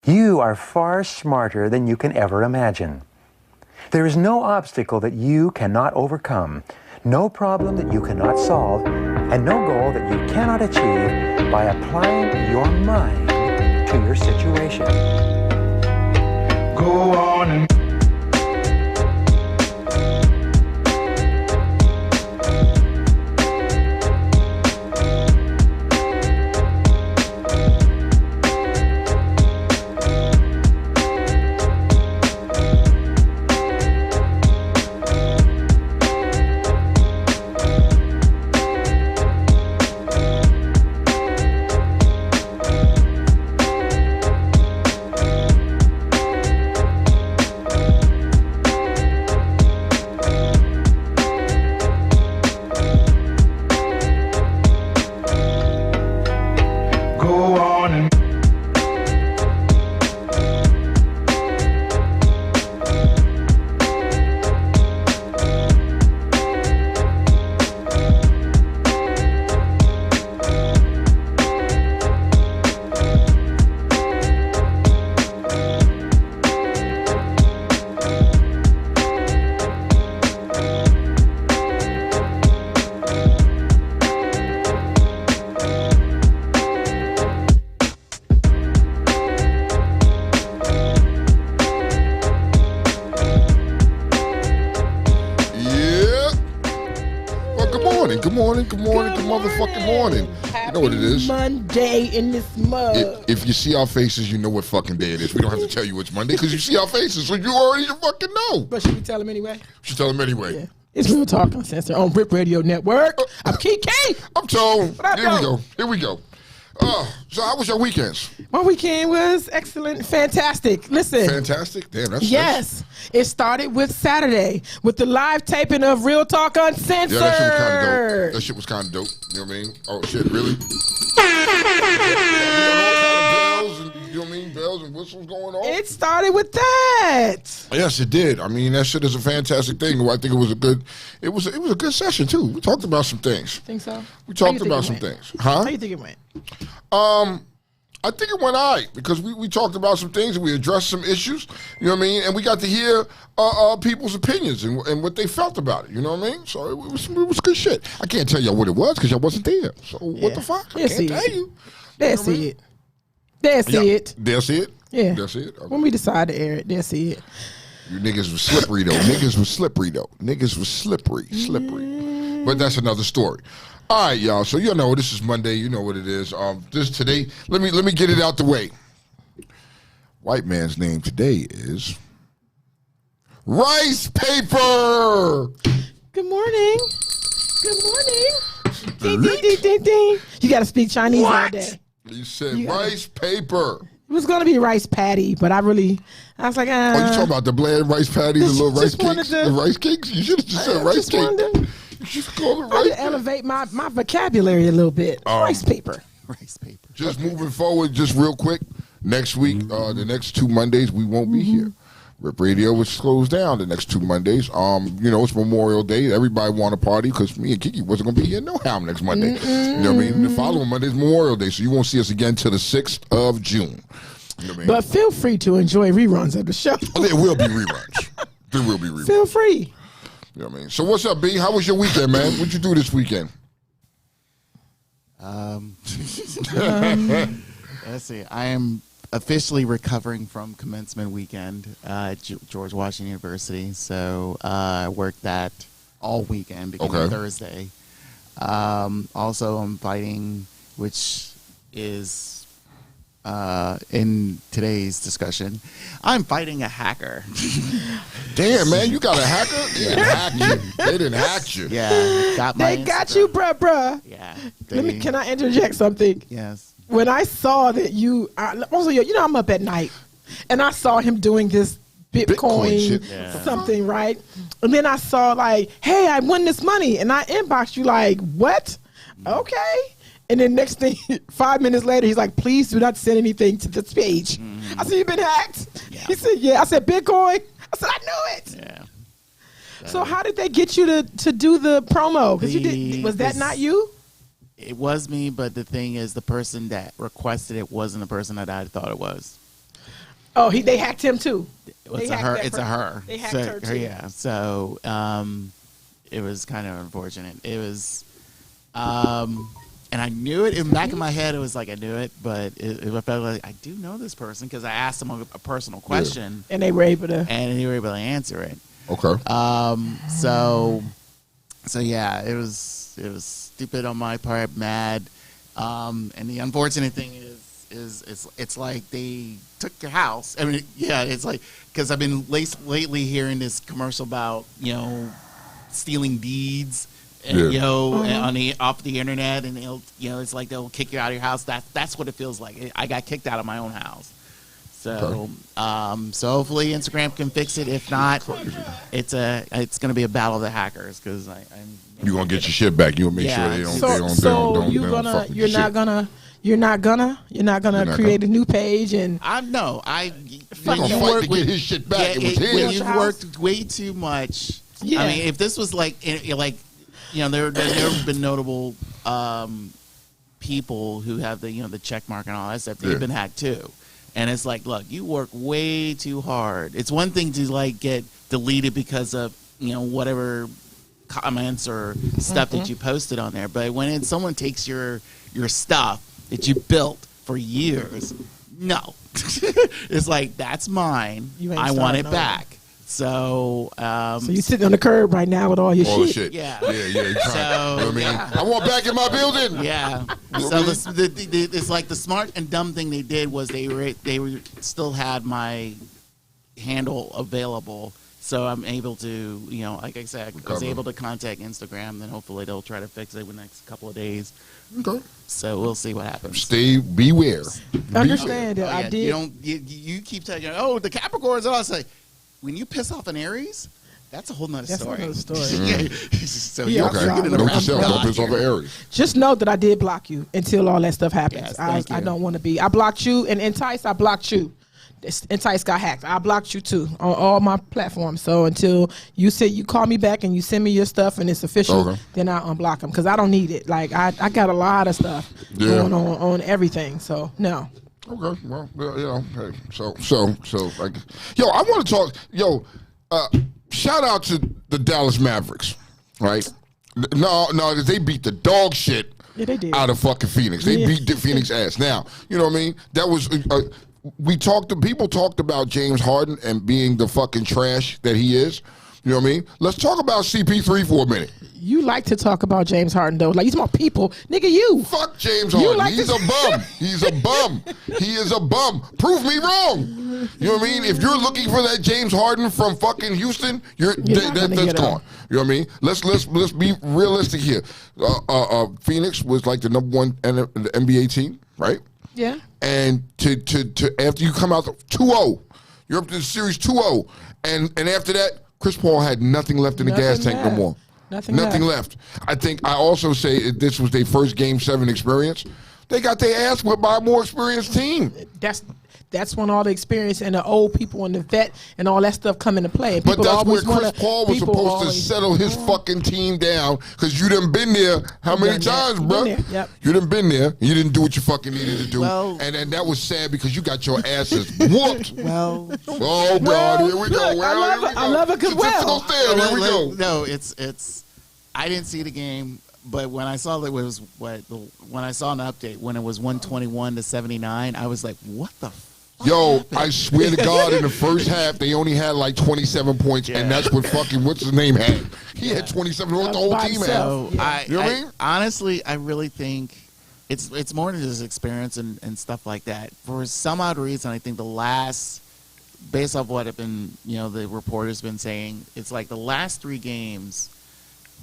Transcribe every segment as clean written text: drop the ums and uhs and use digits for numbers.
You are far smarter than you can ever imagine. There is no obstacle that you cannot overcome, no problem that you cannot solve, and no goal that you cannot achieve by applying your mind to your situation. Go on and good motherfucking morning. You know what it is. Monday in this mug. If you see our faces, you know what fucking day it is. We don't have to tell you it's Monday because you see our faces, so you already fucking know. But should we tell them anyway? Should tell them anyway. Yeah. It's Real Talk Uncensored on Rip Radio Network. I'm Kiki. I'm Tone. Here we go. So how was your weekends? My weekend was excellent, fantastic. Listen. Fantastic? Damn, that's yes. It started with Saturday with the live taping of Real Talk Uncensored. Yeah, that shit was kind of dope. You know what I mean? Oh, shit, really? You know what I mean? Bells and whistles going on. It started with that. Yes, it did. I mean, that shit is a fantastic thing. I think it was a good session too. We talked about some things. Think so? We talked about some things. Huh? How do you think it went? I think it went all right because we talked about some things and we addressed some issues, you know what I mean? And we got to hear people's opinions and what they felt about it, you know what I mean? So it was good shit. I can't tell y'all what it was because y'all wasn't there. So what the fuck? I can't tell you. They'll see it. They'll see it. They'll see it? Yeah. They'll see it? Okay. When we decide to air it, they'll see it. You niggas was slippery, though. Niggas was slippery. But that's another story. All right, y'all. So you know this is Monday. You know what it is. This today. Let me get it out the way. White man's name today is Rice Paper. Good morning. Good morning. Ding, ding, ding, ding, ding. You got to speak Chinese all day. You said rice paper. It was going to be rice patty, but I was like, Oh, you talking about the bland rice patty, the little rice cakes? The rice cakes? You should have just said rice cake. You should call it rice cake. Elevate my vocabulary a little bit. Rice paper. Rice paper. Just moving forward, just real quick. Next week, the next 2 Mondays, we won't be here. Rip Radio was closed down the next 2 Mondays. It's Memorial Day. Everybody want to party because me and Kiki wasn't going to be here no how next Monday. You know what I mean? The following Monday is Memorial Day, so you won't see us again till the 6th of June. You know what I mean? But feel free to enjoy reruns of the show. Oh, there will be reruns. There will be reruns. Feel free. You know what I mean? So what's up, B? How was your weekend, man? What'd you do this weekend? Let's see. I am officially recovering from commencement weekend at George Washington University. So I worked that all weekend beginning Thursday. Also, I'm fighting, which is in today's discussion, I'm fighting a hacker. Damn, man, you got a hacker? They didn't hack you. They didn't hack you. Yeah, they got you, bruh. Yeah. Can I interject something? Yes. When I saw that I'm up at night, and I saw him doing this Bitcoin something, right? And then I saw like, hey, I won this money, and I inboxed you like, what? Okay. And then next thing, 5 minutes later, he's like, please do not send anything to this page. I said, you've been hacked? Yeah. He said, yeah. I said, Bitcoin? I said, I knew it. Yeah. So how did they get you to do the promo? Was that not you? It was me, but the thing is, the person that requested it wasn't the person that I thought it was. Oh, they hacked him too. It's a her. It's a her. They hacked her too. Yeah. So it was kind of unfortunate. It was, and I knew it. In the back of my head, it was like I knew it, but I felt like I do know this person because I asked them a personal question, and they were able to answer it. Okay. So yeah, it was stupid on my part, mad, and the unfortunate thing is it's like they took your house. I mean, yeah, it's like because I've been lately hearing this commercial about stealing deeds. And, off the internet, and it's like they'll kick you out of your house. That's what it feels like. I got kicked out of my own house. So, so hopefully Instagram can fix it. If not, it's going to be a battle of the hackers because you're gonna get your shit back. You'll make sure they don't. You're not gonna create a new page and when you work to get his shit back. When you worked way too much. Yeah. I mean, if this was there have never been notable people who have the check mark and all that stuff. They've been hacked too, and it's like, look, you work way too hard. It's one thing to get deleted because of whatever comments or stuff that you posted on there, but when someone takes your stuff that you built for years, no, it's like that's mine. I want it back. So you sitting on the curb right now with all your shit. Yeah. So, you know what I mean? I want back in my building. Yeah. So it's like the smart and dumb thing they did was they still had my handle available. So I'm able to, like I said, I was able to contact Instagram. Then hopefully they'll try to fix it in the next couple of days. Okay. So we'll see what happens. Beware. Understand that I did. You keep telling the Capricorns and all. I say, when you piss off an Aries, that's a whole nother story. That's another story. So don't piss off an Aries. Just know that I did block you until all that stuff happens. Yes, I don't want to be. I blocked you, and Entice, I blocked you. Entice got hacked. I blocked you too on all my platforms. So until you call me back and you send me your stuff and it's official, then I unblock them because I don't need it. Like I got a lot of stuff going on everything. So no. Okay, well, hey, so, like, I want to talk, shout out to the Dallas Mavericks, right? No, they beat the dog shit out of fucking Phoenix. They beat the Phoenix ass. Now, you know what I mean? That was, people talked about James Harden and being the fucking trash that he is. You know what I mean? Let's talk about CP3 for a minute. You like to talk about James Harden, though. Like, you talking about people. Nigga, you. Fuck James Harden. He's a bum. He's a bum. He is a bum. Prove me wrong. You know what I mean? If you're looking for that James Harden from fucking Houston, that's gone. You know what I mean? Let's be realistic here. Phoenix was like the number one in the NBA team, right? Yeah. And to after you come out 2-0, you're up to the series 2-0, and after that, Chris Paul had nothing left in the gas tank no more. Nothing left. I also say this was their first Game 7 experience. They got their ass whipped by a more experienced team. That's when all the experience and the old people and the vet and all that stuff come into play. But that's where Chris Paul was supposed to settle his fucking team down because you done been there how many times, bro? Yep. You done been there. And you didn't do what you fucking needed to do. And that was sad because you got your asses whooped. Oh, God, here we go. I love it because here we go. No, it's. I didn't see the game. But when I saw that when I saw an update when it was 121-79, I was like, "What the?" Yo, I swear to God, in the first half they only had like 27 points, and that's what fucking what's his name had. He had 27. What the whole team had. You know what I mean? Honestly, I really think it's more than just experience and stuff like that. For some odd reason, I think based off what have been the reporters been saying, it's like the last 3 games,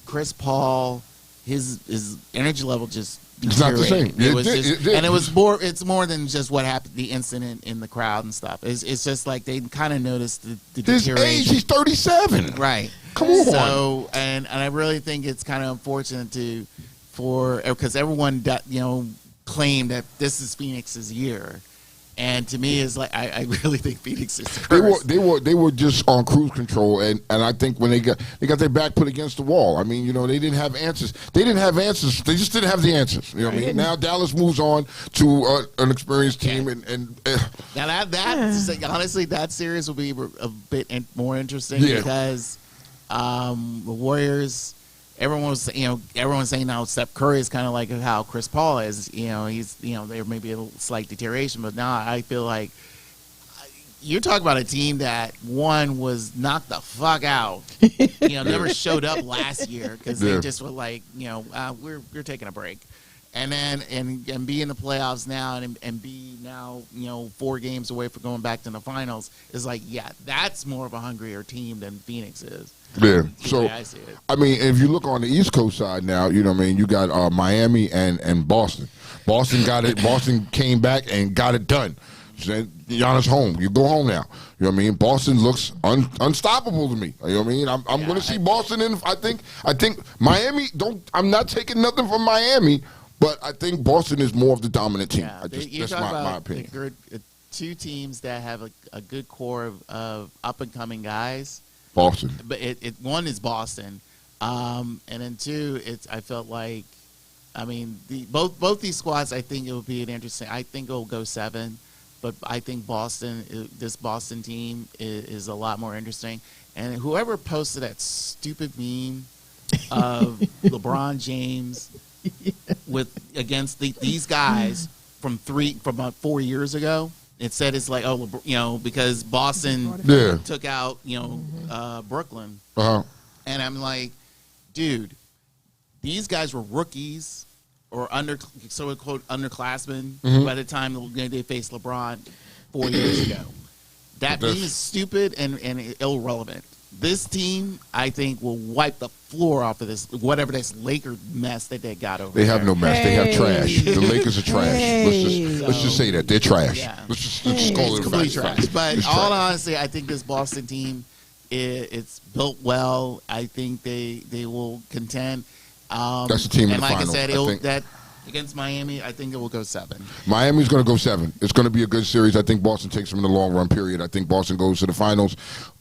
Chris Paul. His energy level just it's not the same. And it was more. It's more than just what happened, the incident in the crowd and stuff. It's just like they kind of noticed the deterioration. His age, he's 37. Right. Come on. So and I really think it's kind of unfortunate because everyone claimed that this is Phoenix's year, And to me, is like I really think Phoenix is cursed. They were just on cruise control, and I think when they got their back put against the wall. I mean, they didn't have answers. They didn't have answers. They just didn't have the answers. You know what I mean? Now Dallas moves on to an experienced team, and now that honestly, that series will be a bit more interesting because the Warriors. Everyone's saying now Steph Curry is kind of like how Chris Paul is. He's there may be a slight deterioration, but now I feel like you're talking about a team that one was knocked the fuck out. Never showed up last year because they just were like, we're taking a break, and then and be in the playoffs now and be now 4 games away from going back to the finals is like that's more of a hungrier team than Phoenix is. Yeah. So I mean, if you look on the East Coast side now, you got Miami and Boston. Boston got it. Boston came back and got it done. Said Giannis home. You go home now. You know what I mean? Boston looks unstoppable to me. You know what I mean? I'm going to see Boston in. I think Miami. I'm not taking nothing from Miami, but I think Boston is more of the dominant team. That's my opinion. Two teams that have a good core of up and coming guys. Boston, but one is Boston, and then two, I felt like, I mean, both these squads. I think it will be an interesting. I think it will go 7, but I think this Boston team is a lot more interesting. And whoever posted that stupid meme of LeBron James against these guys from 4 years ago. It said it's like, because Boston took out, Brooklyn. Uh-huh. And I'm like, dude, these guys were rookies or so-called underclassmen by the time they faced LeBron 4 years ago. That meme is stupid and irrelevant. This team, I think, will wipe the floor off of this Laker mess that they got over there. They have no mess. They have trash. The Lakers are trash. Let's just say that they're trash. Yeah. Let's just call it complete trash. But it's all trash. honesty, I think this Boston team, it's built well. I think they will contend. That's the team in the final. And like I said, against Miami, I think it will go 7. Miami's going to go 7. It's going to be a good series. I think Boston takes them in the long run period. I think Boston goes to the finals.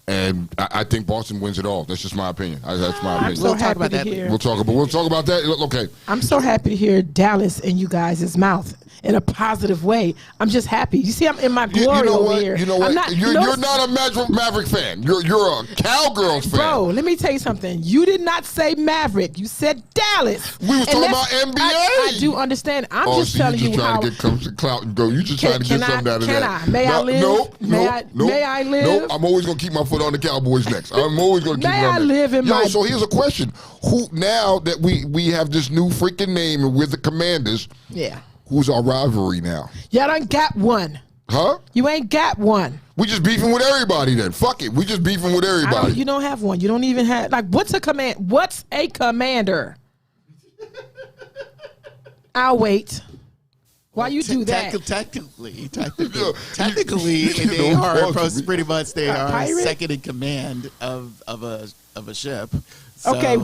And I think Boston wins it all. That's just my opinion. That's my opinion. We'll talk about that later. We'll talk about that. Okay. I'm so happy to hear Dallas in you guys' mouth in a positive way. I'm just happy. You see, I'm in my glory over here. You know what? You're not a Maverick fan. You're a Cowgirls fan. Bro, let me tell you something. You did not say Maverick. You said Dallas. We was talking about NBA. I do understand. I'm just telling you how. You just trying to get clout and go. You just trying to get something out of that. May I live? Nope. May I live? Nope. I'm always going to keep my foot on the Cowboys next. I'm always going to keep May I live in my... So here's a question. Who, now that we have this new freaking name and we're the Commanders, who's our rivalry now? Y'all done got one. Huh? You ain't got one. We just beefing with everybody then. Fuck it. We just beefing with everybody. You don't have one. You don't even have... Like, what's a commander? I'll wait. Why you do that? Technically, they are pretty much second in command of a ship. So. Okay,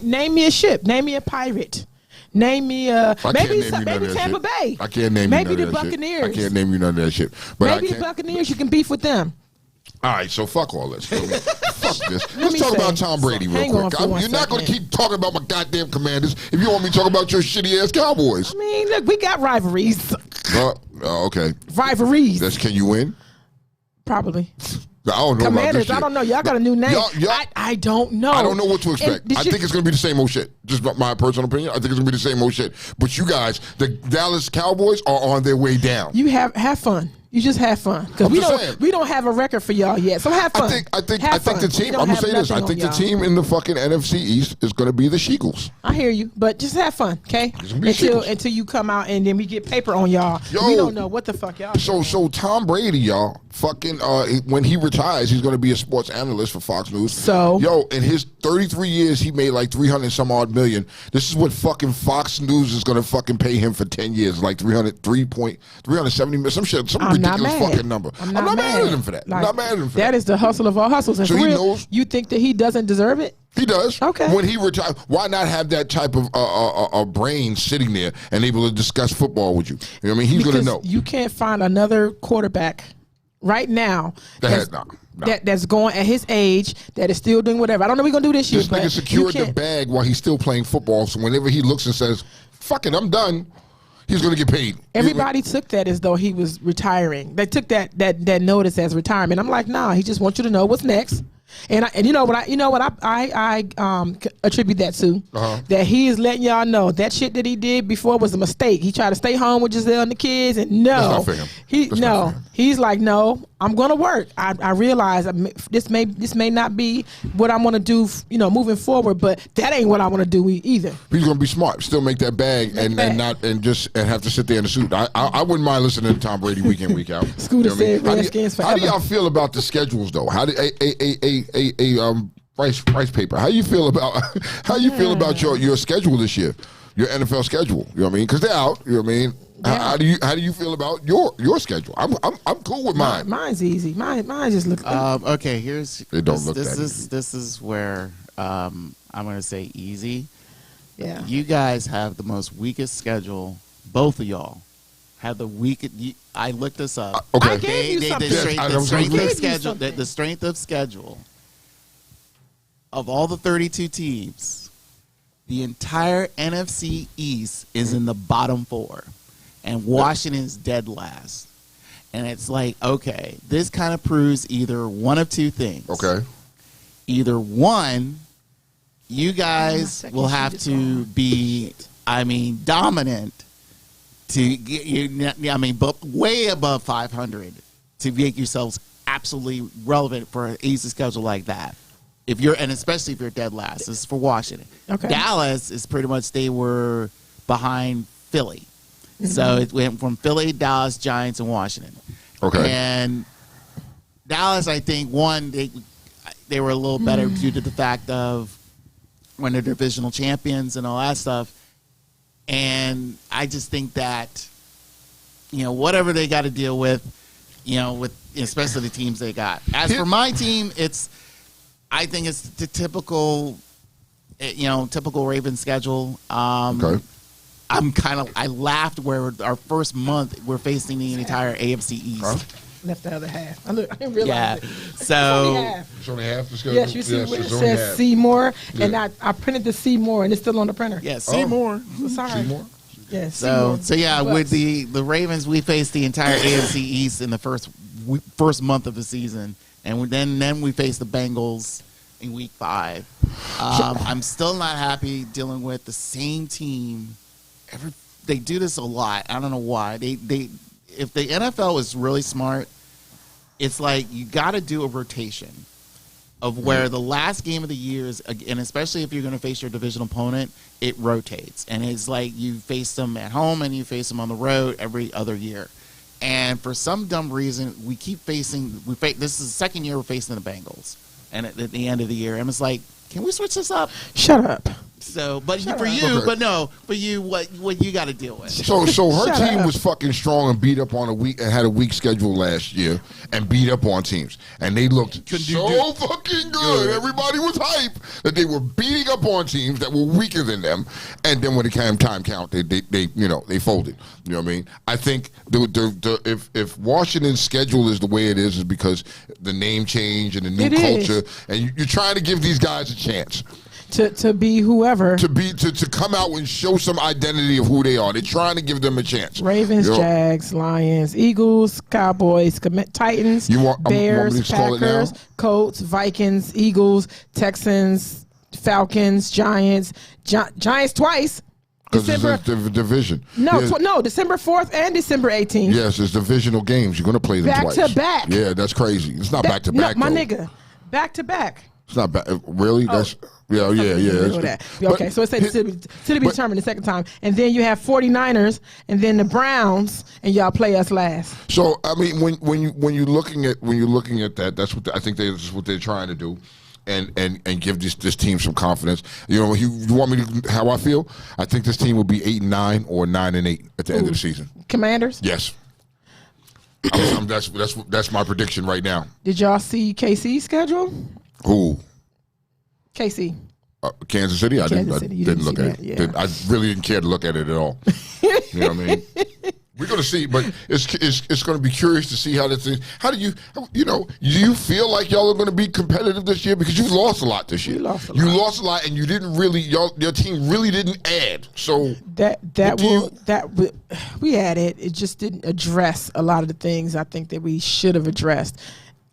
name me a ship. Name me a pirate. Name me maybe Tampa Bay. I can't name maybe you the none of that Buccaneers. Shit. I can't name you none of that shit. But maybe the Buccaneers. You can beef with them. All right, so fuck all this. Fuck this. Let's talk about Tom Brady real quick. You're not going to keep talking about my goddamn Commanders if you want me to talk about your shitty ass Cowboys. I mean, look, we got rivalries. Okay. Rivalries. Can you win? Probably. I don't know Commanders, about this shit. I don't know. Y'all got a new name. I don't know. I don't know what to expect. I think it's going to be the same old shit. Just my personal opinion. I think it's going to be the same old shit. But you guys, the Dallas Cowboys are on their way down. You have fun. You just have fun because we don't have a record for y'all yet. So have fun. I think the team. I'm gonna say this. I think the team in the fucking NFC East is gonna be the Sheagles. I hear you, but just have fun, okay? Until you come out and then we get paper on y'all. We don't know what the fuck y'all. So Tom Brady, y'all, fucking when he retires, he's gonna be a sports analyst for Fox News. So in his 33 years, he made like 300 some odd million. This is what fucking Fox News is gonna fucking pay him for 10 years, like 370 million, some shit, some ridiculous not ridiculous mad. fucking number. I'm not mad at him for that. Like, I'm not mad at him for that. That is the hustle of all hustles. And So for he real, knows- you think that he doesn't deserve it? He does. Okay. When he retires, why not have that type of brain sitting there and able to discuss football with you? You know what I mean? He's going to know. You can't find another quarterback right now that's going at his age that is still doing whatever. I don't know what we're going to do this year. This nigga secured the bag while he's still playing football. So whenever he looks and says, "Fuck it, I'm done," he's going to get paid. Everybody took that as though he was retiring. They took that notice as retirement. I'm like, nah, he just wants you to know what's next. And you know what I attribute that to, that he is letting y'all know that shit that he did before was a mistake. He tried to stay home with Giselle and the kids, and That's not for him. He's like, no, I'm gonna work. I realize this may not be what I'm gonna do, moving forward, but that ain't what I want to do either. He's going to be smart. Still make that bag and have to sit there in the suit. I wouldn't mind listening to Tom Brady week in, week out. Scooter said Redskins forever. How do y'all feel about the schedules though? How do price paper? How you feel about your schedule this year? Your NFL schedule. You know what I mean? Because they're out. You know what I mean? Yeah. How do you feel about your schedule? I'm cool with mine. Mine's easy. Mine just looks. Okay, this is where I'm going to say easy. Yeah. You guys have the most weakest schedule. Both of y'all have the weakest. I looked this up. Okay. I gave you something. The strength of schedule of all the 32 teams, the entire NFC East is in the bottom 4, and Washington's dead last. And it's like, okay, this kind of proves either one of two things. Okay. Either one, you guys will have to be, dominant to get but way above 500 to make yourselves absolutely relevant for an easy schedule like that. Especially if you're dead last. This is for Washington. Okay. Dallas is pretty much, they were behind Philly. Mm-hmm. So it went from Philly, Dallas, Giants, and Washington. Okay. And Dallas, I think, they were a little better due to the fact of when they're divisional champions and all that stuff. And I just think that, whatever they got to deal with, with especially the teams they got. As for my team, I think it's the typical Ravens schedule. Okay. I laughed where our first month we're facing the entire AFC East. Huh? Left the other half. I didn't realize it. So it's only half the schedule. Yes, you see where it says Seymour, and I printed the Seymour, and it's still on the printer. Yeah, Seymour. So sorry. Seymour. Yeah. So yeah, with the Ravens, we faced the entire AFC East in the first month of the season, and then we faced the Bengals in week 5. I'm still not happy dealing with the same team. They do this a lot. I don't know why. If the NFL is really smart, it's like you got to do a rotation of where the last game of the year is, and especially if you're going to face your divisional opponent, it rotates. And it's like you face them at home and you face them on the road every other year. And for some dumb reason, we keep facing – this is the second year we're facing the Bengals. And at the end of the year, and it's like, can we switch this up? Shut up. So, but for you, what you got to deal with. So her team was fucking strong and beat up on had a weak schedule last year and beat up on teams, and they looked so fucking good. Everybody was hype that they were beating up on teams that were weaker than them, and then when it came time count, they folded. You know what I mean? I think if Washington's schedule is the way it is because the name change and the new culture, and you're trying to give these guys a chance. To be whoever. To come out and show some identity of who they are. They're trying to give them a chance. Ravens, Jags, Lions, Eagles, Cowboys, Titans, Bears, Packers, Colts, Vikings, Eagles, Texans, Falcons, Giants, Giants twice. Because it's the division. No, December 4th and December 18th. Yes, it's divisional games. You're going to play them twice. Back to back. Yeah, that's crazy. It's not back to back. No, my nigga. Back to back. It's not bad. Really? That's yeah. Okay, so it says to be determined the second time. And then you have 49ers and then the Browns, and y'all play us last. So I mean, when you're looking at that, that's what I think that's what they're trying to do. And give this team some confidence. You want me to how I feel? I think this team will be 8-9 or 9-8 at the end of the season. Commanders? Yes. That's my prediction right now. Did y'all see KC's schedule? Who? KC. Kansas City. I Kansas City. You didn't look at that, it. yeah. I really didn't care to look at it at all. You know what I mean? We're going to see, but it's going to be curious to see how this thing. How do you feel like y'all are going to be competitive this year, because you lost a lot this year. You lost a lot, and you didn't really. Your team really didn't add. So we added. It just didn't address a lot of the things I think that we should have addressed.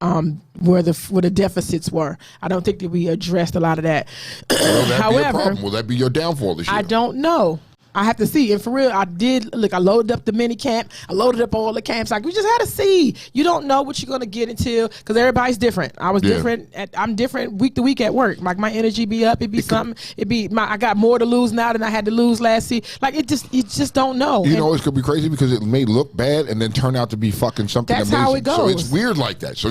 Where the deficits were. I don't think that we addressed a lot of that. Will that However, be a problem? Will that be your downfall this year? I don't know. I have to see. And for real, I loaded up the mini camp. I loaded up all the camps. Like, we just had to see. You don't know what you're going to get until, because everybody's different. I was different. I'm different week to week at work. Like, my energy be up. It'd be something. I got more to lose now than I had to lose last season. Like, you just don't know. You know, it's going to be crazy because it may look bad and then turn out to be fucking something That's amazing. how it goes. So it's weird like that. So,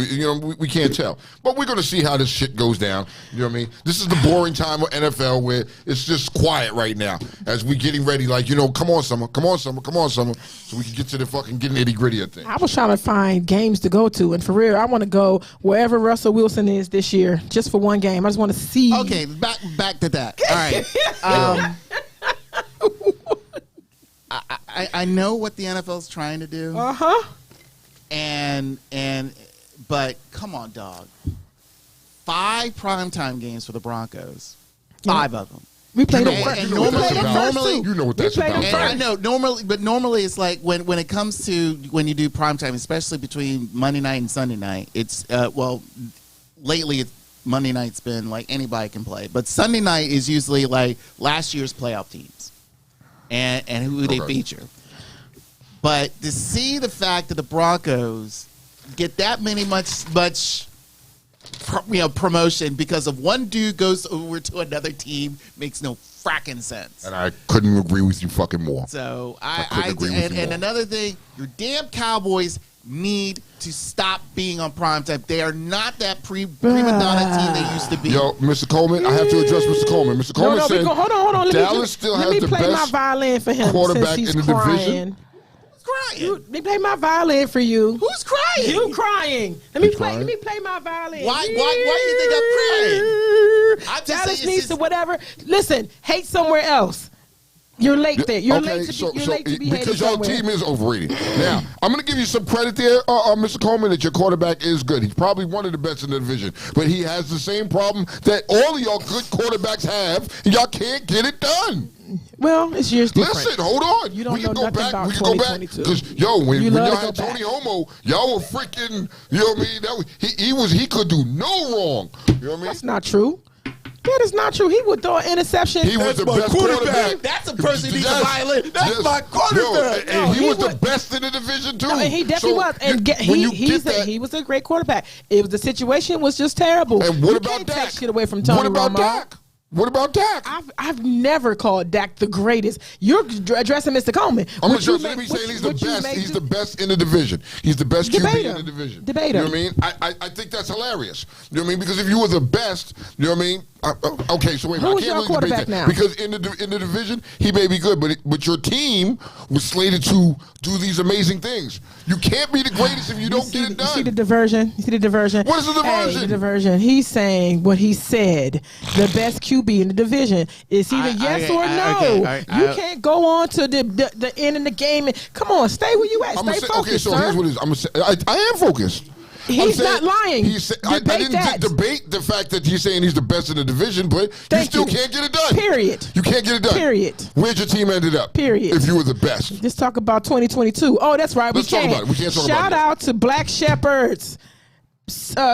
we can't tell. But we're going to see how this shit goes down. You know what I mean? This is the boring time of NFL where it's just quiet right now as we getting ready. Like, come on, summer. So we can get to the fucking nitty gritty of things. I was trying to find games to go to, and for real, I want to go wherever Russell Wilson is this year, just for one game. I just want to see. Okay, back to that. All right. I know what the NFL is trying to do. But come on, dog. 5 primetime games for the Broncos. 5 of them. We played normally, you know what that's about. I know normally it's like when it comes to when you do primetime, especially between Monday night and Sunday night. It's lately Monday night's been like anybody can play, but Sunday night is usually like last year's playoff teams and who they feature. But to see the fact that the Broncos get that many much promotion because of one dude goes over to another team makes no fracking sense. And I couldn't agree with you fucking more. So and another thing, your damn Cowboys need to stop being on primetime. They are not that prima donna team they used to be. Yo, Mr. Coleman, I have to address Mr. Coleman. Mr. Coleman said, hold on. Dallas still has the play my best violin for him quarterback since he's in the crying. division. Crying. Let me play my violin for you. Who's crying? You crying. Let me play my violin. Why you think I'm crying? Dallas needs to whatever. Listen, hate somewhere else. You're late there. You're late to be hated because your somewhere. team is overrated. Now, I'm going to give you some credit there, Mr. Coleman, that your quarterback is good. He's probably one of the best in the division. But he has the same problem that all of y'all good quarterbacks have, and y'all can't get it done. Well, it's years different. Listen, hold on. You don't we can know go nothing back. about We can go back 2022. because when y'all had go Tony back. Homo, y'all were freaking. You know what I mean? He could do no wrong. You know what I mean? That's not true. That is not true. He would throw an interception. He was the best quarterback. That's a person who needs a violin. That's my quarterback. And he was the best in the division too. No, and he definitely was. And he was a great quarterback. It was the situation was just terrible. And what you about can't Dak? take shit away from Tony What about Romo. Dak? What about Dak? I've never called Dak the greatest. You're addressing Mr. Coleman. I'm addressing him. He's saying he's the best. He's the best in the division. He's the best QB in the division. Debate You him. know what I mean? I think that's hilarious. You know what I mean? Because if you were the best, you know what I mean? Okay, so wait a minute. Who's I your can't really quarterback debate that. now? Because in the division, he may be good, but your team was slated to do these amazing things. You can't be the greatest if you don't get it done. You see the diversion? What is the diversion? Hey, the diversion. He's saying what he said. The best QB in the division. Is either yes or no. You can't go on to the end of the game. Come on, stay where you at. Stay focused, okay, so sir. here's what it is. I'm gonna say, I am focused. He's not lying. I didn't debate the fact that he's saying he's the best in the division, but you still can't get it done. Period. You can't get it done. Period. Where'd your team ended up? Period. If you were the best. Let's talk about 2022. Oh, that's right. Let's talk about it. We can't talk about it. Shout out to Black Shepherds,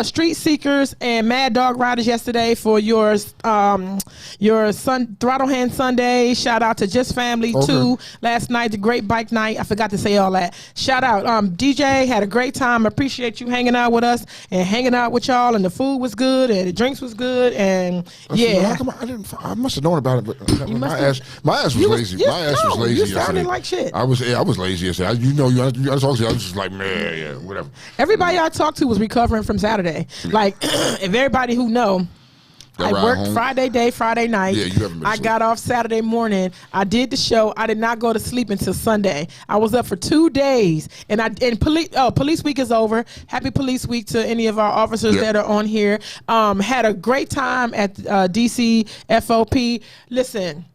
Street Seekers, and Mad Dog Riders yesterday for your Throttle Hand Sunday. Shout out to Just Family too. Last night, the great bike night. I forgot to say all that. Shout out, DJ had a great time. Appreciate you hanging out with us and hanging out with y'all. And the food was good and the drinks was good. And yeah, I must have known about it, but my ass was lazy. My ass was lazy. You sounded like shit. I was lazy yesterday. You talk to me. I was just like, man, yeah, whatever. Everybody I talked to was recovering from Saturday. Like, if everybody who know, That I ride worked home? Friday day, Friday night. Yeah, you haven't been I asleep. got off Saturday morning. I did the show. I did not go to sleep until Sunday. I was up for 2 days, and police week is over. Happy police week to any of our officers Yep. that are on here. Had a great time at DC FOP. Listen,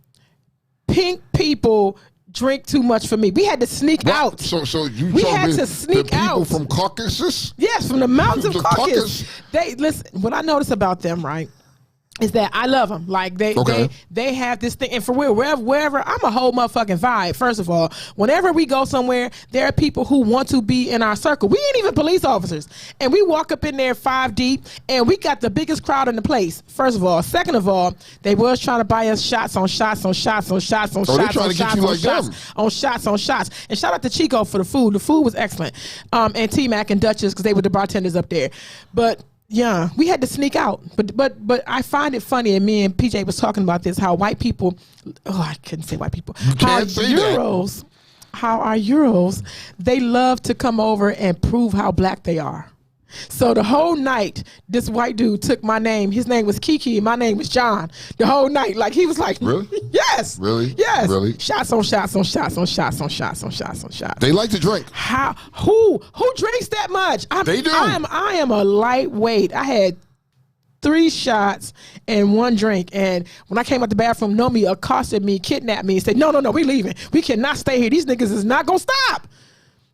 pink people drink too much for me. We had to sneak out. So you We told had me to sneak the people out. from Caucasus? Yes, from the mountains of The Caucasus. Caucasus. They listen. What I notice about them, right, is that I love them. Like Okay. they have this thing, and for wherever I'm a whole motherfucking vibe. First of all, whenever we go somewhere, there are people who want to be in our circle. We ain't even police officers, and we walk up in there 5 deep, and we got the biggest crowd in the place. First of all, second of all, they was trying to buy us shots on shots on shots on shots on Oh, they shots trying on to get shots you on like shots them. on shots on shots. And shout out to Chico for the food. The food was excellent, and T-Mac and Duchess because they were the bartenders up there, but. Yeah, we had to sneak out, but I find it funny, and me and PJ was talking about this. How white people, I couldn't say white people. You can't say that. How our Euros, they love to come over and prove how black they are. So the whole night, this white dude took my name. His name was Kiki, and my name was John. The whole night, like he was like, Really? Yes, Really? yes, Really? shots on shots on shots on shots on shots on shots on shots. They like to drink. How? Who drinks that much? They do. I am a lightweight. I had 3 shots and 1 drink, and when I came out the bathroom, Nomi accosted me, kidnapped me, and said, "No, we leaving. We cannot stay here. These niggas is not gonna stop."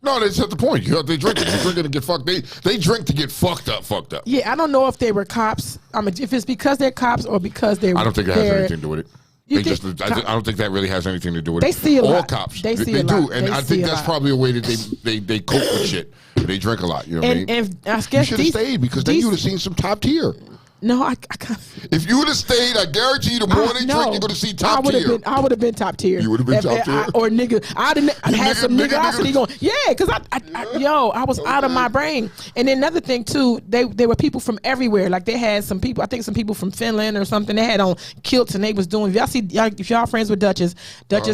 No, that's at the point. You know, they drink to get fucked. They drink to get fucked up. Yeah, I don't know if they were cops. I mean, if it's because they're cops or because they're. I don't think that has anything to do with it. You They think- just, I don't think that really has anything to do with it. They see a All lot. cops. They see they a do, lot. and They I see think a that's lot. probably a way that they cope with shit. They drink a lot. You know what I mean? And I You guess should have stayed because then you would have seen some top tier. No, I can't. If you would have stayed, I guarantee you the more they drink, you're going to see top tier. I would have been top tier. You would have been top tier? Or nigga, I'd had some Nigga. niggerosity going. Yeah, because I was out of my brain. And then another thing too, they were people from everywhere. Like they had some people, I think some people from Finland or something. They had on kilts and they was doing. If y'all friends with Duchess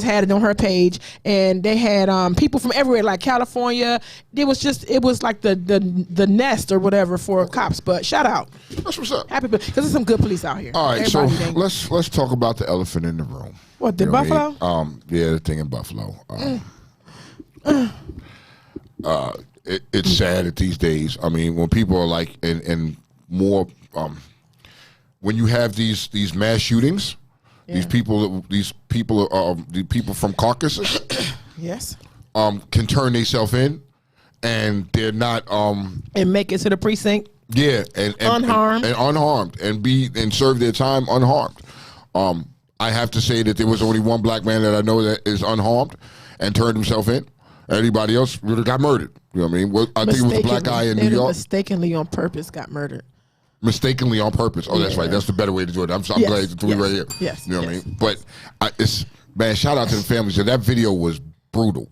had it on her page, and they had people from everywhere, like California. It was like the nest or whatever for cops. But shout out, That's what's up. happy because there's some good police out here. All right, so Everybody ain't- let's talk about the elephant in the room. What, the You know what I Buffalo? mean? Yeah, the thing in Buffalo. It's sad that these days. I mean, when people are like in more, when you have these mass shootings, these people the people from Caucasus Yes. can turn themselves in, and they're not And make it to the precinct. yeah, and Unharmed. and unharmed, and serve their time unharmed. I have to say that there was only one black man that I know that is unharmed and turned himself in. Everybody else would have got murdered. You know what I mean? Well, I think it was a black guy in New York. Mistakenly on purpose got murdered. Mistakenly on purpose. Oh, that's Yeah. right. That's the better way to do it. I'm Yes, glad it's 3 yes, right here. yes, You know what yes. I mean? But man, shout out to the families. That video was brutal.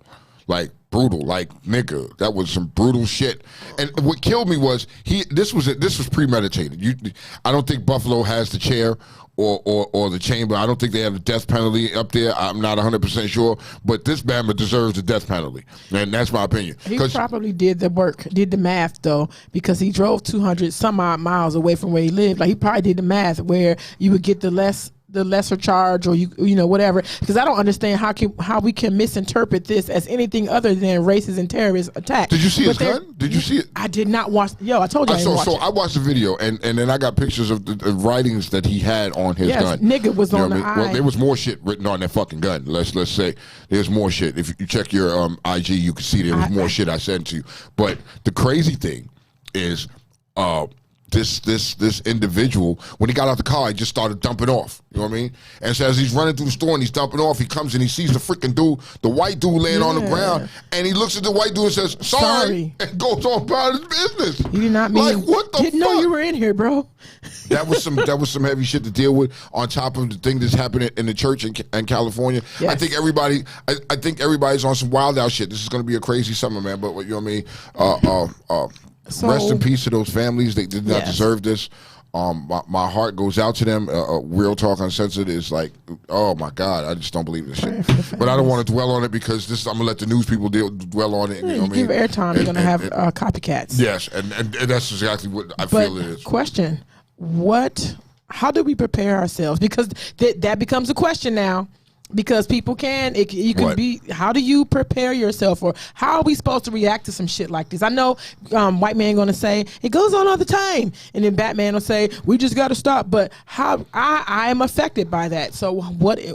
Like brutal. Like nigga, that was some brutal shit. And what killed me was this was premeditated. I don't think Buffalo has the chair or the chamber. I don't think they have the death penalty up there. I'm not 100% sure, but this Bama deserves the death penalty, and that's my opinion. He probably did the work, did the math though, because he drove 200 some odd miles away from where he lived. Like he probably did the math where you would get the lesser charge, or you know whatever. Because I don't understand how we can misinterpret this as anything other than racist and terrorist attack. Did you see his gun? Did you see it? I did not watch. I told you I didn't watch it. I watched the video, and then I got pictures of the writings that he had on his gun. Nigga was on what the I mean? Well, eye. there was more shit written on that fucking gun. Let's say there's more shit. If you check your IG, you can see there was more shit I sent to you. But the crazy thing is, this individual, when he got out the car, he just started dumping off. You know what I mean? And so as he's running through the store and he's dumping off, he comes and he sees the freaking dude, the white dude laying on the ground, and he looks at the white dude and says, sorry. And goes on about his business. You did not mean. Like, what the Didn't know fuck? you were in here, bro. That was some heavy shit to deal with on top of the thing that's happening in the church in California. Yes. I think everybody's on some wild out shit. This is going to be a crazy summer, man. But you know what I mean? So- Rest in peace to those families. They did not Yes. deserve this. My heart goes out to them. Real Talk Uncensored is like, oh my God, I just don't believe this shit. But I don't want to dwell on it because I'm gonna let the news people dwell on it. You know what I mean? Give airtime. You're gonna have copycats. Yes, and that's exactly what I But feel it is. question: what how do we prepare ourselves? Because that becomes a question now. Because people you can be, how do you prepare yourself, or how are we supposed to react to some shit like this? I know white man gonna say it goes on all the time, and then Batman will say we just got to stop. But how I am affected by that. So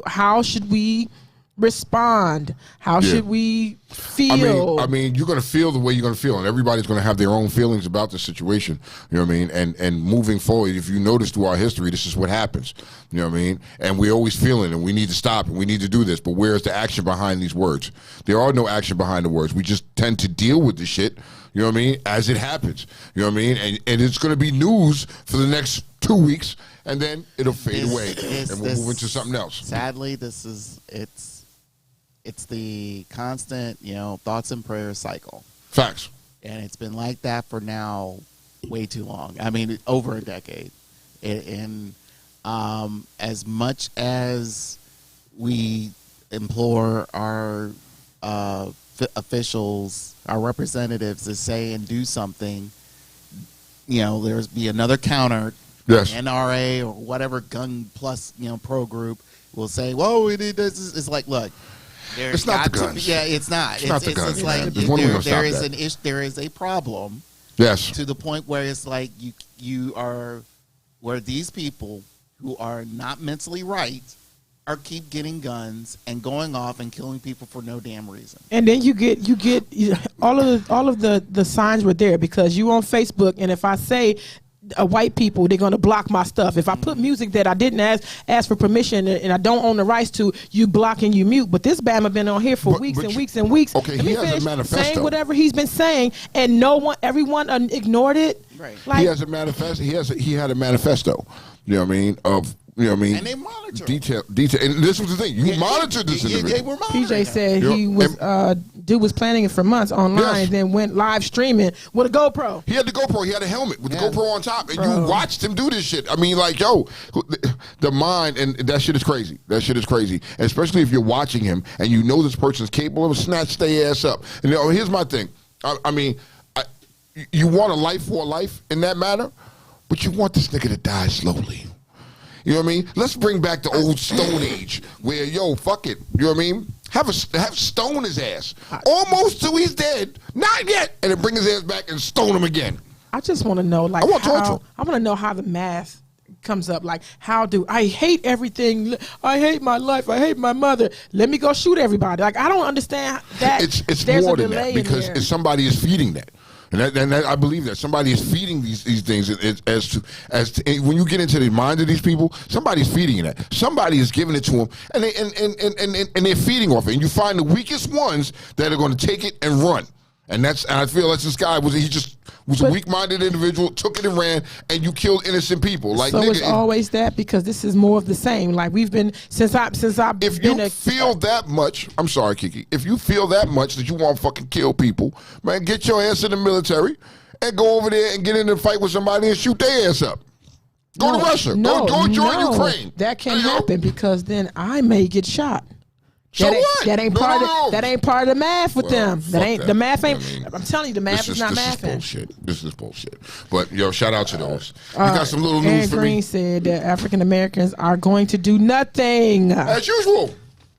how should we respond? How should we feel? I mean, you're going to feel the way you're going to feel, and everybody's going to have their own feelings about the situation. You know what I mean? And moving forward, if you notice through our history, this is what happens. You know what I mean? And we're always feeling, and we need to stop, and we need to do this. But where's the action behind these words? There are no action behind the words. We just tend to deal with the shit, you know what I mean, as it happens. You know what I mean? And it's going to be news for the next 2 weeks, and then it'll fade away, and we'll move into something else. Sadly, it's the constant, thoughts and prayers cycle. Facts. And it's been like that for now way too long. I mean, over a decade. And as much as we implore our officials, our representatives to say and do something, there's be another counter. Yes. NRA or whatever gun plus, pro group will say, whoa, it's like, look. It's not the guns. It's not. It's not the guns. It's like there is a problem. Yes. To the point where it's like where these people who are not mentally right keep getting guns and going off and killing people for no damn reason. And then you get all of the signs were there because you on Facebook, and if I say white people, they're going to block my stuff. If I put music that I didn't ask for permission and I don't own the rights to, you block and you mute. But this Bama been on here for weeks and weeks and weeks. Okay, he has a manifesto. Saying whatever he's been saying, and everyone ignored it. Right. Like, he has a manifesto. He had a manifesto. You know what I mean? And they monitor detail. And this was the thing. You monitored this individual. PJ said he was dude was planning it for months online, and then went live streaming with a GoPro. He had the GoPro. He had a helmet with the GoPro on top, and you watched him do this shit. I mean, like, the mind, and that shit is crazy. That shit is crazy, and especially if you're watching him and you know this person's capable of snatch their ass up. And here's my thing. You want a life for a life in that matter, but you want this nigga to die slowly. You know what I mean? Let's bring back the old Stone Age where, fuck it. You know what I mean? Have stone his ass. Almost till he's dead. Not yet. And then bring his ass back and stone him again. I just want to know, I want to know how the math comes up. Like, I hate everything. I hate my life. I hate my mother. Let me go shoot everybody. Like, I don't understand that. It's more than that because somebody is feeding that. And I believe that somebody is feeding these things as to when you get into the mind of these people, somebody's feeding that. Somebody is giving it to them, and they're feeding off it. And you find the weakest ones that are going to take it and run. And I feel that's this guy was a weak-minded individual, took it and ran, and you killed innocent people. Like, so it's always that, because this is more of the same. Like, we've been since I've if been you feel that much, I'm sorry, Kiki. If you feel that much that you want to fucking kill people, man, get your ass in the military and go over there and get in a fight with somebody and shoot their ass up. Go to Russia. Go join Ukraine. That can happen because then I may get shot. That ain't part of the math with them. The math ain't. I'm telling you, the math is not mathing. This is bullshit. But shout out to those. You got some little news Aaron for Green me. said that African Americans are going to do nothing As usual.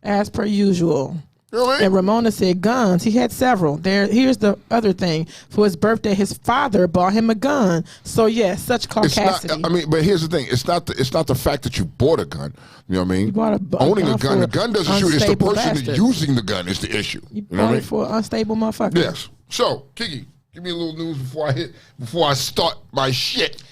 as per usual. Really? And Ramona said guns. He had several. Here's the other thing. For his birthday, his father bought him a gun. So yes, such caucasity. But here's the thing. It's not the fact that you bought a gun. You know what I mean? You bought owning a gun. The gun doesn't shoot. It's the person bastard. using the gun is the issue. You know bought what it for an unstable motherfucker. Yes. So, Kiki, give me a little news before I start my shit.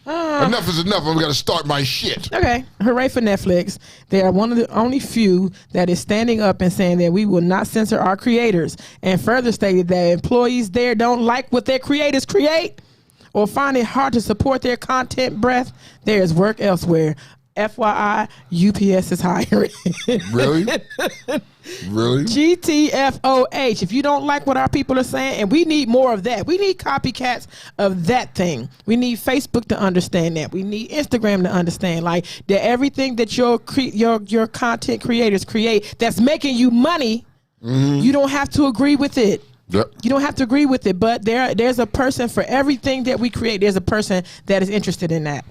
Enough is enough. I'm going to start my shit. Okay. Hooray for Netflix. They are one of the only few that is standing up and saying that we will not censor our creators, and further stated that employees there don't like what their creators create or find it hard to support their content breadth. There is work elsewhere. FYI, UPS is hiring. Really? Really? GTFOH. If you don't like what our people are saying, and we need more of that. We need copycats of that thing. We need Facebook to understand that. We need Instagram to understand, like, that everything that your content creators create that's making you money, you don't have to agree with it. Yep. You don't have to agree with it, but there's a person for everything that we create. There's a person that is interested in that.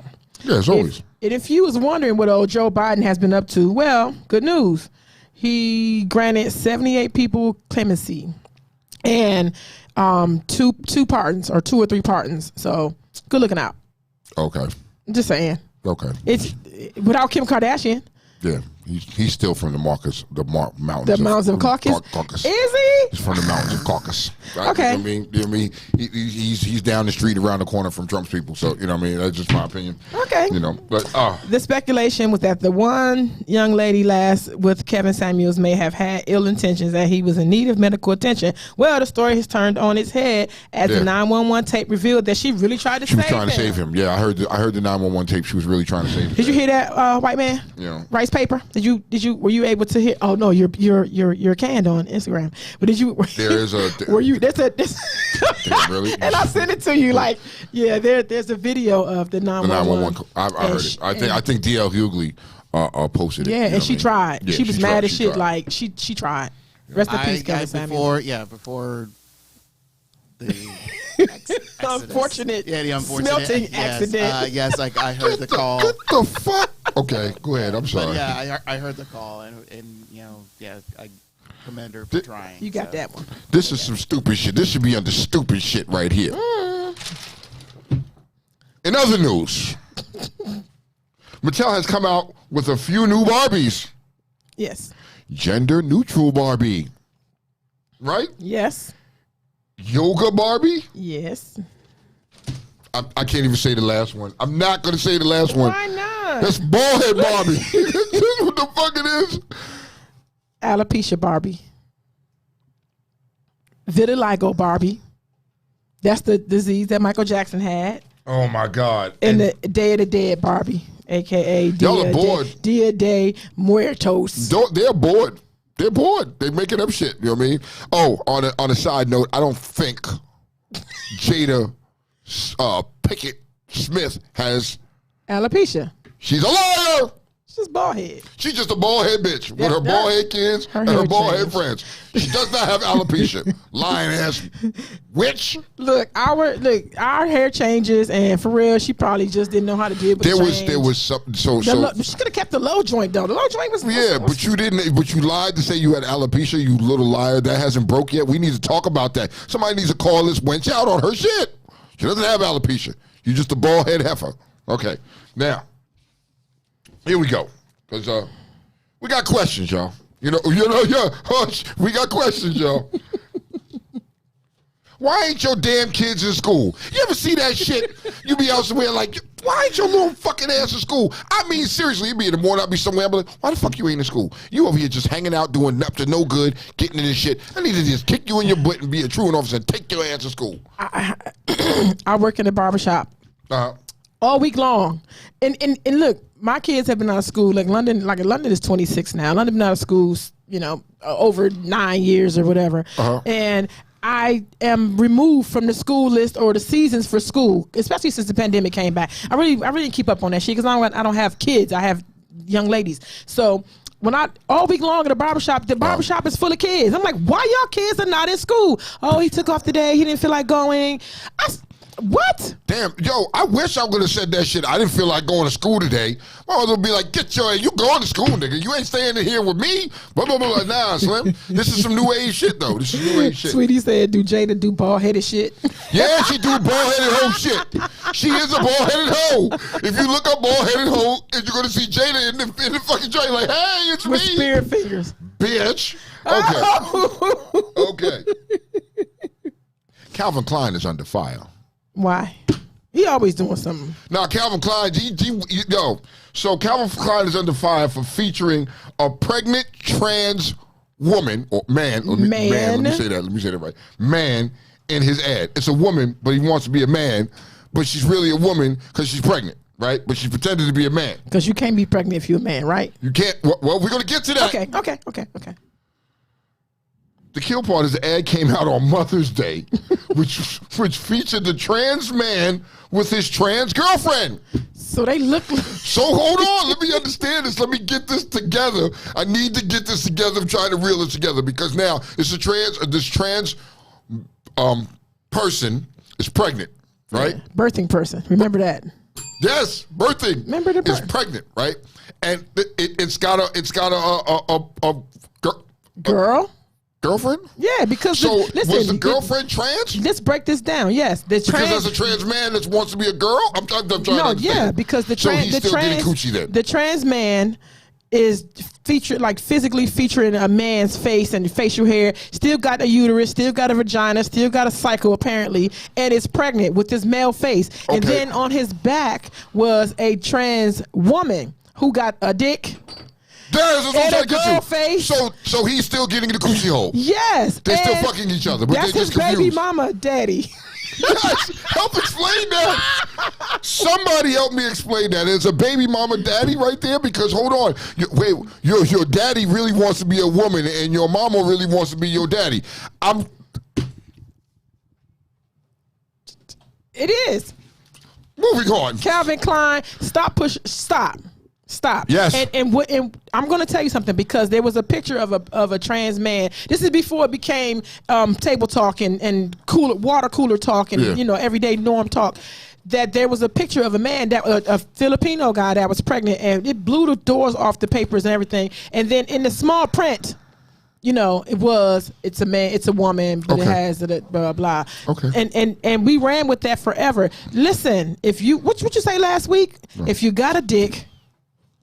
Yeah, as always. And if you was wondering what old Joe Biden has been up to, well, good news. He granted 78 people clemency and two pardons or 2 or 3 pardons. So good looking out. Okay. Just saying. Okay. It's without Kim Kardashian. Yeah, he's still from the mountains. The mountains of Caucasus. Caucasus. Is he? He's from the mountains of Caucasus. Right? Okay. You know what I mean? He's down the street around the corner from Trump's people. So, you know what I mean? That's just my opinion. Okay. You know, but the speculation was that the one young lady last with Kevin Samuels may have had ill intentions and he was in need of medical attention. Well, the story has turned on its head as the 911 tape revealed that she really tried to save him. She was trying to save him. Yeah, I heard the 911 tape. She was really trying to save him. Did you hear that, white man? Yeah. Rice paper. Were you able to hear? Oh no, you're canned on Instagram. But did you? There is a. Were you? That's really? And I sent it to you. Like, yeah, there's a video of the 911. I heard it. I think DL Hughley posted it. Yeah, and she tried. Yeah, she was mad as shit. Tried. Like she tried. Rest in peace, Kevin Samuels. Before the unfortunate, the unfortunate smelting accident. Yes, I heard the call. What the fuck? Okay, go ahead. I'm sorry. But yeah, I heard the call, and I commend her for trying. You got that one. This is some stupid shit. This should be under stupid shit right here. In other news, Mattel has come out with a few new Barbies. Yes. Gender neutral Barbie. Right? Yes. Yoga Barbie? Yes. I can't even say the last one. I'm not going to say the last one. Why not? That's ballhead Barbie. What the fuck it is? Alopecia Barbie. Vitiligo Barbie. That's the disease that Michael Jackson had. Oh my God. And the Day of the Dead Barbie, aka y'all are bored. Dia de Muertos. They're bored. They're bored. They're making up shit. You know what I mean? Oh, on a side note, I don't think Jada Pickett Smith has Alopecia. She's a liar. She's just bald head. She's just a bald head bitch with her bald head kids and her bald head friends. She does not have alopecia. Lying ass witch. Look, our hair changes, and for real, she probably just didn't know how to deal with There was something. So she could have kept the low joint though. The low joint was but you didn't. But you lied to say you had alopecia. You little liar. That hasn't broke yet. We need to talk about that. Somebody needs to call this wench out on her shit. She doesn't have alopecia. You're just a bald head heifer. Okay, now. Here we go, because we got questions, y'all. We got questions, y'all. Why ain't your damn kids in school? You ever see that shit? You be out somewhere like, why ain't your little fucking ass in school? I mean, seriously, you be in the morning, I'll be somewhere, I'm like, why the fuck you ain't in school? You over here just hanging out, doing up to no good, getting in this shit. I need to just kick you in your butt and be a truant officer and take your ass to school. I work in a barbershop all week long. And look, my kids have been out of school. London is 26 now. London been out of school, over 9 years or whatever. And I am removed from the school list or the seasons for school, especially since the pandemic came back. I really didn't keep up on that shit because I don't have kids. I have young ladies. So when all week long at the barbershop is full of kids. I'm like, why y'all kids are not in school? Oh, he took off today. He didn't feel like going. What? Damn, yo, I wish I would have said that shit. I didn't feel like going to school today. My mother would be like, get your ass, you going to school, nigga. You ain't staying in here with me. Blah, blah, blah. Nah, Slim. This is some new age shit, though. This is new age shit. Sweetie said, do Jada do bald-headed shit? Yeah, she do bald-headed hoe shit. She is a bald-headed hoe. If you look up bald-headed hoe, you're going to see Jada in the fucking joint like, hey, it's with me. With spirit fingers. Bitch. Okay. Calvin Klein is under fire. Why? He always doing something. Now, Calvin Klein, so Calvin Klein is under fire for featuring a pregnant trans woman, or man, let me say that right. Man in his ad. It's a woman, but he wants to be a man, but she's really a woman because she's pregnant, right? But she's pretending to be a man. Because you can't be pregnant if you're a man, right? You can't. Well, we're going to get to that. Okay. The kill part is the ad came out on Mother's Day, which featured the trans man with his trans girlfriend. So they look like... So hold on, let me understand this. Let me get this together. I need to get this together. I'm trying to reel it together because now this trans person is pregnant, right? Birthing person. Remember that. Yes, birthing. Remember the is pregnant, right? And it's got a girl. Girlfriend? Yeah, because so listen, was the girlfriend trans? Let's break this down. Yes, because as a trans man that wants to be a girl, I'm trying to understand. Yeah, because so he's still getting coochie then. The trans man is featured, like physically featuring a man's face and facial hair, still got a uterus, still got a vagina, still got a cycle apparently, and is pregnant with this male face. Okay. And then on his back was a trans woman who got a dick. And a girl face. So he's still getting the coochie hole. Yes. They're still fucking each other, but that's they're just his confused. baby mama daddy. Yes, help explain that. Somebody help me explain that. It's a baby mama daddy right there because hold on. Your daddy really wants to be a woman and your mama really wants to be your daddy. It is. Moving on. Calvin Klein, stop. Yes. And I'm going to tell you something because there was a picture of a trans man. This is before it became table talk and water cooler talk and everyday norm talk. That there was a picture of a man a Filipino guy that was pregnant and it blew the doors off the papers and everything. And then in the small print, it's a man, it's a woman, but it has blah blah blah. Okay. And we ran with that forever. Listen, if you what you say last week? No. If you got a dick,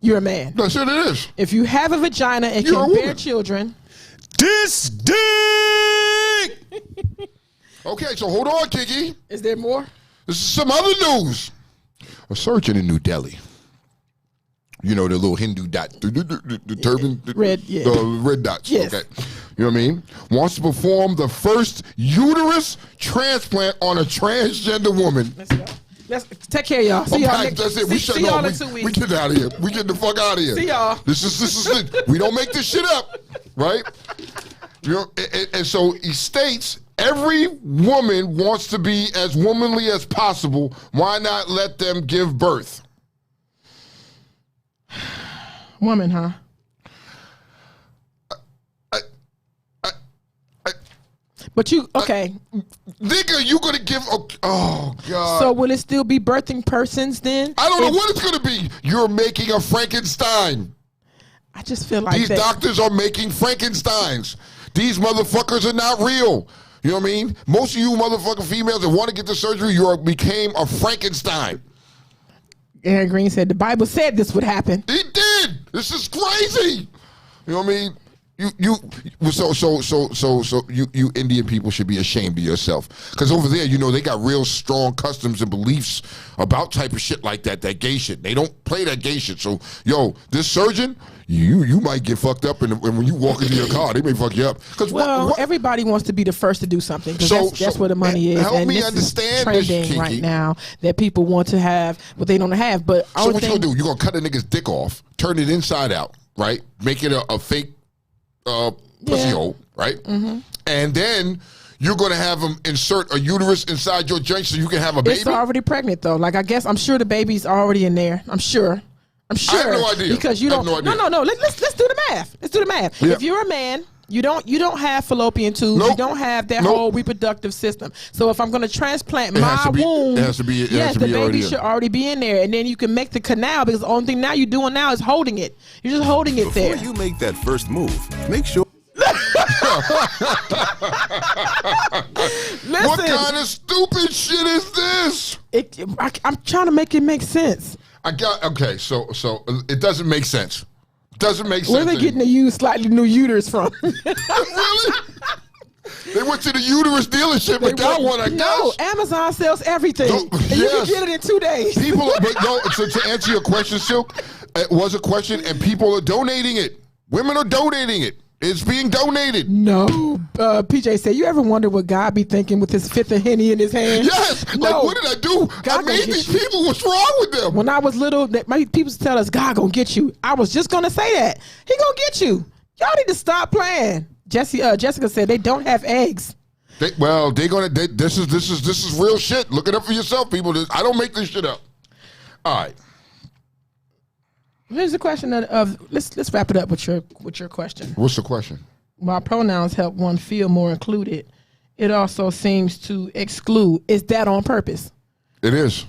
you're a man. That's what it is. If you have a vagina and can bear children, this dick. Okay, so hold on, Kiki. Is there more? This is some other news. A surgeon in New Delhi. You know the little Hindu dot, the turban, the red dots. Yes. Okay, you know what I mean. Wants to perform the first uterus transplant on a transgender woman. Let's go. Let's take care of y'all. See y'all next, that's it. We shut y'all in 2 weeks. We get out of here. We get the fuck out of here. See y'all. This is it. We don't make this shit up, right? And so he states every woman wants to be as womanly as possible. Why not let them give birth? Woman, huh? But okay. Nigga, you gonna give, oh God. So will it still be birthing persons then? I don't know what it's gonna be. You're making a Frankenstein. I just feel like these doctors are making Frankensteins. These motherfuckers are not real. You know what I mean? Most of you motherfucking females that want to get the surgery, became a Frankenstein. Aaron Green said the Bible said this would happen. It did. This is crazy. You know what I mean? You Indian people should be ashamed of yourself because over there, they got real strong customs and beliefs about type of shit like that gay shit. They don't play that gay shit. So, this surgeon, you might get fucked up, and when you walk into your car, they may fuck you up. Well, everybody wants to be the first to do something. That's where the money is. Help me understand this trending Kiki. Right now that people want to have what they don't have. But so what you gonna do? You gonna cut a nigga's dick off, turn it inside out, right? Make it a fake pussy hole, right? Mm-hmm. And then you're going to have them insert a uterus inside your joint so you can have a baby? It's already pregnant, though. I'm sure the baby's already in there. I'm sure. I have no idea. Because you don't. No. Let's do the math. Let's do the math. Yeah. If you're a man, you don't have fallopian tubes. Nope. You don't have that whole reproductive system. So if I'm going to transplant my womb, the baby should already be in there, and then you can make the canal because the only thing now you're doing now is holding it. You're just holding it there. Before you make that first move, make sure. Listen, what kind of stupid shit is this? I'm trying to make it make sense. So it doesn't make sense. Doesn't make sense. Where are they getting a slightly new uterus from? Really? They went to the uterus dealership and got one, I guess. No, Amazon sells everything. You can get it in 2 days. So to answer your question, Silk, it was a question, and people are donating it. Women are donating it. It's being donated. No. PJ said, you ever wonder what God be thinking with his fifth of Henny in his hand? Yes. No. Like, what did I do? God, I made these people. What's wrong with them? When I was little, my people tell us, God gonna get you. I was just gonna say that. He gonna get you. Y'all need to stop playing. Jessica said they don't have eggs. This is real shit. Look it up for yourself, people. I don't make this shit up. All right. Here's the question of let's wrap it up with your question. What's the question? While pronouns help one feel more included, it also seems to exclude. Is that on purpose? It is.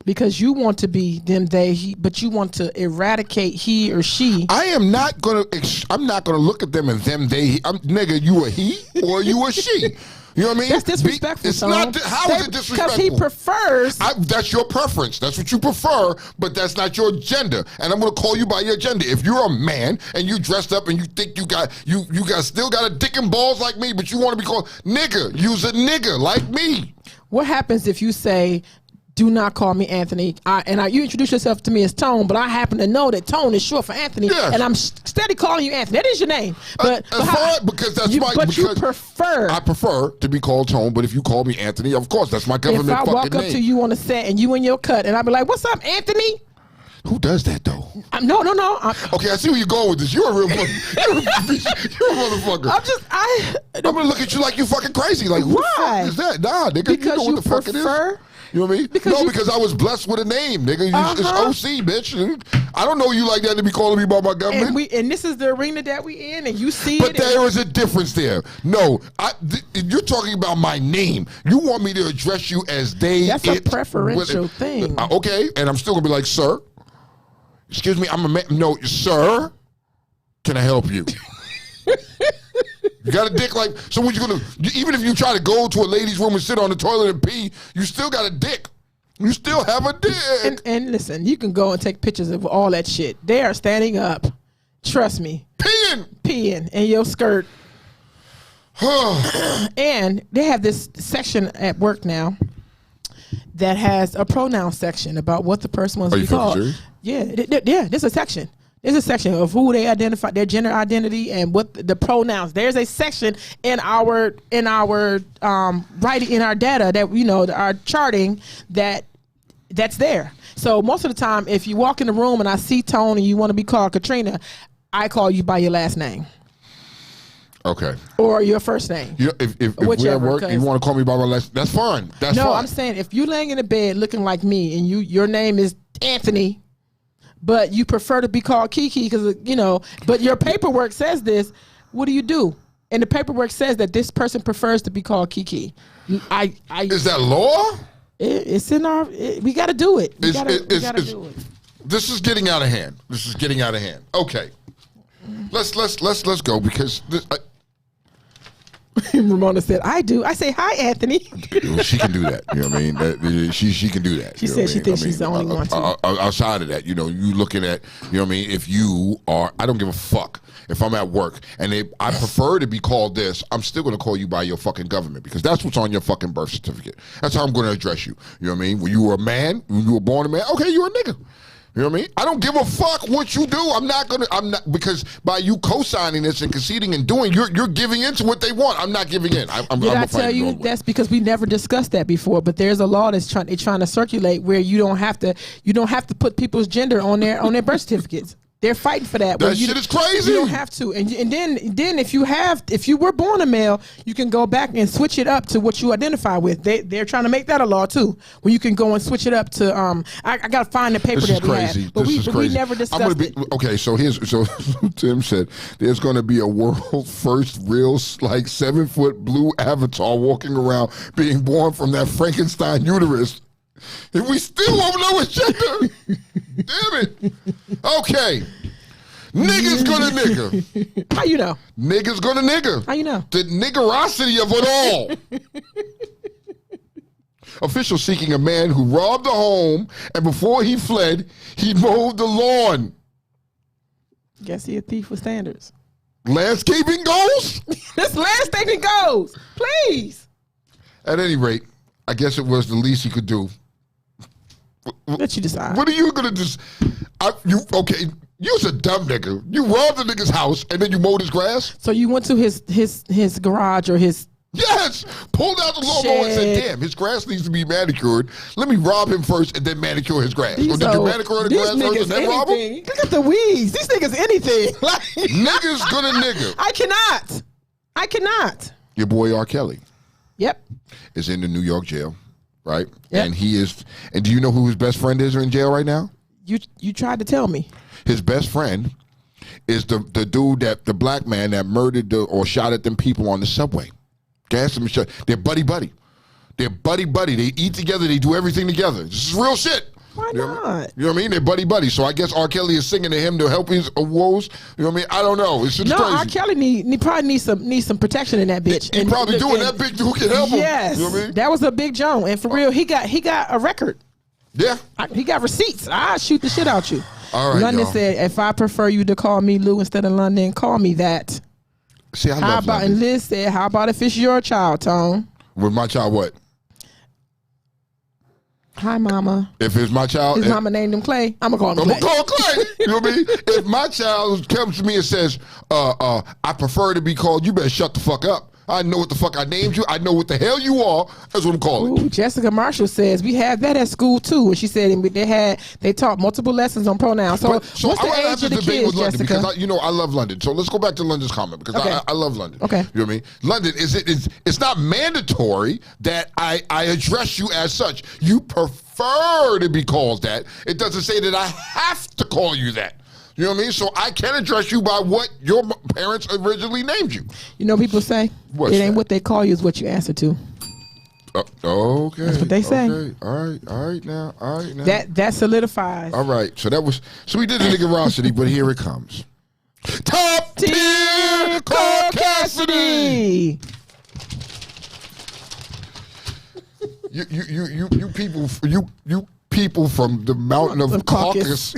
Because you want to be them, they, he, but you want to eradicate he or she. I'm not gonna look at them and them, they. Nigga, you a he or you a she? You know what I mean? That's disrespectful. It's not. How is it disrespectful? Because he prefers. That's your preference. That's what you prefer, but that's not your gender. And I'm gonna call you by your gender. If you're a man and you dressed up and you think you got still got a dick and balls like me, but you want to be called nigga, use a nigga like me. What happens if you say, do not call me Anthony, you introduce yourself to me as Tone, but I happen to know that Tone is short for Anthony, and I'm steady calling you Anthony. That is your name. But because that's my. But you prefer. I prefer to be called Tone, but if you call me Anthony, of course that's my government fucking name. If I walk up to you on the set and you in your cut, and I be like, "What's up, Anthony?" Who does that though? No. Okay, I see where you're going with this. You're a real you're a motherfucker. I'm gonna look at you like you fucking crazy. Like, who the fuck is that? Nah, nigga, because you know what the fuck it is. You know what I mean? Because I was blessed with a name, nigga. It's OC, bitch. I don't know you like that to be calling me by my government. And this is the arena that we in, and you see but there is a difference there. No, you're talking about my name. You want me to address you as they. That's a preferential thing. Okay, and I'm still gonna be like, sir. Excuse me, I'm a man. No, sir. Can I help you? You got a dick like, so what you gonna, even if you try to go to a ladies' room and sit on the toilet and pee, you still got a dick. You still have a dick. And listen, you can go and take pictures of all that shit. They are standing up. Trust me. Peeing in your skirt. And they have this section at work now that has a pronoun section about what the person wants to be called. Serious? Yeah, there's a section. There's a section of who they identify, their gender identity, and what the pronouns. There's a section in our writing in our data that our charting that's there. So most of the time, if you walk in the room and I see Tone and you want to be called Katrina, I call you by your last name. Okay. Or your first name. If we're at work and you want to call me by my last, that's fine. That's fine. No, I'm saying if you're laying in the bed looking like me and your name is Anthony, but you prefer to be called Kiki because, but your paperwork says this, what do? And the paperwork says that this person prefers to be called Kiki. Is that law? It's in our, we got to do it. We got to do it. This is getting out of hand. Okay. Let's go because Ramona said, I do. I say, hi, Anthony. Well, she can do that. You know what I mean? She can do that. She said she thinks she's the only one to. Outside of that, you looking at, you know what I mean? If you are, I don't give a fuck. If I'm at work and I prefer to be called this, I'm still going to call you by your fucking government because that's what's on your fucking birth certificate. That's how I'm going to address you. You know what I mean? When you were a man, when you were born a man, okay, you're a nigga. You know what I mean? I don't give a fuck what you do. I'm not because by you co-signing this and conceding and doing, you're giving in to what they want. I'm not giving in. Did I tell you that's because we never discussed that before? But there's a law that's trying to circulate where you don't have to put people's gender on their birth certificates. They're fighting for that. That shit is crazy. You don't have to. And then if you were born a male, you can go back and switch it up to what you identify with. They're trying to make that a law too, where you can go and switch it up to. I gotta find the paper that we have, but we never discussed it. Okay, so Tim said there's gonna be a world first real 7-foot blue avatar walking around being born from that Frankenstein uterus. And we still won't know his gender. Damn it. Okay. Niggas gonna nigga. How you know? Niggas gonna nigga. How you know? The niggerosity of it all. Officials seeking a man who robbed a home and before he fled, he mowed the lawn. Guess he a thief with standards. Landscaping goals? This landscaping goals. Please. At any rate, I guess it was the least he could do. Let you decide. What are you gonna just? Okay? You's a dumb nigga. You robbed the nigga's house and then you mowed his grass. So you went to his garage or his. Yes, pulled out the lawnmower and said, "Damn, his grass needs to be manicured. Let me rob him first and then manicure his grass." Or did you manicure the grass first and then rob him? Look at the weeds. These niggas anything. Niggas gonna nigga. I cannot. Your boy R. Kelly. Yep. Is in the New York jail, right? Yep. And he is. And do you know who his best friend is in jail right now? You tried to tell me. His best friend is the dude the black man that murdered or shot at them people on the subway. Gas him, they're buddy. They're buddy. They eat together. They do everything together. This is real shit. Why You know what I mean? not? You know what I mean? They're buddy. So I guess R. Kelly is singing to him to help his woes. You know what I mean? I don't know. It's just No, crazy. R. Kelly probably needs some protection in that bitch. He probably doing that big who can help him. Yes, You know what I mean? that was a big Joan, and for real, he got a record. Yeah. He got receipts. I shoot the shit out you. All right, London y'all. said, if I prefer you to call me Lou instead of London, call me that. See, I How love about, London. and Liz said, how about if it's your child, Tone? With my child, what? Hi, mama. If it's my child, His mama named him Clay. I'm going to call him I'm Clay. gonna call Clay. You know what I mean? If my child comes to me and says, I prefer to be called, you better shut the fuck up. I know what the fuck I named you. I know what the hell you are. That's what I'm calling. Ooh, Jessica Marshall says, we have that at school, too. And she said they taught multiple lessons on pronouns. So, what's the I age of the kids, London Jessica? because I love London. So let's go back to London's comment because Okay. I love London. Okay. You know what I mean? London, it's not mandatory that I address you as such. You prefer to be called that. It doesn't say that I have to call you that. You know what I mean? So I can address you by what your parents originally named you. You know, people say, What's it ain't that? what they call you, it's what you answer to. Okay. That's what they say. Okay. All right now. That solidifies. All right. So we did the niggerosity, but here it comes. Top tier Cole Cassidy. You people from the mountain of Caucasus.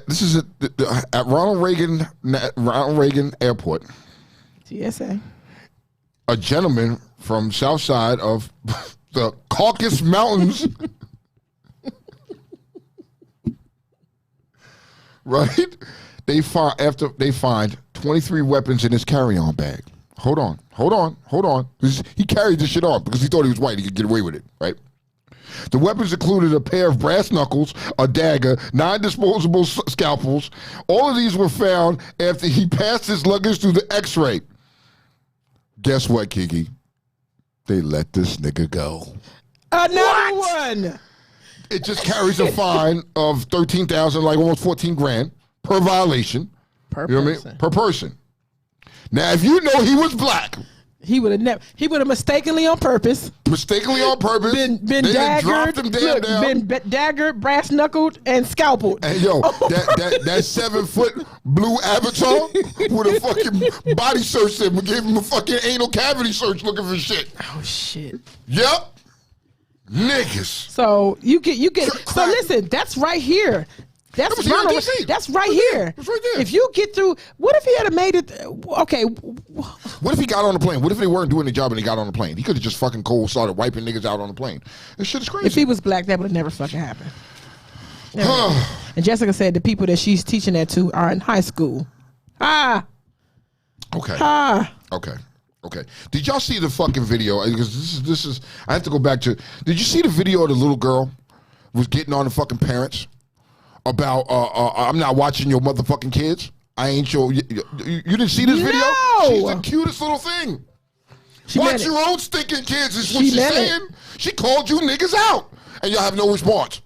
This is at Ronald Reagan Airport. TSA. A gentleman from south side of the Caucasus Mountains, right? They find 23 weapons in his carry-on bag. Hold on. He carried this shit on because he thought he was white. He could get away with it, right? The weapons included a pair of brass knuckles, a dagger, 9 disposable scalpels. All of these were found after he passed his luggage through the X-ray. Guess what, Kiki? They let this nigga go. Another one. It just carries a fine of $13,000, like almost $14,000 per violation. Per You know what I person. mean? Per person. Now, if you know he was black, He would have mistakenly on purpose been they done dropped daggered, him damn down. been daggered, brass knuckled, and scalped. And yo, that 7-foot blue avatar with a fucking body search him and gave him a fucking anal cavity search looking for shit. Oh shit. Yep. Niggas. So you get. So listen, that's right here. That's That was here in Ronald, DC. that's right here. It's right there. If you get through, what if he had made it? Okay, What if he got on the plane? What if they weren't doing the job and he got on the plane? He could have just fucking cold started wiping niggas out on the plane. This shit is crazy. if he was black, that would have never fucking happened. Never. And Jessica said the people that she's teaching that to are in high school. Okay. Ah. Okay. Did y'all see the fucking video? Because this is. I have to go back to. Did you see the video of the little girl was getting on the fucking parents about? I'm not watching your motherfucking kids. I ain't your. You didn't see this video? No. She's the cutest little thing. She meant Watch it. your own stinking kids is what She she's meant it. saying. She called you niggas out, and y'all have no response.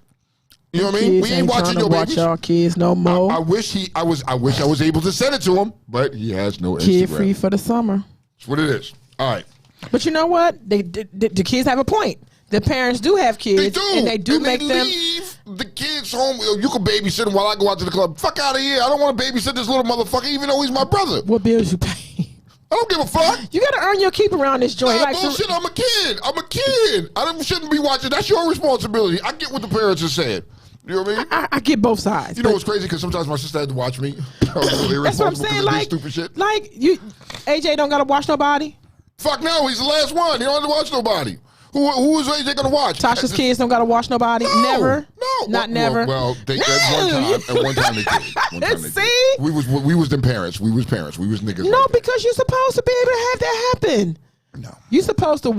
You know what I mean? Kids We ain't watching trying your to watch babies. y'all kids no more. I wish I was able to send it to him, but he has no Kid Instagram. free for the summer. That's what it is. All right. But you know what? The kids have a point. The parents do have kids, They do. and they do make them. leave the kids home. You can babysit them while I go out to the club. Fuck out of here. I don't want to babysit this little motherfucker, even though he's my brother. What bills you pay? I don't give a fuck. You got to earn your keep around this joint. Nah, Like, bullshit. I'm a kid. Shouldn't be watching. That's your responsibility. I get what the parents are saying. You know what I mean? I get both sides. You know what's crazy? Because sometimes my sister had to watch me. That's what I'm saying. Like, stupid shit. like you, AJ don't got to watch nobody. Fuck no, he's the last one. He don't have to watch nobody. Who is AJ gonna watch? Tasha's kids don't got to watch nobody. No, Never. No, Not never. Well, at one time they did. See? We was them parents. We was parents. We was niggas. No, like that. because you're supposed to be able to have that happen. No. You're supposed to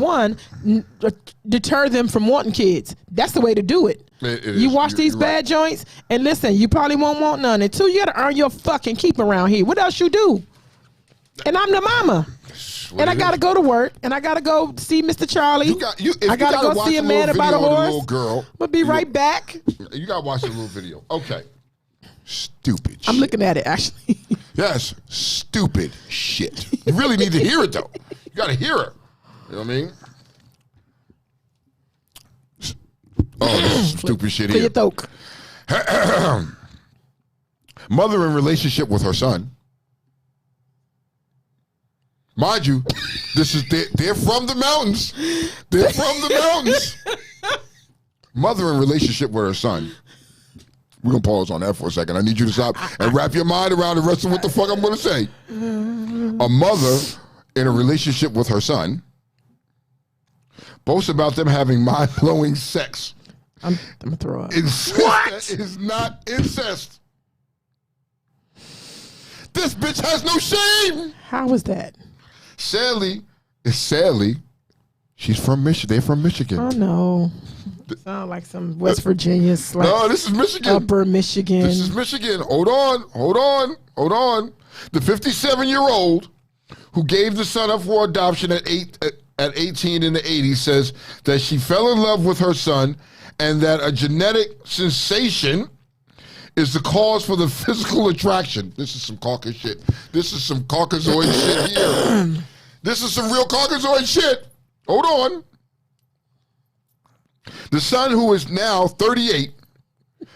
deter them from wanting kids. That's the way to do it. It You is. watch these You're bad right. joints, and listen, you probably won't want none. And two, you got to earn your fucking keep around here. What else you do? And I'm the mama. What And I it gotta is. go to work, and I gotta go see Mr. Charlie. If I gotta you go watch see a the little man about a video of the horse. little girl. But be right back. You gotta watch the little video. Okay. Stupid. I'm shit. looking at it actually. Yes, stupid shit. You really need to hear it though. You gotta hear her. You know what I mean? Oh, this is stupid shit Clear here. your throat. Mother in relationship with her son. Mind you, they're from the mountains. They're from the mountains. Mother in relationship with her son. We're going to pause on that for a second. I need you to stop and wrap your mind around the rest of what the fuck I'm going to say. A mother in a relationship with her son boasts about them having mind-blowing sex. I'm going to throw up. Incest is not incest. This bitch has no shame. How was that? Sadly, she's from Michigan. They're from Michigan. Oh, no. Sound like some West Virginia slash No, this is Michigan. Upper Michigan. This is Michigan. Hold on. The 57-year-old who gave the son up for adoption at 18 in the 80s says that she fell in love with her son and that a genetic sensation is the cause for the physical attraction. This is some caucus shit. This is some Caucasoid shit here. This is some real Caucasoid shit. Hold on. The son, who is now 38,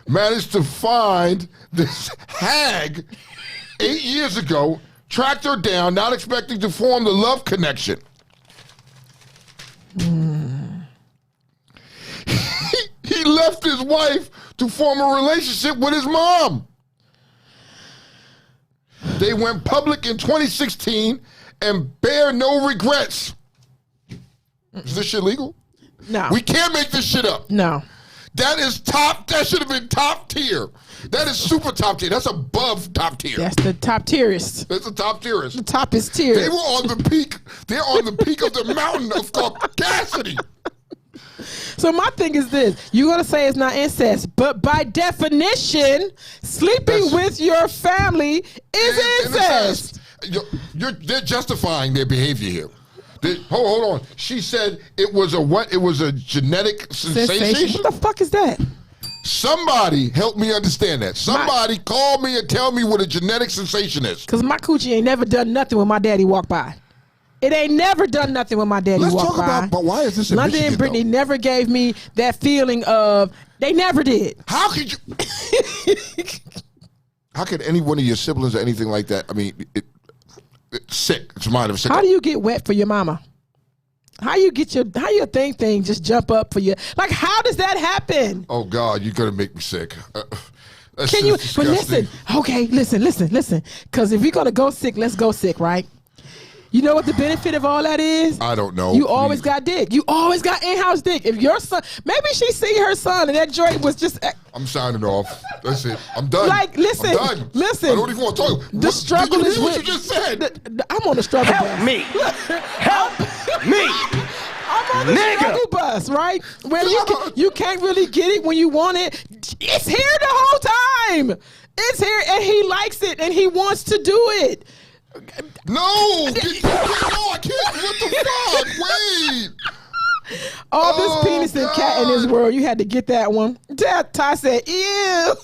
managed to find this hag 8 years ago, tracked her down, not expecting to form the love connection. He left his wife to form a relationship with his mom. They went public in 2016 and bear no regrets. Is this shit legal? No. We can't make this shit up. No. That is top. That should have been top tier. That is super top tier. That's above top tier. That's the top tierist. That's the top tierist. The toppest tier. They were on the peak. They're on the peak of the mountain of caucasity. So my thing is this: you're gonna say it's not incest, but by definition, sleeping with your family is incest. They're justifying their behavior here. Hold on. She said it was a what? It was a genetic sensation. What the fuck is that? Somebody help me understand that. Somebody call me and tell me what a genetic sensation is. Because my coochie ain't never done nothing when my daddy walked by. It ain't never done nothing when my daddy walked by. Let's talk about, but why is this in London Michigan, and Brittany though? never gave me that feeling of, they never did. How could you? How could any one of your siblings or anything like that? I mean, it's sick. It's mind of sick. How do you get wet for your mama? How your thing just jump up for you? Like, how does that happen? Oh God, you're gonna make me sick. Can you? But listen, okay, listen. Because if we're gonna go sick, let's go sick, right? You know what the benefit of all that is? I don't know. You always got dick. You always got in-house dick. If your son, maybe she see her son and that joint was just. I'm signing off. That's it. I'm done. Like, listen, I'm done. listen. I don't even want to talk. The struggle did you is hear what with. you just said. I'm on the struggle bus. Help me. Help me. I'm on the struggle bus, right? Where you can't really get it when you want it. It's here the whole time. It's here, and he likes it, and he wants to do it. No, I can't. What the fuck? Wait. All this penis and cat in this world, you had to get that one. Ty said, ew.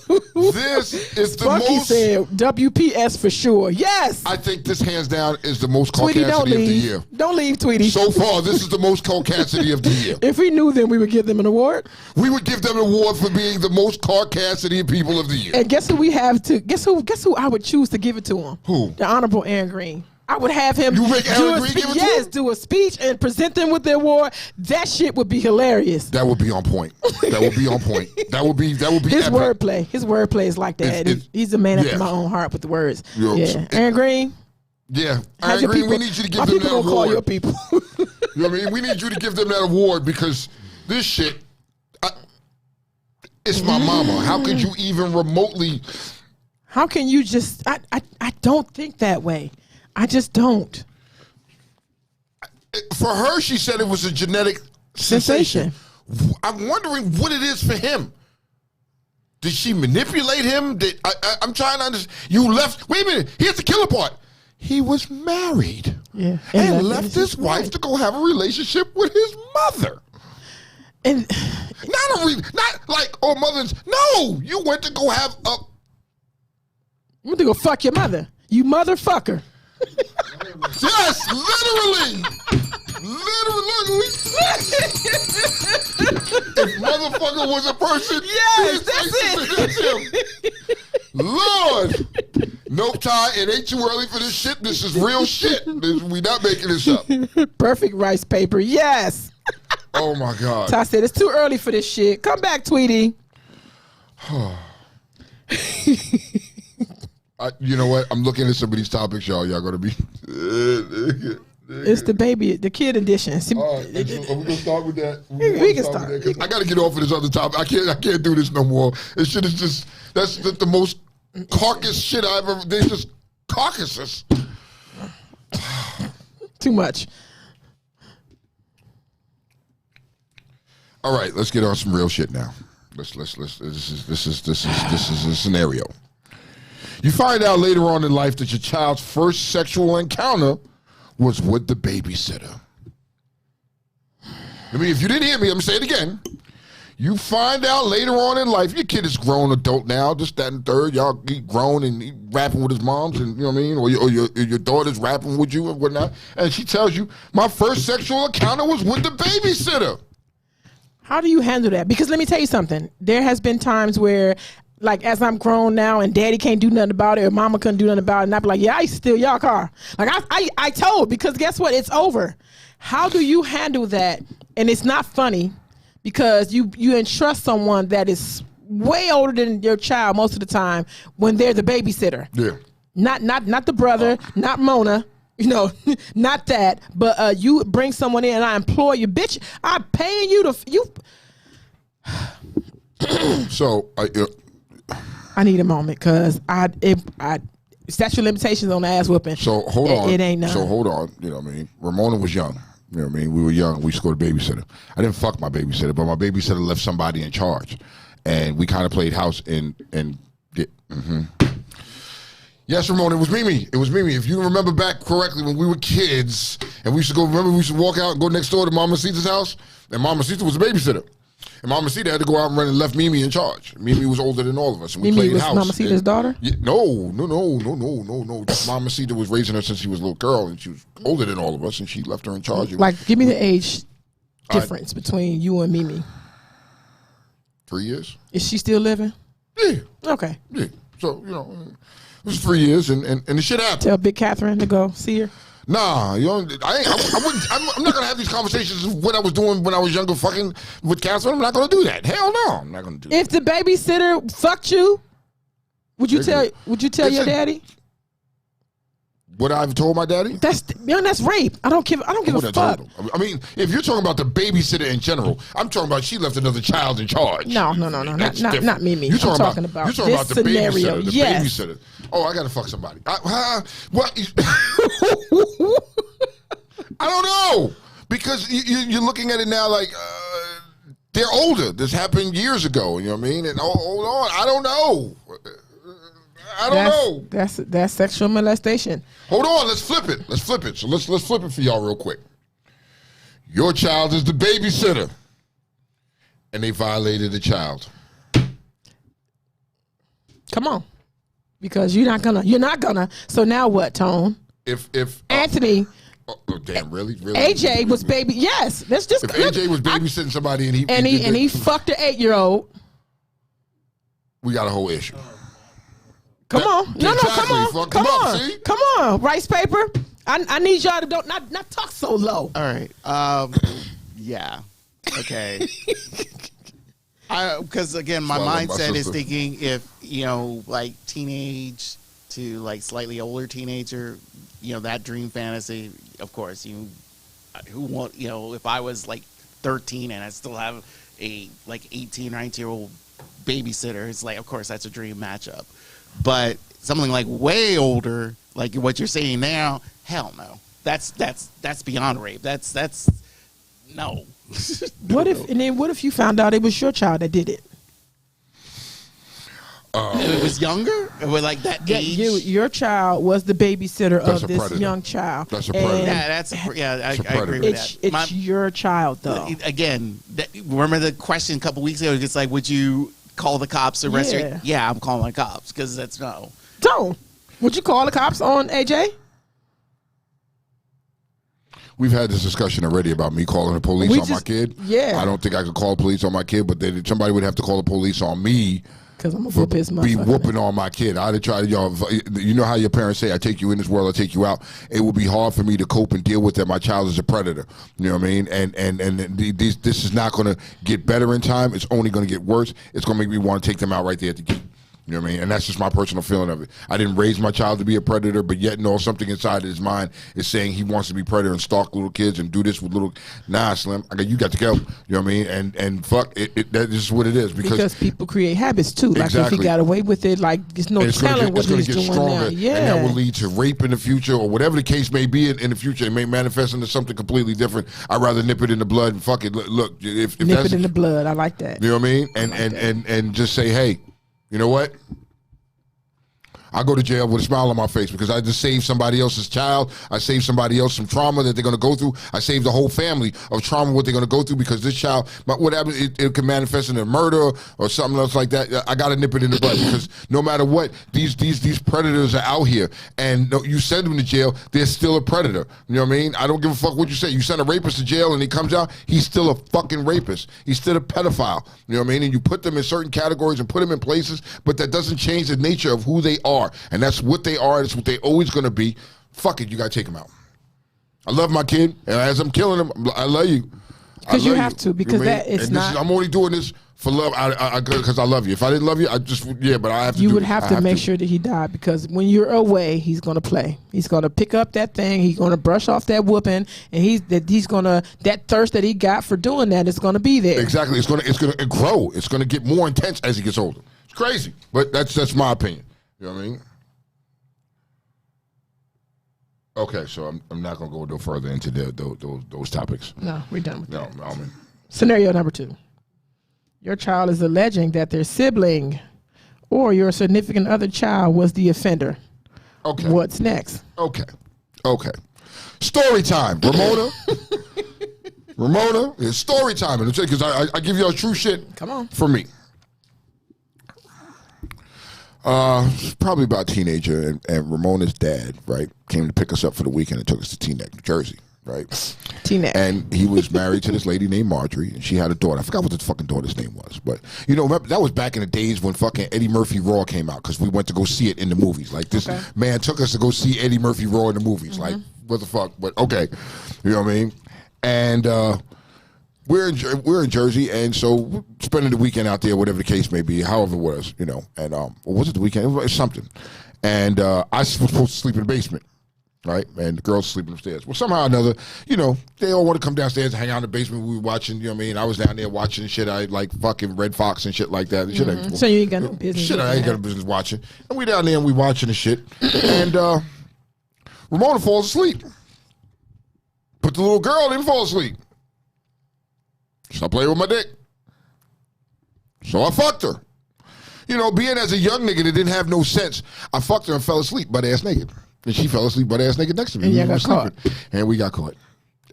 This is the Spunky most. said, WPS for sure. Yes. I think this hands down is the most Tweety, caucasity don't of the leave. year. Don't leave, Tweety. So far, this is the most caucasity of the year. If we knew them, we would give them an award. We would give them an award for being the most caucasity people of the year. And guess who we have to? Guess who I would choose to give it to him? Who? The Honorable Aaron Green. I would have him You make Aaron Green give it to him? do a speech and present them with the award. That shit would be hilarious. That would be on point. That would be on point. That would be His epic. wordplay is like that. He's a man after my own heart with the words. Yo, Yeah, Aaron Green. Yeah, How's Aaron your Green, people? we need you to give My them people that gonna call your award. people. You know what I mean? We need you to give them that award because this shit, it's my mama. How could you even remotely? How can you just? I don't think that way. I just don't. For her, she said it was a genetic sensation. I'm wondering what it is for him. Did she manipulate him? I'm trying to understand. You left. Wait a minute. Here's the killer part. He was married. Yeah, and left his wife to go have a relationship with his mother. And not like mother's. No, you went to go have a. I'm gonna go fuck your mother. You motherfucker. Yes, literally. Literally, if motherfucker was a person, Yes, that's him. Lord. Nope, Ty, it ain't too early for this shit. This is real shit. We not making this up. Perfect rice paper. Yes. Oh, my God. Ty said, it's too early for this shit. Come back, Tweety. You know what? I'm looking at some of these topics, y'all. Y'all going to be... It's the kid edition. See, all right, are we gonna start with that? We can start. With that? I gotta get off of this other topic. I can't do this no more. This shit is just that's the most carcass shit I've ever. They just carcasses. Too much. All right, let's get on some real shit now. Let's. This is a scenario. You find out later on in life that your child's first sexual encounter was with the babysitter. I mean, if you didn't hear me, I'm going to say it again. You find out later on in life, your kid is grown adult now, this, that, and third. Y'all he grown and he rapping with his moms, and you know what I mean? Or your daughter's rapping with you and whatnot. And she tells you, my first sexual encounter was with the babysitter. How do you handle that? Because let me tell you something. There has been times where, like, as I'm grown now and daddy can't do nothing about it or mama couldn't do nothing about it, and I'd be like, yeah, I used to steal y'all car. Like, I told, because guess what? It's over. How do you handle that? And it's not funny because you entrust someone that is way older than your child most of the time when they're the babysitter. Yeah. Not the brother, not Mona. You know, not that, but you bring someone in and I implore you, bitch, I'm paying you So, I need a moment because statute of limitations on the ass whooping. So hold on. It ain't none. So hold on. You know what I mean? Ramona was young. You know what I mean? We were young. We used to go to babysitter. I didn't fuck my babysitter, but my babysitter left somebody in charge, and we kind of played house and did. Mm-hmm. Yes, Ramona, it was Mimi. It was Mimi. If you remember back correctly, when we were kids, and we used to go. Remember, we used to walk out and go next door to Mama Sita's house, and Mama Sita was a babysitter. And Mama Sita had to go out and run and left Mimi in charge. Mimi was older than all of us, and we Mimi played was house. Mama Sita's daughter? Yeah, no. Mama Sita was raising her since she was a little girl, and she was older than all of us, and she left her in charge. Like, give me the age difference between you and Mimi. 3 years. Is she still living? Yeah. Okay. Yeah. So, you know, it was 3 years, and the shit happened. Tell Big Catherine to go see her. Nah, you know, I'm not gonna have these conversations of what I was doing when I was younger, fucking with Catherine. I'm not gonna do that. Hell no, I'm not gonna do that. If the babysitter fucked you, would you tell your daddy? What I've told my daddy? That's rape. I don't give a fuck. I mean, if you're talking about the babysitter in general, I'm talking about she left another child in charge. No, not Mimi. You're talking about this the scenario. babysitter. The yes. babysitter. Oh, I gotta fuck somebody. What? I don't know, because you're looking at it now like they're older. This happened years ago. You know what I mean? And hold on, I don't know. I don't know. That's sexual molestation. Hold on, let's flip it. So let's flip it for y'all real quick. Your child is the babysitter, and they violated the child. Come on, because you're not gonna. So now what, Tone? If Anthony. Oh, damn! Really? AJ was baby. Yes, let's just. If AJ was babysitting somebody and he fucked an 8-year-old, we got a whole issue. Come on, come on, see? Come on, rice paper. I need y'all to not talk so low. All right. Yeah. Okay. Because again, my mindset is thinking if like teenage to like slightly older teenager, that dream fantasy. Of course, who want if I was like 13 and I still have a like 18, 19-year-old babysitter, it's like of course that's a dream matchup. But something like way older, like what you're saying now, hell no. That's beyond rape. That's no. What if you found out it was your child that did it? It was younger? Or like that age? Your child was the babysitter of this predator. young child. That's a predator. I agree with that. It's your child, though. Again, remember the question a couple weeks ago? It's like, would you call the cops or arrest her? Yeah, I'm calling the cops because that's no. Don't. Would you call the cops on AJ? We've had this discussion already about me calling the police on my kid. Yeah. I don't think I could call the police on my kid, but somebody would have to call the police on me. Because I'm a whoop his be whooping on my kid. I'd have tried, you know how your parents say, I take you in this world, I take you out. It would be hard for me to cope and deal with that my child is a predator. You know what I mean? And this is not going to get better in time. It's only going to get worse. It's going to make me want to take them out right there at the gate. You know what I mean? And that's just my personal feeling of it. I didn't raise my child to be a predator, but yet something inside his mind is saying he wants to be a predator and stalk little kids and do this with little. Nah, Slim, you got to go. You know what I mean? And fuck it. That is what it is because people create habits too. Like exactly. if he got away with it, like there's no telling what he's doing now. Yeah, and that will lead to rape in the future or whatever the case may be in the future. It may manifest into something completely different. I'd rather nip it in the blood and fuck it. Look, if nip it in the blood. I like that. You know what I mean? And just say, hey, you know what? I go to jail with a smile on my face because I just saved somebody else's child. I saved somebody else some trauma that they're going to go through. I saved the whole family of trauma, what they're going to go through because this child, what happens, it can manifest in a murder or something else like that. I got to nip it in the bud because no matter what, these predators are out here. And you send them to jail, they're still a predator. You know what I mean? I don't give a fuck what you say. You send a rapist to jail and he comes out, he's still a fucking rapist. He's still a pedophile. You know what I mean? And you put them in certain categories and put them in places, but that doesn't change the nature of who they are. And that's what they are. That's what they always going to be. Fuck it. You got to take them out. I love my kid. And as I'm killing him, I love you. Because you have to. Because that is not. I'm only doing this for love. Because I love you. If I didn't love you, but I have to. You would have to make sure that he died because when you're away, he's going to play. He's going to pick up that thing. He's going to brush off that whooping, and he's going to that thirst that he got for doing that is going to be there. Exactly. It's going to grow. It's going to get more intense as he gets older. It's crazy, but that's my opinion. You know what I mean? Okay, so I'm not going to go no further into those topics. No, we're done with that. No, I mean. Scenario number 2. Your child is alleging that their sibling or your significant other child was the offender. Okay. What's next? Okay. Story time. Ramona, it's story time. Because I give y'all true shit. Come on. For me. Probably about a teenager, and Ramona's dad, right, came to pick us up for the weekend and took us to Teaneck, New Jersey, right? Teaneck. And he was married to this lady named Marjorie, and she had a daughter. I forgot what the fucking daughter's name was, but remember, that was back in the days when fucking Eddie Murphy Raw came out because we went to go see it in the movies. Like this man took us to go see Eddie Murphy Raw in the movies. Like what the fuck? But okay, you know what I mean? And we're in Jersey, and so we're spending the weekend out there, whatever the case may be, however it was, And was it the weekend? It was something. And I was supposed to sleep in the basement, right? And the girls sleeping upstairs. Well, somehow or another, they all want to come downstairs and hang out in the basement. We were watching, you know what I mean? I was down there watching shit. I like fucking Red Fox and shit like that. So you ain't got no business. Shit, I ain't got no business watching. And we down there and we watching the shit. And Ramona falls asleep. But the little girl didn't fall asleep. Stop playing with my dick. So I fucked her. Being as a young nigga that didn't have no sense, I fucked her and fell asleep butt ass naked. And she fell asleep butt ass naked next to me. And you got caught. And we got caught.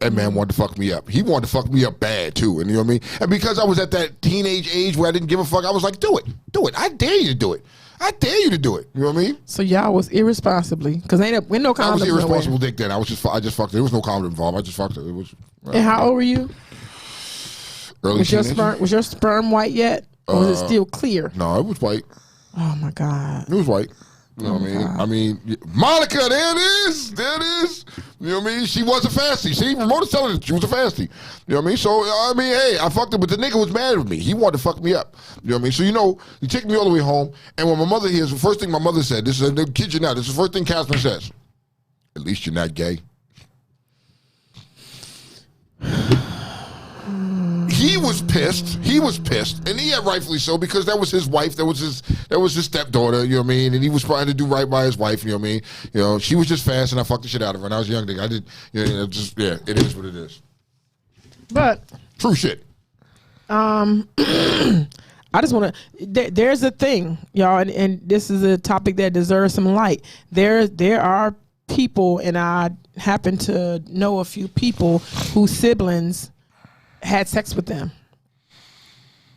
That man wanted to fuck me up. He wanted to fuck me up bad too. And you know what I mean? And because I was at that teenage age where I didn't give a fuck, I was like, do it. Do it. I dare you to do it. I dare you to do it. You know what I mean? So y'all was irresponsibly, because ain't no condoms. I was irresponsible dick then. I just fucked her. There was no condom involved. I just fucked her. It was. And how old were you? Early was your sperm white yet? Or was it still clear? No, it was white. Oh my God. It was white. You know what I mean? God. I mean, Monica, there it is. There it is. You know what I mean? She was a fasty. See, Ramona's telling us she was a fasty. You know what I mean? So, I mean, hey, I fucked her, but the nigga was mad with me. He wanted to fuck me up. You know what I mean? So, you take me all the way home, and when my mother hears, the first thing my mother said, this is a kid you now, this is the first thing Catherine says. At least you're not gay. He was pissed, and he had rightfully so because that was his wife, that was his stepdaughter, you know what I mean, and he was trying to do right by his wife, you know what I mean, she was just fast, and I fucked the shit out of her, and I was a young nigga, I did, it is what it is. But true shit. I just want to. There's a thing, y'all, and this is a topic that deserves some light. There are people, and I happen to know a few people whose siblings had sex with them.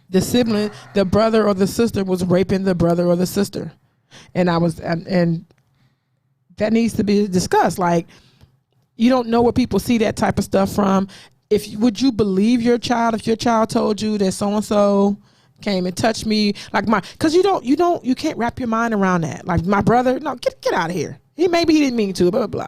The sibling, the brother or the sister was raping the brother or the sister. And and that needs to be discussed. Like, You don't know where people see that type of stuff from. Would you believe your child if your child told you that so and so came and touched me, like because you can't wrap your mind around that. Like my brother, no, get out of here. Maybe he didn't mean to, blah blah blah.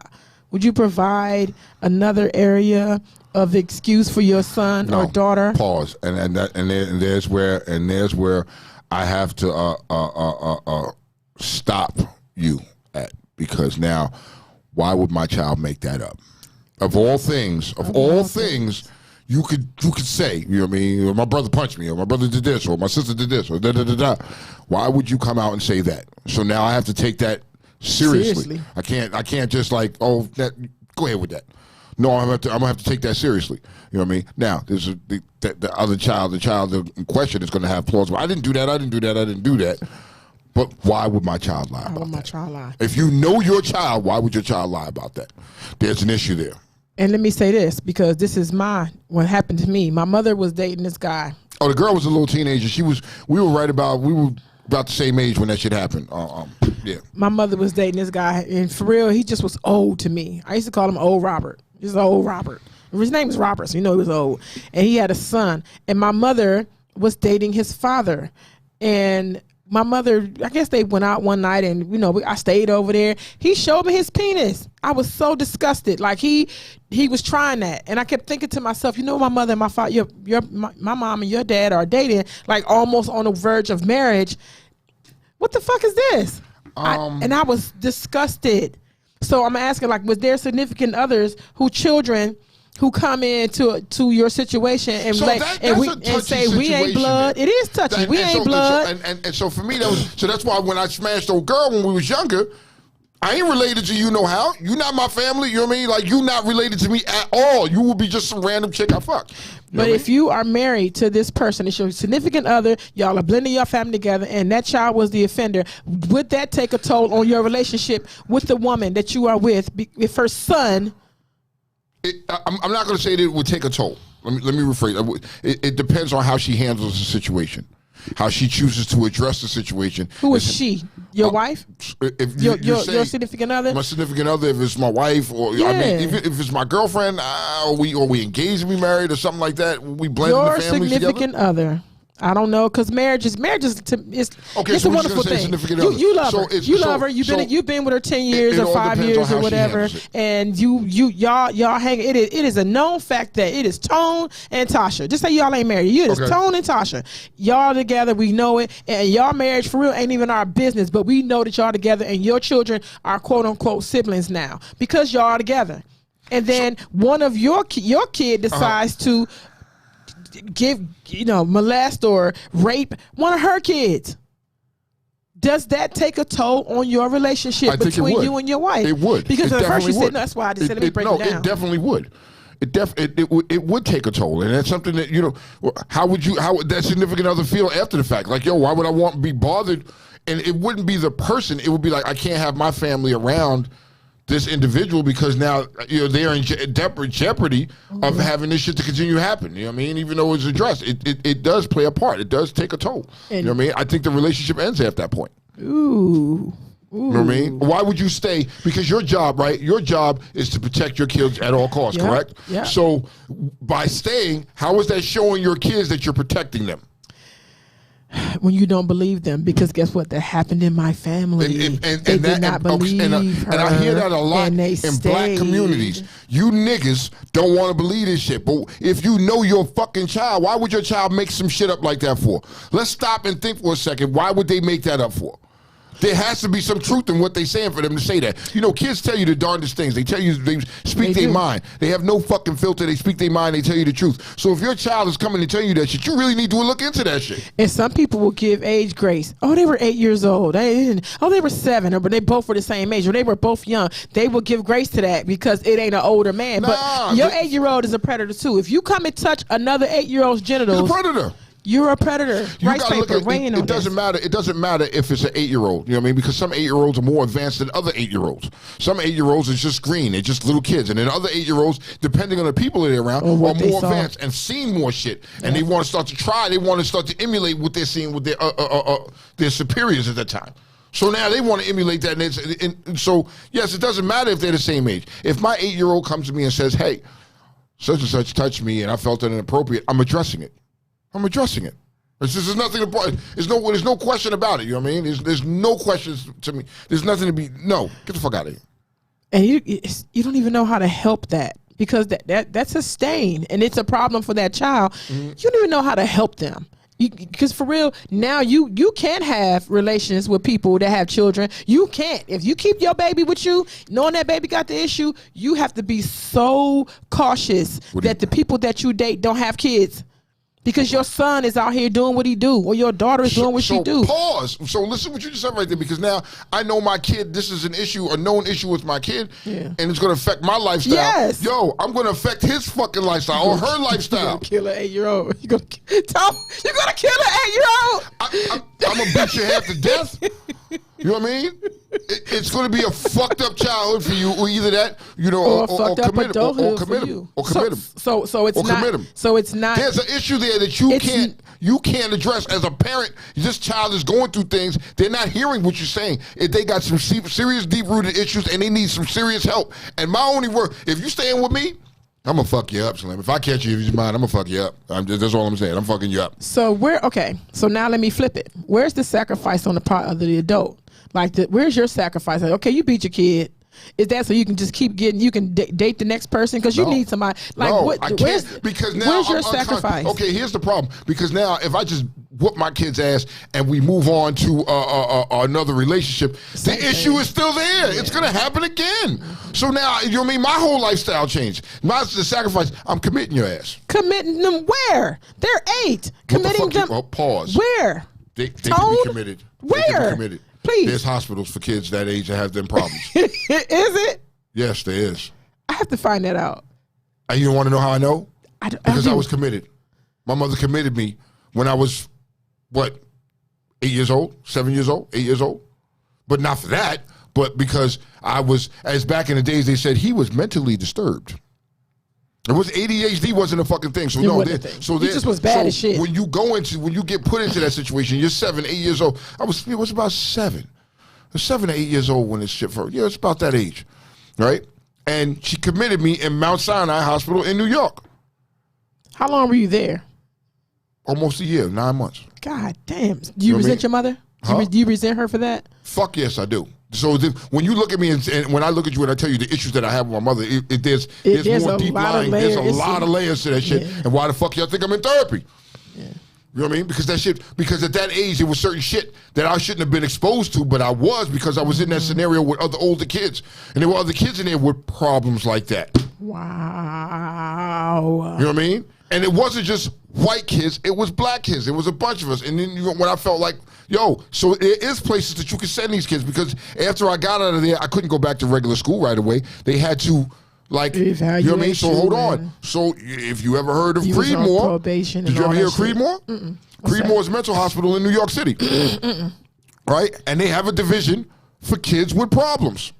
Would you provide another area of excuse for your son or daughter? Pause. And there's where I have to stop you at, because now, why would my child make that up? Of all things, you could say, you know what I mean? My brother punched me, or my brother did this, or my sister did this, or da da da da. Why would you come out and say that? So now I have to take that seriously. I can't just like, go ahead with that. No, I'm gonna have to take that seriously. You know what I mean? Now, there's the other child, the child in question is going to have plausible. I didn't do that. But why would my child lie about that? If you know your child, why would your child lie about that? There's an issue there. And let me say this, because this is what happened to me. My mother was dating this guy. Oh, the girl was a little teenager. We were about the same age when that shit happened. Yeah. My mother was dating this guy, and for real, he just was old to me. I used to call him Old Robert. Just old Robert. His name is Robert, so you know he was old. And he had a son. And my mother was dating his father. And my mother, I guess they went out one night, and I stayed over there. He showed me his penis. I was so disgusted. Like he was trying that, and I kept thinking to myself, my mother and my father, my mom and your dad are dating, like almost on the verge of marriage. What the fuck is this? And I was disgusted. So I'm asking, like, was there significant others who come into your situation and say we ain't blood? It is touchy. We ain't blood. And so for me, that's why when I smashed old girl when we was younger, I ain't related to you no how. You not my family. You know what I mean? Like, you not related to me at all. You will be just some random chick I fuck. But if you are married to this person, it's your significant other, y'all are blending your family together, and that child was the offender, would that take a toll on your relationship with the woman that you are with, if her son? I'm not going to say that it would take a toll. Let me rephrase. It depends on how she handles the situation, how she chooses to address the situation. Who is she? Your wife? If your significant other? My significant other, if it's my wife, or I mean, if it's my girlfriend, or we engaged, we married, or something like that, we blend the families together. Your significant other. I don't know, because marriage is okay, it's a wonderful thing. You love her. You love her. You've been with her 10 years or 5 years or whatever, and y'all hang. It is a known fact that it is Tone and Tasha. Just say y'all ain't married. It is Tone and Tasha. Y'all together. We know it, and y'all marriage for real ain't even our business. But we know that y'all together, and your children are quote unquote siblings now because y'all are together. And then one of your kid decides to molest or rape one of her kids. Does that take a toll on your relationship between you and your wife? It would. Because at first you said, no, that's why I just said, let me break it down. It definitely would. It would take a toll, and that's something that how would that significant other feel after the fact? Like, why would I want to be bothered? And it wouldn't be the person. It would be like, I can't have my family around this individual because now they're in jeopardy of having this shit to continue to happen. You know what I mean? Even though it's addressed, it does play a part. It does take a toll. You know what I mean? I think the relationship ends at that point. Ooh. You know what I mean? Why would you stay? Because your job, right? Your job is to protect your kids at all costs, correct? Yeah. So by staying, how is that showing your kids that you're protecting them? When you don't believe them, because guess what? That happened in my family. They did not believe her. And I hear that a lot in black communities. You niggas don't want to believe this shit. But if you know your fucking child, why would your child make some shit up like that for? Let's stop and think for a second. Why would they make that up for? There has to be some truth in what they're saying for them to say that. Kids tell you the darndest things. They tell you, they speak their mind. They have no fucking filter. They speak their mind. They tell you the truth. So if your child is coming and telling you that shit, you really need to look into that shit. And some people will give age grace. Oh, they were 8 years old. They were 7, but they both were the same age, or they were both young. They will give grace to that because it ain't an older man. But your 8-year-old is a predator too. If you come and touch another 8-year-old's genitals, he's a predator. You're a predator. Rice paper, weighing on it doesn't matter. It doesn't matter if it's an 8-year-old. You know what I mean? Because some 8-year-olds are more advanced than other 8-year-olds. Some 8-year-olds is just green. They're just little kids. And then other 8-year-olds, depending on the people that they're around, are more advanced and seen more shit. And they want to start to try. They want to start to emulate what they're seeing with their superiors at that time. So now they want to emulate that. And so, yes, it doesn't matter if they're the same age. If my 8-year-old comes to me and says, hey, such and such touched me and I felt it inappropriate, I'm addressing it. There's nothing. There's no question about it. You know what I mean? There's no questions to me. There's nothing to be. No, get the fuck out of here. And you don't even know how to help that because that's a stain and it's a problem for that child. Mm-hmm. You don't even know how to help them. Because for real, now you can't have relations with people that have children. You can't. If you keep your baby with you, knowing that baby got the issue, you have to be so cautious that the people that you date don't have kids. Because your son is out here doing what he do, or your daughter is doing what she do. Pause. So listen what you just said right there, because now I know my kid, this is an issue, a known issue with my kid, and it's going to affect my lifestyle. Yes. Yo, I'm going to affect his fucking lifestyle or her lifestyle. You're going to kill an 8-year-old. You're going to kill an 8-year-old. I'm going to beat you half to death. You know what I mean? It's going to be a fucked up childhood for you, or either that, or commit him. So it's not. There's an issue there that you can't address as a parent. This child is going through things. They're not hearing what you're saying. If they got some serious, deep-rooted issues, and they need some serious help. And my only word, if you staying with me, I'm going to fuck you up, Slim. If I catch you, if you're mine, I'm going to fuck you up. That's all I'm saying. I'm fucking you up. So so now let me flip it. Where's the sacrifice on the part of the adult? Where's your sacrifice? Like, okay, you beat your kid. Is that so you can just keep getting, you can date the next person? Because you need somebody. I can't, because now where's your sacrifice? Okay, here's the problem. Because now if I just whoop my kid's ass and we move on to another relationship, the issue is still there. Yeah. It's going to happen again. Mm-hmm. So now, you know what I mean? My whole lifestyle changed. The sacrifice, I'm committing your ass. Committing them where? They're 8. Committing them. Pause. Where? They can be committed. Where? They can be committed. Please. There's hospitals for kids that age that have them problems. Is it? Yes, there is. I have to find that out. You don't want to know how I know? Because I was committed. My mother committed me when I was, 8 years old, 7 years old, 8 years old? But not for that, but because I was, as back in the days they said, he was mentally disturbed. It was ADHD wasn't a fucking thing. So he just was bad as shit. When you get put into that situation, you're 7, 8 years old. I was about 7. I was 7 or 8 years old when this shit first. Yeah, it's about that age, right? And she committed me in Mount Sinai Hospital in New York. How long were you there? Almost a year, 9 months. God damn! Do you resent your mother? Do you resent her for that? Fuck yes, I do. So when you look at me and when I look at you and I tell you the issues that I have with my mother, there's more deep lying. There's a lot of layers to that shit. Yeah. And why the fuck y'all think I'm in therapy? Yeah. You know what I mean? Because at that age, there was certain shit that I shouldn't have been exposed to, but I was because I was in that scenario with other older kids. And there were other kids in there with problems like that. Wow. You know what I mean? And it wasn't just white kids, it was black kids. It was a bunch of us. And then when I felt like, so there is places that you can send these kids, because after I got out of there, I couldn't go back to regular school right away. They had to, you know what I mean? So hold on. So if you ever heard of Creedmoor, did you ever hear of Creedmoor? Creedmoor is a mental hospital in New York City. Right? And they have a division for kids with problems.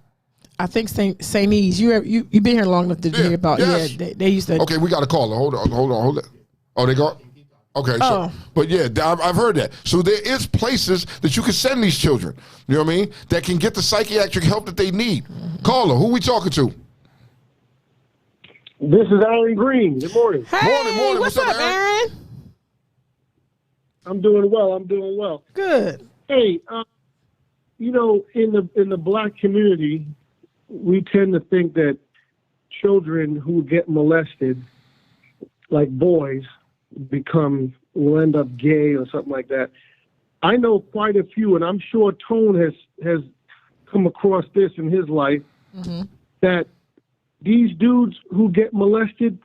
I think St. E's. You've been here long enough to hear about. Yes. Yeah, they used to. Okay, we got a caller. Hold on. Oh, they got. Okay, so but yeah, I've heard that. So there is places that you can send these children. You know what I mean? That can get the psychiatric help that they need. Caller, who we talking to? This is Aaron Green. Good morning. Hey, morning. What's up, Aaron? I'm doing well. Good. Hey, in the black community, we tend to think that children who get molested, like boys, will end up gay or something like that. I know quite a few, and I'm sure Tone has come across this in his life, that these dudes who get molested,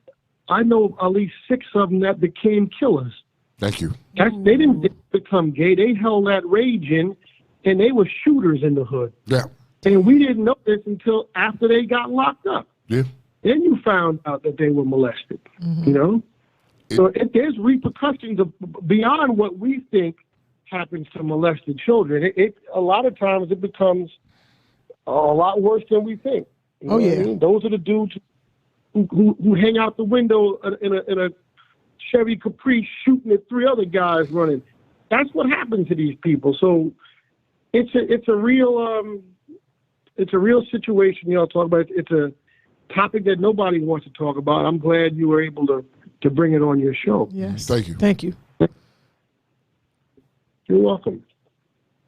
I know at least 6 of them that became killers. Thank you. They didn't become gay. They held that rage in, and they were shooters in the hood. Yeah. And we didn't know this until after they got locked up. Yeah. Then you found out that they were molested, So there's repercussions beyond what we think happens to molested children. A lot of times it becomes a lot worse than we think. You know what I mean? Those are the dudes who hang out the window in a Chevy Caprice shooting at 3 other guys running. That's what happened to these people. So it's a real situation y'all talk about. It's a topic that nobody wants to talk about. I'm glad you were able to bring it on your show. Yes. Thank you. Thank you. You're welcome.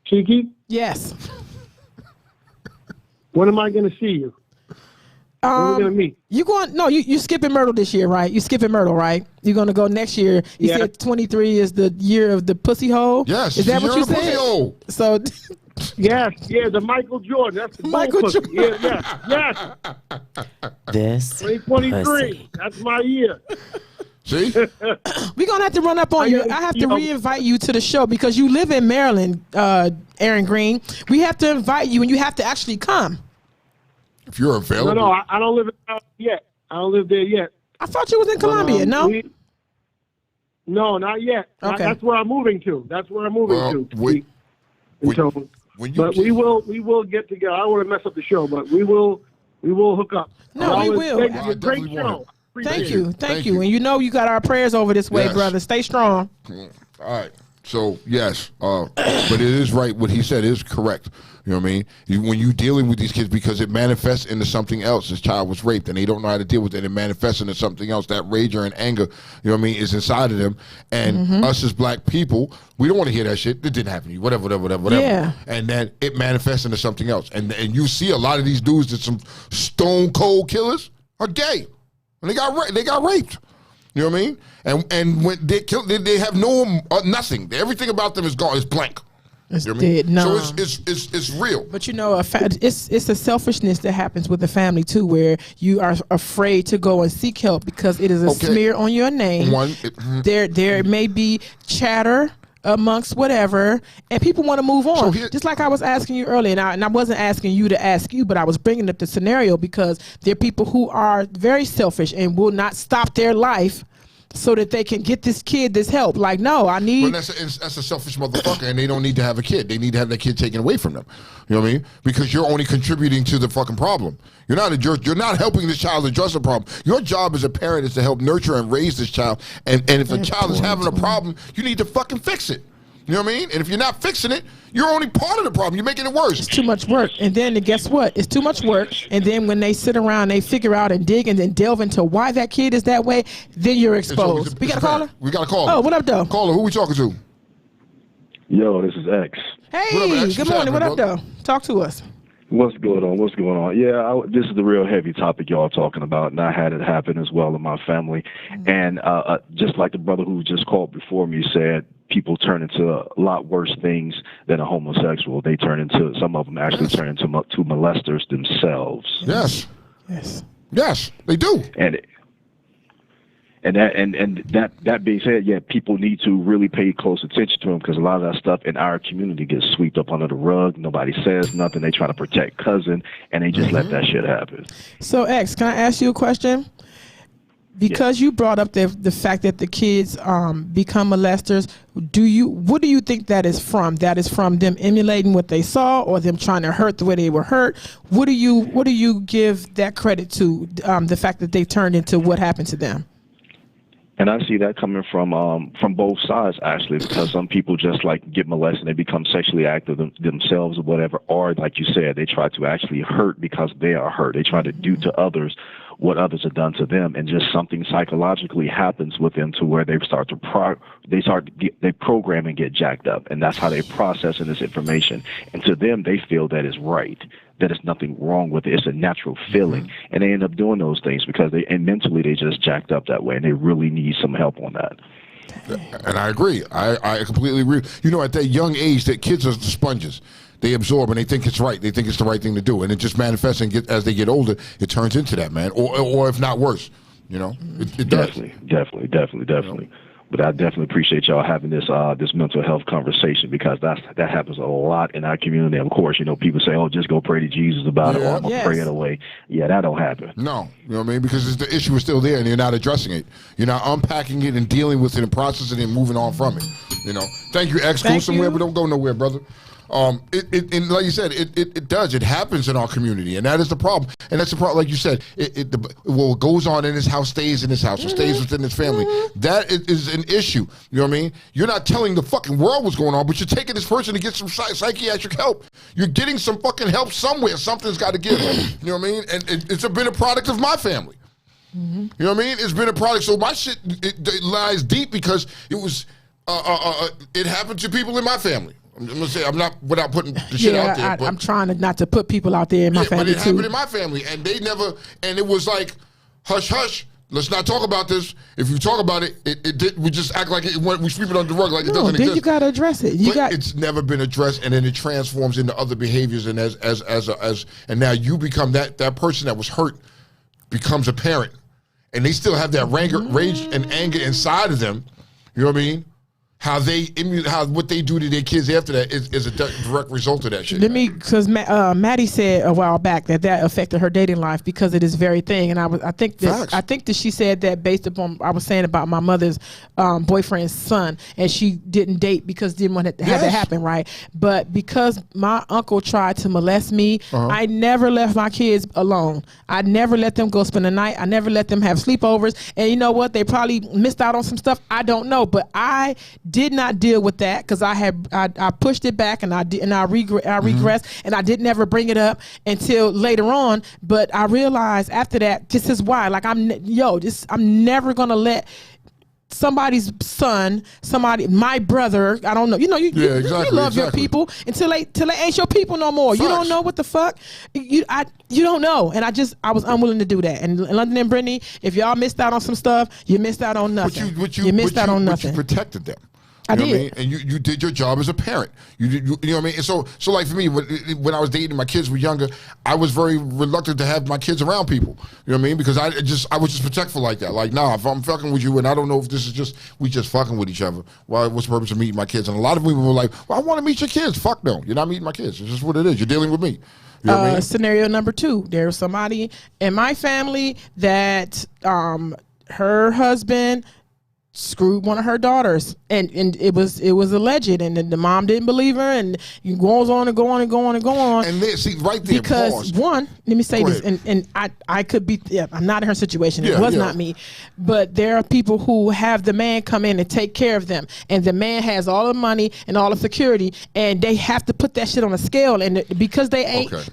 Kiki, Yes. when am I going to see you? When are we going to meet? You going? No, you skipping Myrtle this year, right? You skipping Myrtle, right? You're going to go next year. You Yeah. said 23 is the year of the pussy hole. Yes, Is that what you the pussy said? hole. So Yes, the Michael Jordan. That's the Michael bull pussy. Jordan. Yes. This 2023. pussy. That's my year. See? we're gonna have to run up on you. I have to re-invite you to the show because you live in Maryland, Aaron Green. We have to invite you, and you have to actually come. If you're available. No, I don't live in yet. I don't live there yet. I thought you was in Columbia. No. No, not yet. Okay. That's where I'm moving to. When you we will get together. I don't want to mess up the show, but we will hook up. No, we will. Thank you. I Great definitely show. want Thank you. you. Thank you. And you know you got our prayers over this way, Yes. brother. Stay strong. All right. So, yes, but it is right. What he said is correct. You know what I mean? When you're dealing with these kids, because it manifests into something else. This child was raped, and they don't know how to deal with it. It manifests into something else. That rage or anger, you know what I mean, is inside of them. And us as black people, we don't want to hear that shit. It didn't happen to you. Whatever. Yeah. And then it manifests into something else. And you see a lot of these dudes that some stone cold killers are gay. And they got raped. You know what I mean? And when they kill, they have nothing. Everything about them is gone. It's blank. It's You know what I mean? dead. No. So it's real. But you know, it's a selfishness that happens with the family too, where you are afraid to go and seek help because it is a smear on your name. There may be chatter amongst whatever, and people want to move on. Just like I was asking you earlier, and I wasn't asking you to ask you, but I was bringing up the scenario because there are people who are very selfish and will not stop their life so that they can get this kid this help. Like, no, I need. Well, that's a selfish motherfucker, and they don't need to have a kid. They need to have that kid taken away from them. You know what I mean? Because you're only contributing to the fucking problem. You're not helping this child address the problem. Your job as a parent is to help nurture and raise this child. And if the child is having a problem, you need to fucking fix it. You know what I mean? And if you're not fixing it, you're only part of the problem. You're making it worse. It's too much work. And then guess what? It's too much work. And then when they sit around, they figure out and dig and then delve into why that kid is that way, then you're exposed. We got a caller? We got a caller. Oh, what up, though? Caller, who we talking to? Yo, this is X. Hey, What up, X? good What's morning. What happening, up, though? Talk to us. What's going on? Yeah, this is the real heavy topic y'all talking about, and I had it happen as well in my family. And just like the brother who just called before me said, people turn into a lot worse things than a homosexual. They turn into, some of them actually turn into molesters themselves. Yes. Yes. Yes, they do. And that being said, yeah, people need to really pay close attention to them because a lot of that stuff in our community gets swept up under the rug. Nobody says nothing. They try to protect cousin, and they just let that shit happen. So, X, can I ask you a question? Because you brought up the fact that the kids become molesters, what do you think that is from? That is from them emulating what they saw, or them trying to hurt the way they were hurt? What do you give that credit to? The fact that they've turned into what happened to them. And I see that coming from both sides, actually, because some people just like get molested and they become sexually active themselves or whatever, or like you said, they try to actually hurt because they are hurt. They try to do to others what others have done to them, and just something psychologically happens with them to where they start to they program and get jacked up, and that's how they processing this information. And to them, they feel that is right, that there's nothing wrong with it. It's a natural feeling, and they end up doing those things because mentally they just jacked up that way, and they really need some help on that. And I agree. I completely agree. You know, at that young age, that kids are sponges. They absorb and they think it's right. They think it's the right thing to do, and it just manifests. And as they get older, it turns into that, man, or if not worse. You know, it does. Definitely. But I definitely appreciate y'all having this mental health conversation because that happens a lot in our community. Of course, you know, people say, "Oh, just go pray to Jesus about it," or "I'm gonna pray it away." Yeah, that don't happen. No, you know what I mean? Because the issue is still there, and you're not addressing it. You're not unpacking it and dealing with it and processing it and moving on from it. You know. Thank you, X. Go somewhere, but don't go nowhere, brother. And like you said, it does. It happens in our community, and that is the problem. And that's the problem. Like you said, what goes on in his house stays in his house, or stays within his family. That is an issue. You know what I mean? You're not telling the fucking world what's going on, but you're taking this person to get some psychiatric help. You're getting some fucking help somewhere. Something's got to give. You know what I mean? And it's been a product of my family. You know what I mean? It's been a product. So my shit it lies deep because it was it happened to people in my family. I'm gonna say I'm not without putting the shit out there. I'm trying not to put people out there in my family but it happened in my family, and they never. And it was like, hush, hush. Let's not talk about this. If you talk about it, it did. We just act like we sweep it under the rug, like it doesn't exist. Then you gotta address it. It's never been addressed, and then it transforms into other behaviors, and and now you become that person that was hurt becomes a parent, and they still have that rage and anger inside of them. You know what I mean? How what they do to their kids after that is a direct result of that shit. Because Maddie said a while back that affected her dating life because of this very thing, and I think that she said that based upon I was saying about my mother's boyfriend's son, and she didn't date because didn't want it to have that happen, right? But because my uncle tried to molest me, I never left my kids alone. I never let them go spend the night. I never let them have sleepovers. And you know what? They probably missed out on some stuff. I don't know, but I did not deal with that because I pushed it back and I regressed and I didn't ever bring it up until later on. But I realized after that, this is why. Like I'm never gonna let somebody's son, my brother, I don't know. You know, you love your people until they ain't your people no more. Facts. You don't know what the fuck. You don't know. And I was unwilling to do that. And London and Brittany, if y'all missed out on some stuff, you missed out on nothing. You missed out on nothing. But you protected them. I did. What I mean? And you did your job as a parent. You know what I mean? And so like for me, when I was dating, my kids were younger, I was very reluctant to have my kids around people. You know what I mean? Because I was just protectful like that. Like, nah, if I'm fucking with you and I don't know if this is we just fucking with each other. Well, what's the purpose of meeting my kids? And a lot of people were like, well, I want to meet your kids. Fuck no. You're not meeting my kids. It's just what it is. You're dealing with me. You know what I mean? Scenario number 2. There's somebody in my family that her husband screwed one of her daughters, and it was alleged, and the mom didn't believe her, and it goes on and go on and go on and go on. And then, see, right there, because pause. One, let me say this, and I could be, I'm not in her situation. It was not me, but there are people who have the man come in and take care of them, and the man has all the money and all the security, and they have to put that shit on a scale, and because they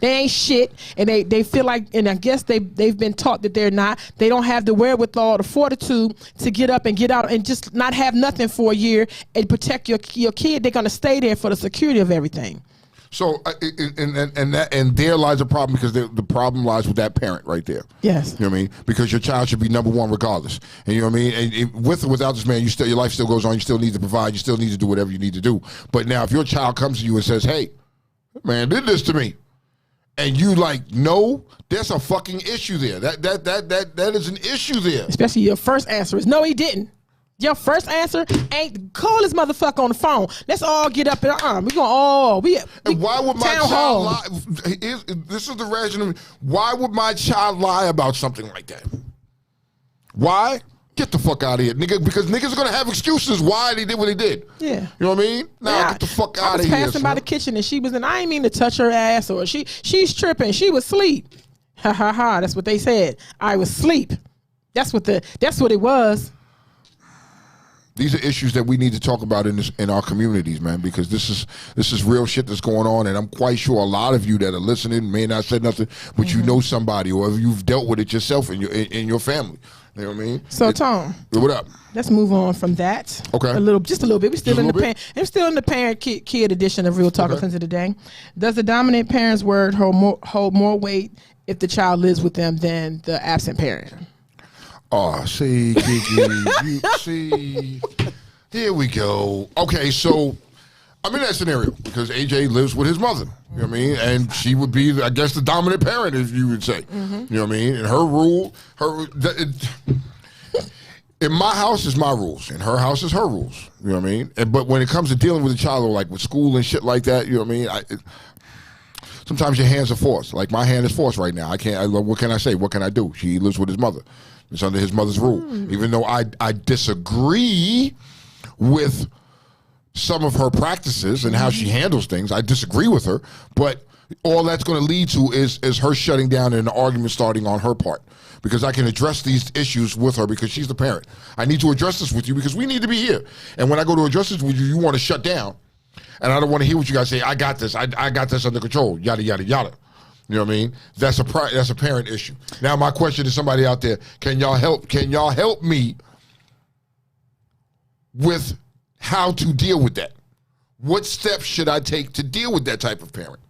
ain't shit, and they feel like, and I guess they've been taught that they don't have the wherewithal, the fortitude to get up and get out and just not have nothing for a year and protect your kid. They're gonna stay there for the security of everything. So and there lies a problem, because the problem lies with that parent right there. Yes. You know what I mean? Because your child should be number one regardless. And you know what I mean? And with or without this man, your life still goes on. You still need to provide. You still need to do whatever you need to do. But now if your child comes to you and says, hey, man did this to me, and you like, no, there's a fucking issue there. That is an issue there. Especially your first answer is, no, he didn't. Your first answer ain't, call this motherfucker on the phone. Let's all get up and we gonna and why would my child lie? This is the rationale. Why would my child lie about something like that? Why? Get the fuck out of here, nigga. Because niggas are gonna have excuses why they did what they did. Yeah. You know what I mean? Nah, get the fuck out of here. I was passing by the kitchen and she was in. I ain't mean to touch her ass, or she's tripping. She was asleep. Ha ha ha. That's what they said. I was asleep. That's what it was. These are issues that we need to talk about in our communities, man, because this is real shit that's going on, and I'm quite sure a lot of you that are listening may not say nothing, but you know somebody, or you've dealt with it yourself in your family. You know what I mean? So Tom, what up? Let's move on from that. Okay. Just a little bit. We're still in the parent kid edition of Real Talk of the day. Does the dominant parent's word hold more weight if the child lives with them than the absent parent? Oh, see, Kiki, see, here we go. Okay, so I'm in that scenario because AJ lives with his mother. You know what I mean? And she would be, I guess, the dominant parent, if you would say. You know what I mean? And her rule, in my house is my rules, in her house is her rules. You know what I mean? But when it comes to dealing with a child, or like with school and shit like that, you know what I mean? Sometimes your hands are forced. Like my hand is forced right now. What can I say? What can I do? He lives with his mother. It's under his mother's rule. Even though I disagree with some of her practices and how she handles things. I disagree with her, but all that's going to lead to is her shutting down and an argument starting on her part. Because I can address these issues with her because she's the parent. I need to address this with you because we need to be here. And when I go to address this with you, you want to shut down. And I don't want to hear what you guys say. I got this. I got this under control. Yada, yada, yada. You know what I mean? That's a parent issue. Now, my question to somebody out there, can y'all help me with how to deal with that? What steps should I take to deal with that type of parent?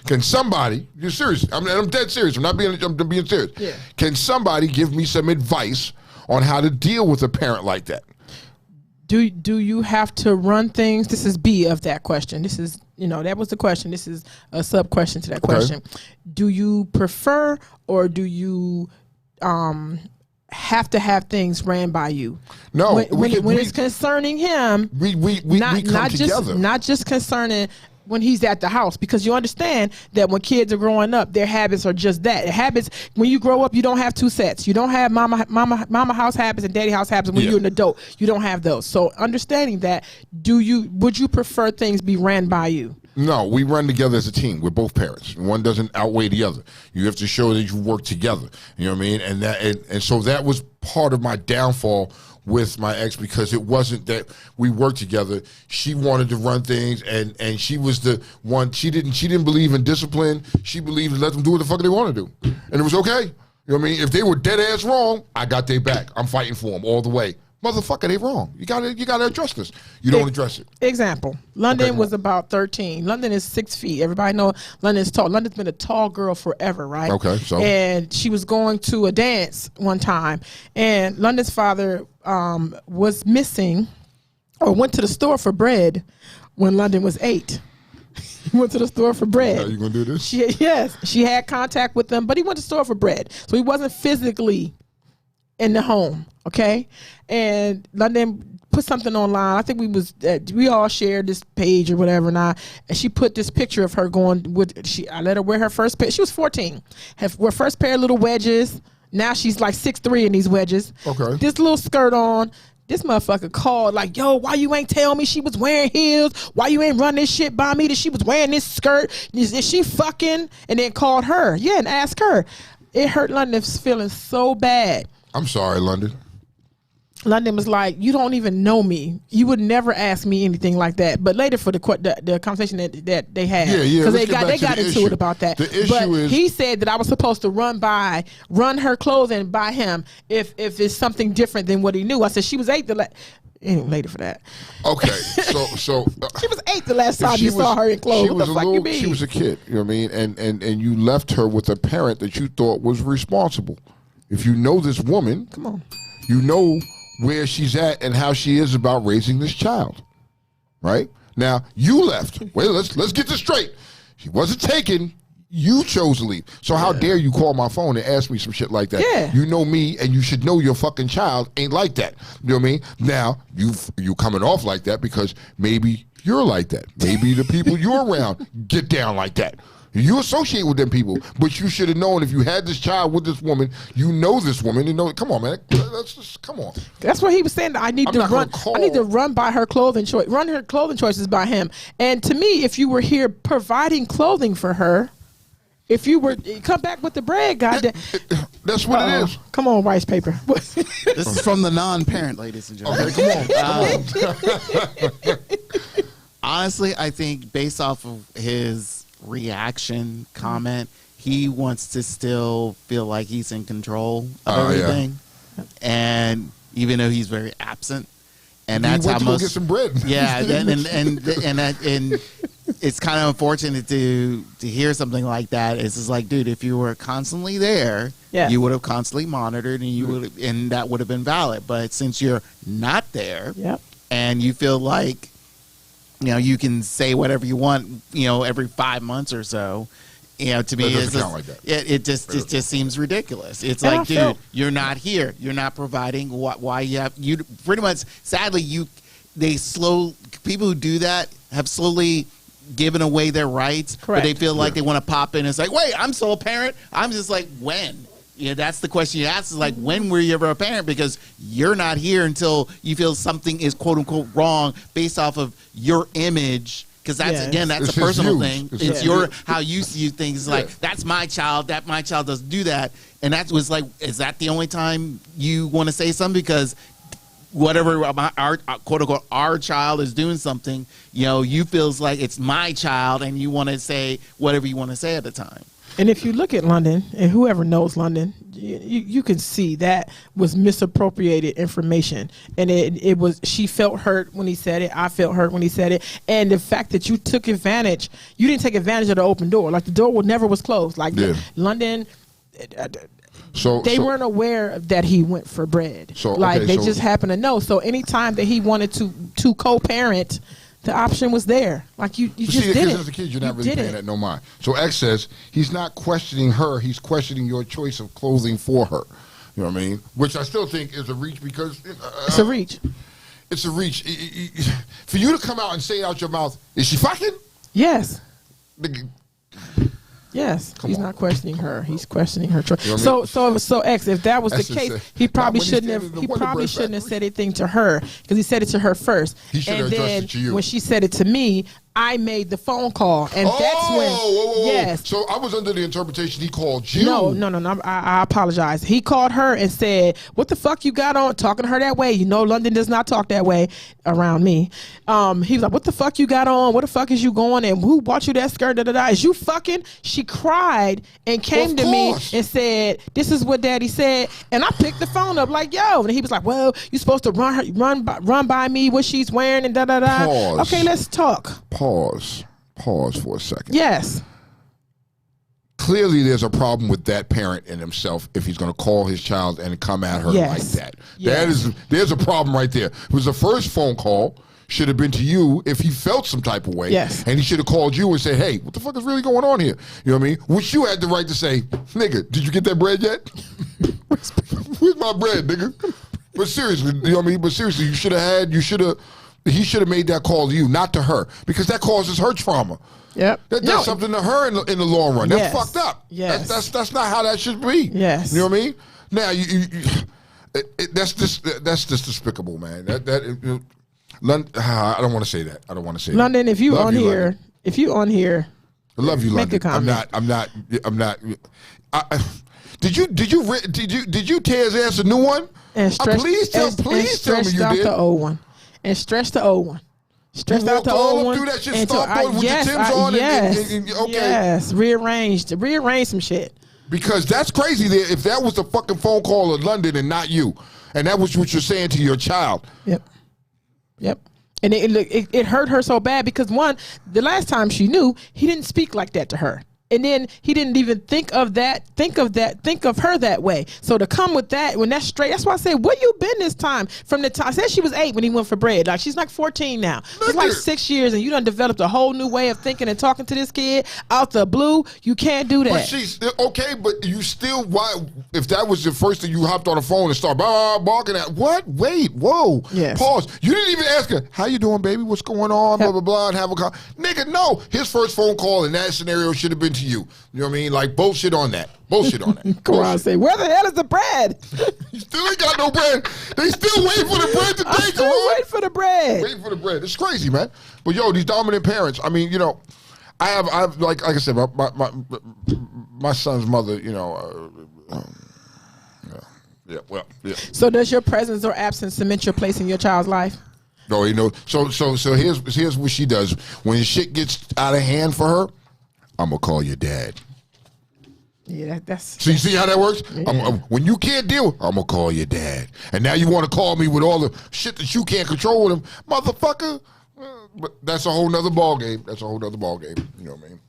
Can somebody, you're serious, I'm dead serious, I'm being serious. Yeah. Can somebody give me some advice on how to deal with a parent like that? Do you have to run things? This is B of that question. This is, that was the question. This is a sub question to that question. Do you prefer or do you have to have things ran by you? No. When it's concerning him, we come together. Not just concerning when he's at the house, because you understand that when kids are growing up, their habits are just that. Habits, when you grow up, you don't have two sets. You don't have mama house habits and daddy house habits. When you're an adult, you don't have those. So understanding that, would you prefer things be ran by you? No, we run together as a team. We're both parents. One doesn't outweigh the other. You have to show that you work together. You know what I mean? And so that was part of my downfall with my ex, because it wasn't that we worked together. She wanted to run things, and she was the one. She didn't believe in discipline. She believed in let them do what the fuck they want to do, and it was okay. You know what I mean? If they were dead ass wrong, I got their back. I'm fighting for them all the way. Motherfucker, they wrong. You gotta address this. You don't address it. Example: London was about 13. London is 6 feet. Everybody know London is tall. London's been a tall girl forever, right? Okay, so and she was going to a dance one time, and London's father was missing, or went to the store for bread when London was 8. He went to the store for bread. Are you gonna do this? She had contact with them, but he went to the store for bread, so he wasn't physically in the home, okay? And London put something online. I think we all shared this page or whatever, and she put this picture of her going with. I let her wear her first pair. She was 14. Wear first pair of little wedges. Now she's like 6'3" in these wedges. Okay. This little skirt on. This motherfucker called like, yo, why you ain't tell me she was wearing heels? Why you ain't run this shit by me that she was wearing this skirt? Is she fucking? And then called her. Yeah, and asked her. It hurt London's feeling so bad. I'm sorry, London. London was like, you don't even know me. You would never ask me anything like that. But later for the conversation that they had, because they got into it about that. The issue is, he said that I was supposed to run her clothing by him if it's something different than what he knew. I said she was 8 later for that. Okay, so she was 8 the last time you saw her in clothes. She was a kid. You know what I mean? And you left her with a parent that you thought was responsible. If you know this woman, come on, you know where she's at and how she is about raising this child. Right? Now, you left. Wait, let's get this straight. She wasn't taken. You chose to leave. So how dare you call my phone and ask me some shit like that? Yeah. You know me, and you should know your fucking child ain't like that. You know what I mean? Now, you coming off like that because maybe you're like that. Maybe the people you're around get down like that. You associate with them people, but you should have known if you had this child with this woman, you know this woman, you know. Come on, man. Come on. That's what he was saying. I need to run by her clothing choice. Run her clothing choices by him. And to me, if you were here providing clothing for her, if you were come back with the bread, goddamn. That's what it is. Come on, rice paper. This is from the non-parent, ladies and gentlemen. Okay, come on. Honestly, I think based off of his reaction comment, he wants to still feel like he's in control of everything, and even though he's very absent, and that's how most get some bread. Yeah, and it's kind of unfortunate to hear something like that. It's just like, dude, if you were constantly there, you would have constantly monitored, and that would have been valid. But since you're not there, and you feel like, you can say whatever you want, every 5 months or so. To me, it just seems ridiculous. It's like, dude, you're not here. You're not providing why you pretty much. Sadly, people who do that have slowly given away their rights. Correct. But they feel like they want to pop in and say, wait, I'm sole parent. I'm just like, when? Yeah, that's the question you ask is like, when were you ever a parent? Because you're not here until you feel something is quote unquote wrong based off of your image. Because that's again, that's It's a personal his thing. views. It's your how you see things. It's like that's my child. That my child doesn't do that. And that was like, is that the only time you want to say something? Because whatever our quote unquote our child is doing something, you feels like it's my child, and you want to say whatever you want to say at the time. And if you look at London, and whoever knows London, you can see that was misappropriated information. And it was, she felt hurt when he said it. I felt hurt when he said it. And the fact that you took advantage, you didn't take advantage of the open door. Like the door never was closed. Like London, they weren't aware that he went for bread. They just happened to know. So anytime that he wanted to co-parent, the option was there. Like you just did it. As a kid, you're not really paying that no mind. So X says he's not questioning her. He's questioning your choice of clothing for her. You know what I mean? Which I still think is a reach because it's a reach. It's a reach. For you to come out and say it out your mouth, is she fucking? Yes. Yes, he's not questioning her. He's questioning her choice. You know what I mean? So X, if that was the case, he probably shouldn't have. He probably shouldn't have said anything to her because he said it to her first. He should have addressed it to you. When she said it to me, I made the phone call, and that's when. Yes. So I was under the interpretation he called you. No. I apologize. He called her and said, "What the fuck you got on?" Talking to her that way. London does not talk that way around me. He was like, "What the fuck you got on? What the fuck is you going? And who bought you that skirt? Da da da. Is you fucking?" She cried and came to me and said, "This is what Daddy said." And I picked the phone up like, "Yo," and he was like, "Well, you supposed to run by me what she's wearing and da da da." Okay, let's talk. Pause for a second. Yes. Clearly, there's a problem with that parent in himself if he's going to call his child and come at her like that. There's a problem right there. It was the first phone call. Should have been to you if he felt some type of way. Yes. And he should have called you and said, "Hey, what the fuck is really going on here?" You know what I mean? Which you had the right to say, "Nigga, did you get that bread yet?" Where's my bread, nigga? But seriously, you know what I mean? But seriously, he should have made that call to you, not to her, because that causes her trauma. Yep. That does something to her in the long run. That's fucked up. Yes. That's not how that should be. Yes. You know what I mean? Now that's just despicable, man. London, I don't want to say that. London, if you on here, I love you, make London. a comment. I'm not. Did you tear his ass a new one? And stretch, please tell me you did. The old one. And stretch the old one. Stretched out the old one. Through that shit, stomped on with your Timbs on. Okay. Yes, rearranged some shit. Because that's crazy. If that was the fucking phone call of London and not you, and that was what you're saying to your child. Yep. And it hurt her so bad because the last time she knew, he didn't speak like that to her. And then he didn't even think of her that way. So to come with that, when that's straight, that's why I say, where you been this time? From the time, I said she was 8 when he went for bread. Like, she's like 14 now. It's like 6 years, and you done developed a whole new way of thinking and talking to this kid out the blue. You can't do that. But she's okay, but you still, why, if that was the first thing you hopped on the phone and started barking at, what? Wait, whoa. Yes. Pause. You didn't even ask her, "How you doing, baby? What's going on?" Blah, blah, blah, and have a call. Nigga, no. His first phone call in that scenario should have been to you. You know what I mean? Like, bullshit on that. Karan say, "Where the hell is the bread?" You still ain't got no bread. They still waiting for the bread today, Karan. Wait for the bread. Waiting for the bread. It's crazy, man. But yo, these dominant parents. I mean, I have like I said, my son's mother. So does your presence or absence cement your place in your child's life? No, So here's what she does when shit gets out of hand for her. I'm gonna call your dad. Yeah, that's. So you see how that works? Yeah. When you can't deal, I'm gonna call your dad. And now you want to call me with all the shit that you can't control with him, motherfucker. But that's a whole nother ball game. You know what I mean?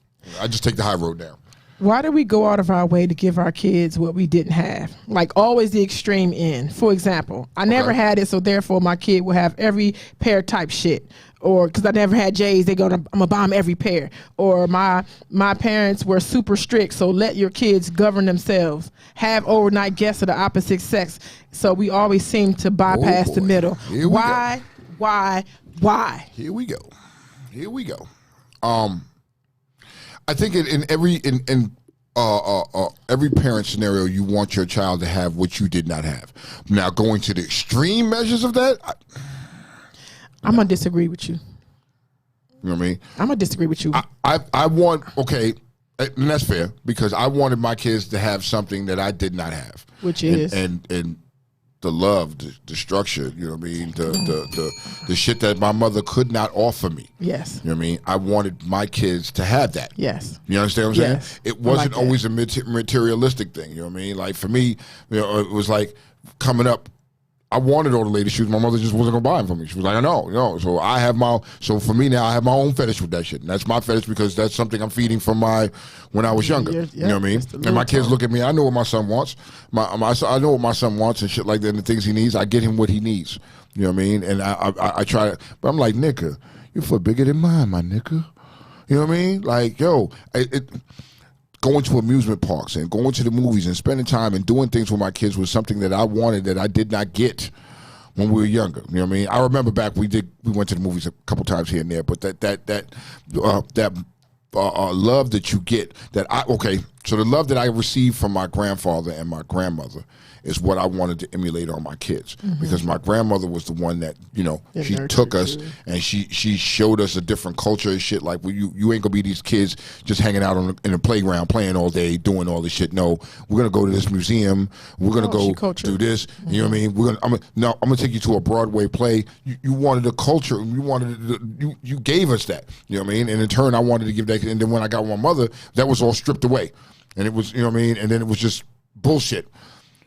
I just take the high road down. Why do we go out of our way to give our kids what we didn't have? Like always the extreme end. For example, I never had it, so therefore my kid will have every pair type shit. Or because I never had J's, I'm gonna buy them every pair. Or my parents were super strict, so let your kids govern themselves. Have overnight guests of the opposite sex. So we always seem to bypass the middle. Why? Here we go. I think in every parent scenario, you want your child to have what you did not have. Now, going to the extreme measures of that, I'm gonna disagree with you. You know what I mean? I'm gonna disagree with you. I want, okay, and that's fair, because I wanted my kids to have something that I did not have, which is and the love, the structure, you know what I mean, the shit that my mother could not offer me. Yes. You know what I mean? I wanted my kids to have that. Yes. You understand what I'm saying? Yes. It wasn't like always a materialistic thing. You know what I mean? Like for me, you know, it was like coming up, I wanted all the latest shoes. My mother just wasn't gonna buy them for me. She was like, I know, you know. So for me now, I have my own fetish with that shit, and that's my fetish because that's something I'm feeding from when I was younger. You know what I mean? And my kids look at me. I know what my son wants. I know what my son wants and shit like that, and the things he needs. I get him what he needs. You know what I mean? And I try to, but I'm like, nigga, you foot bigger than mine, my nigga. You know what I mean? Like, yo, going to amusement parks and going to the movies and spending time and doing things with my kids was something that I wanted that I did not get when we were younger. You know what I mean? I remember back we went to the movies a couple times here and there, but that love that you get so the love that I received from my grandfather and my grandmother is what I wanted to emulate on my kids, because my grandmother was the one that, you know, she took us and she showed us a different culture and shit. Like, you ain't gonna be these kids just hanging out in the playground playing all day doing all this shit. No, we're gonna go to this museum. We're gonna go do this. You know what I mean? I'm gonna take you to a Broadway play. You wanted a culture. You gave us that. You know what I mean? And in turn, I wanted to give that. And then when I got my mother, that was all stripped away, and it was, you know what I mean? And then it was just bullshit.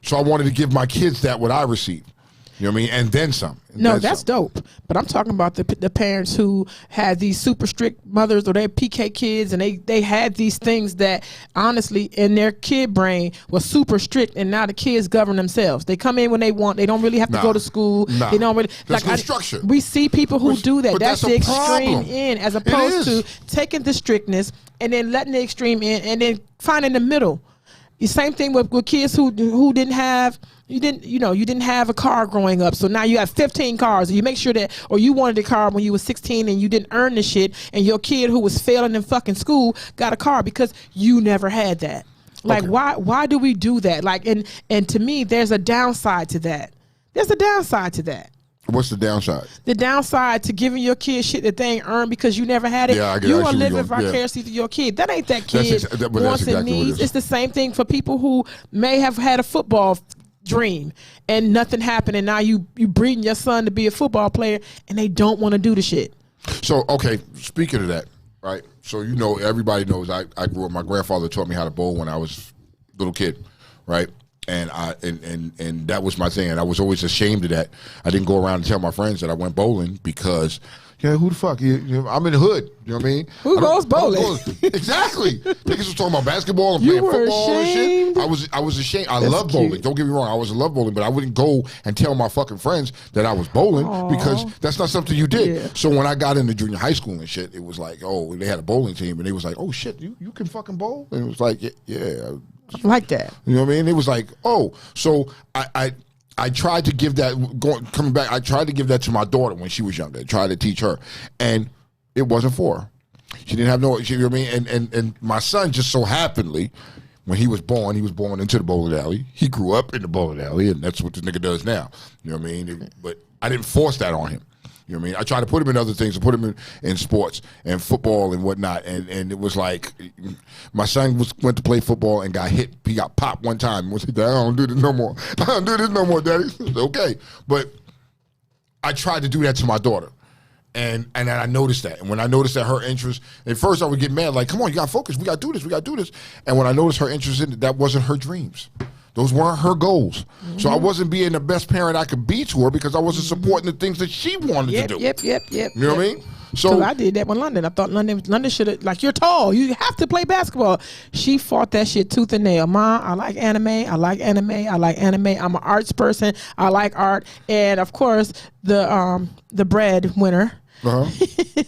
So I wanted to give my kids what I received. You know what I mean? And then some. No, that's dope. But I'm talking about the parents who had these super strict mothers or their PK kids, and they had these things that honestly in their kid brain was super strict, and now the kids govern themselves. They come in when they want. They don't really have to go to school. They don't really. There's no structure. We see people who do that. That's the extreme end, as opposed to taking the strictness and then letting the extreme in and then finding the middle. The same thing with kids who didn't have a car growing up, so now you have 15 cars. You make sure that, or you wanted a car when you were 16 and you didn't earn the shit, and your kid who was failing in fucking school got a car because you never had that. Like, why do we do that? Like, and to me, there's a downside to that. There's a downside to that. What's the downside? The downside to giving your kid shit that they ain't earned because you never had it. Yeah, you are living vicariously through your kid. That ain't that kid wants and needs. It's the same thing for people who may have had a football dream and nothing happened, and now you breeding your son to be a football player and they don't want to do the shit. So, okay, speaking of that, right? So, you know, everybody knows I grew up, my grandfather taught me how to bowl when I was a little kid, right? And and that was my thing, and I was always ashamed of that. I didn't go around and tell my friends that I went bowling because, who the fuck? I'm in the hood. You know what I mean? Who goes bowling? Exactly. Niggas was talking about basketball and playing football and shit. I was ashamed. I love bowling. Don't get me wrong. I love bowling, but I wouldn't go and tell my fucking friends that I was bowling because that's not something you did. Yeah. So when I got into junior high school and shit, it was like, oh, they had a bowling team, and they was like, oh shit, you can fucking bowl? And it was like, yeah. Like that. You know what I mean? It was like, oh, so I tried to give that, coming back, I tried to give that to my daughter when she was younger. I tried to teach her. And it wasn't for her. She didn't have you know what I mean? And my son just so happenly, when he was born into the bowling alley. He grew up in the bowling alley, and that's what this nigga does now. You know what I mean? But I didn't force that on him. You know what I mean? I tried to put him in other things, to put him in sports and football and whatnot. And it was like, my son went to play football and got hit. He got popped one time. I don't do this no more. I don't do this no more, Daddy. Okay. But I tried to do that to my daughter. And then I noticed that. And when I noticed that her interest, at first I would get mad, like, come on, you got to focus. We got to do this. We got to do this. And when I noticed her interest in it, that wasn't her dreams. Those weren't her goals. Mm-hmm. So I wasn't being the best parent I could be to her because I wasn't supporting the things that she wanted to do. Yep. You know what I mean? So I did that with London. I thought London should have, like, you're tall. You have to play basketball. She fought that shit tooth and nail. Ma, I like anime. I like anime. I'm an arts person. I like art. And, of course, the breadwinner. Uh-huh.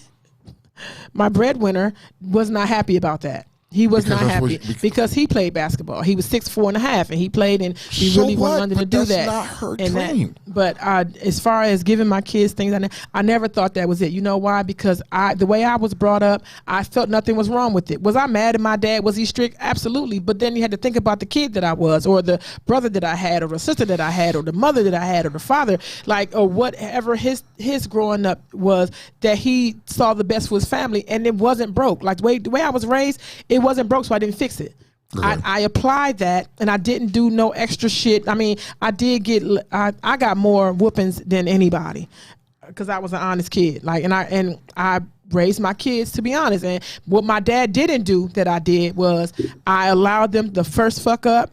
My breadwinner was not happy about that. He was not happy because he played basketball. He was 6'4.5", and he played, and he really wanted to do that. Not her and dream. But as far as giving my kids things, I never thought that was it. You know why? Because the way I was brought up, I felt nothing was wrong with it. Was I mad at my dad? Was he strict? Absolutely. But then you had to think about the kid that I was, or the brother that I had, or the sister that I had, or the mother that I had, or the father, or whatever his growing up was, that he saw the best for his family, and it wasn't broke. Like the way I was raised, it wasn't broke, so I didn't fix it. Okay. I applied that, and I didn't do no extra shit. I mean, I got more whoopings than anybody because I was an honest kid. And I raised my kids to be honest. And what my dad didn't do that I did was I allowed them the first fuck up.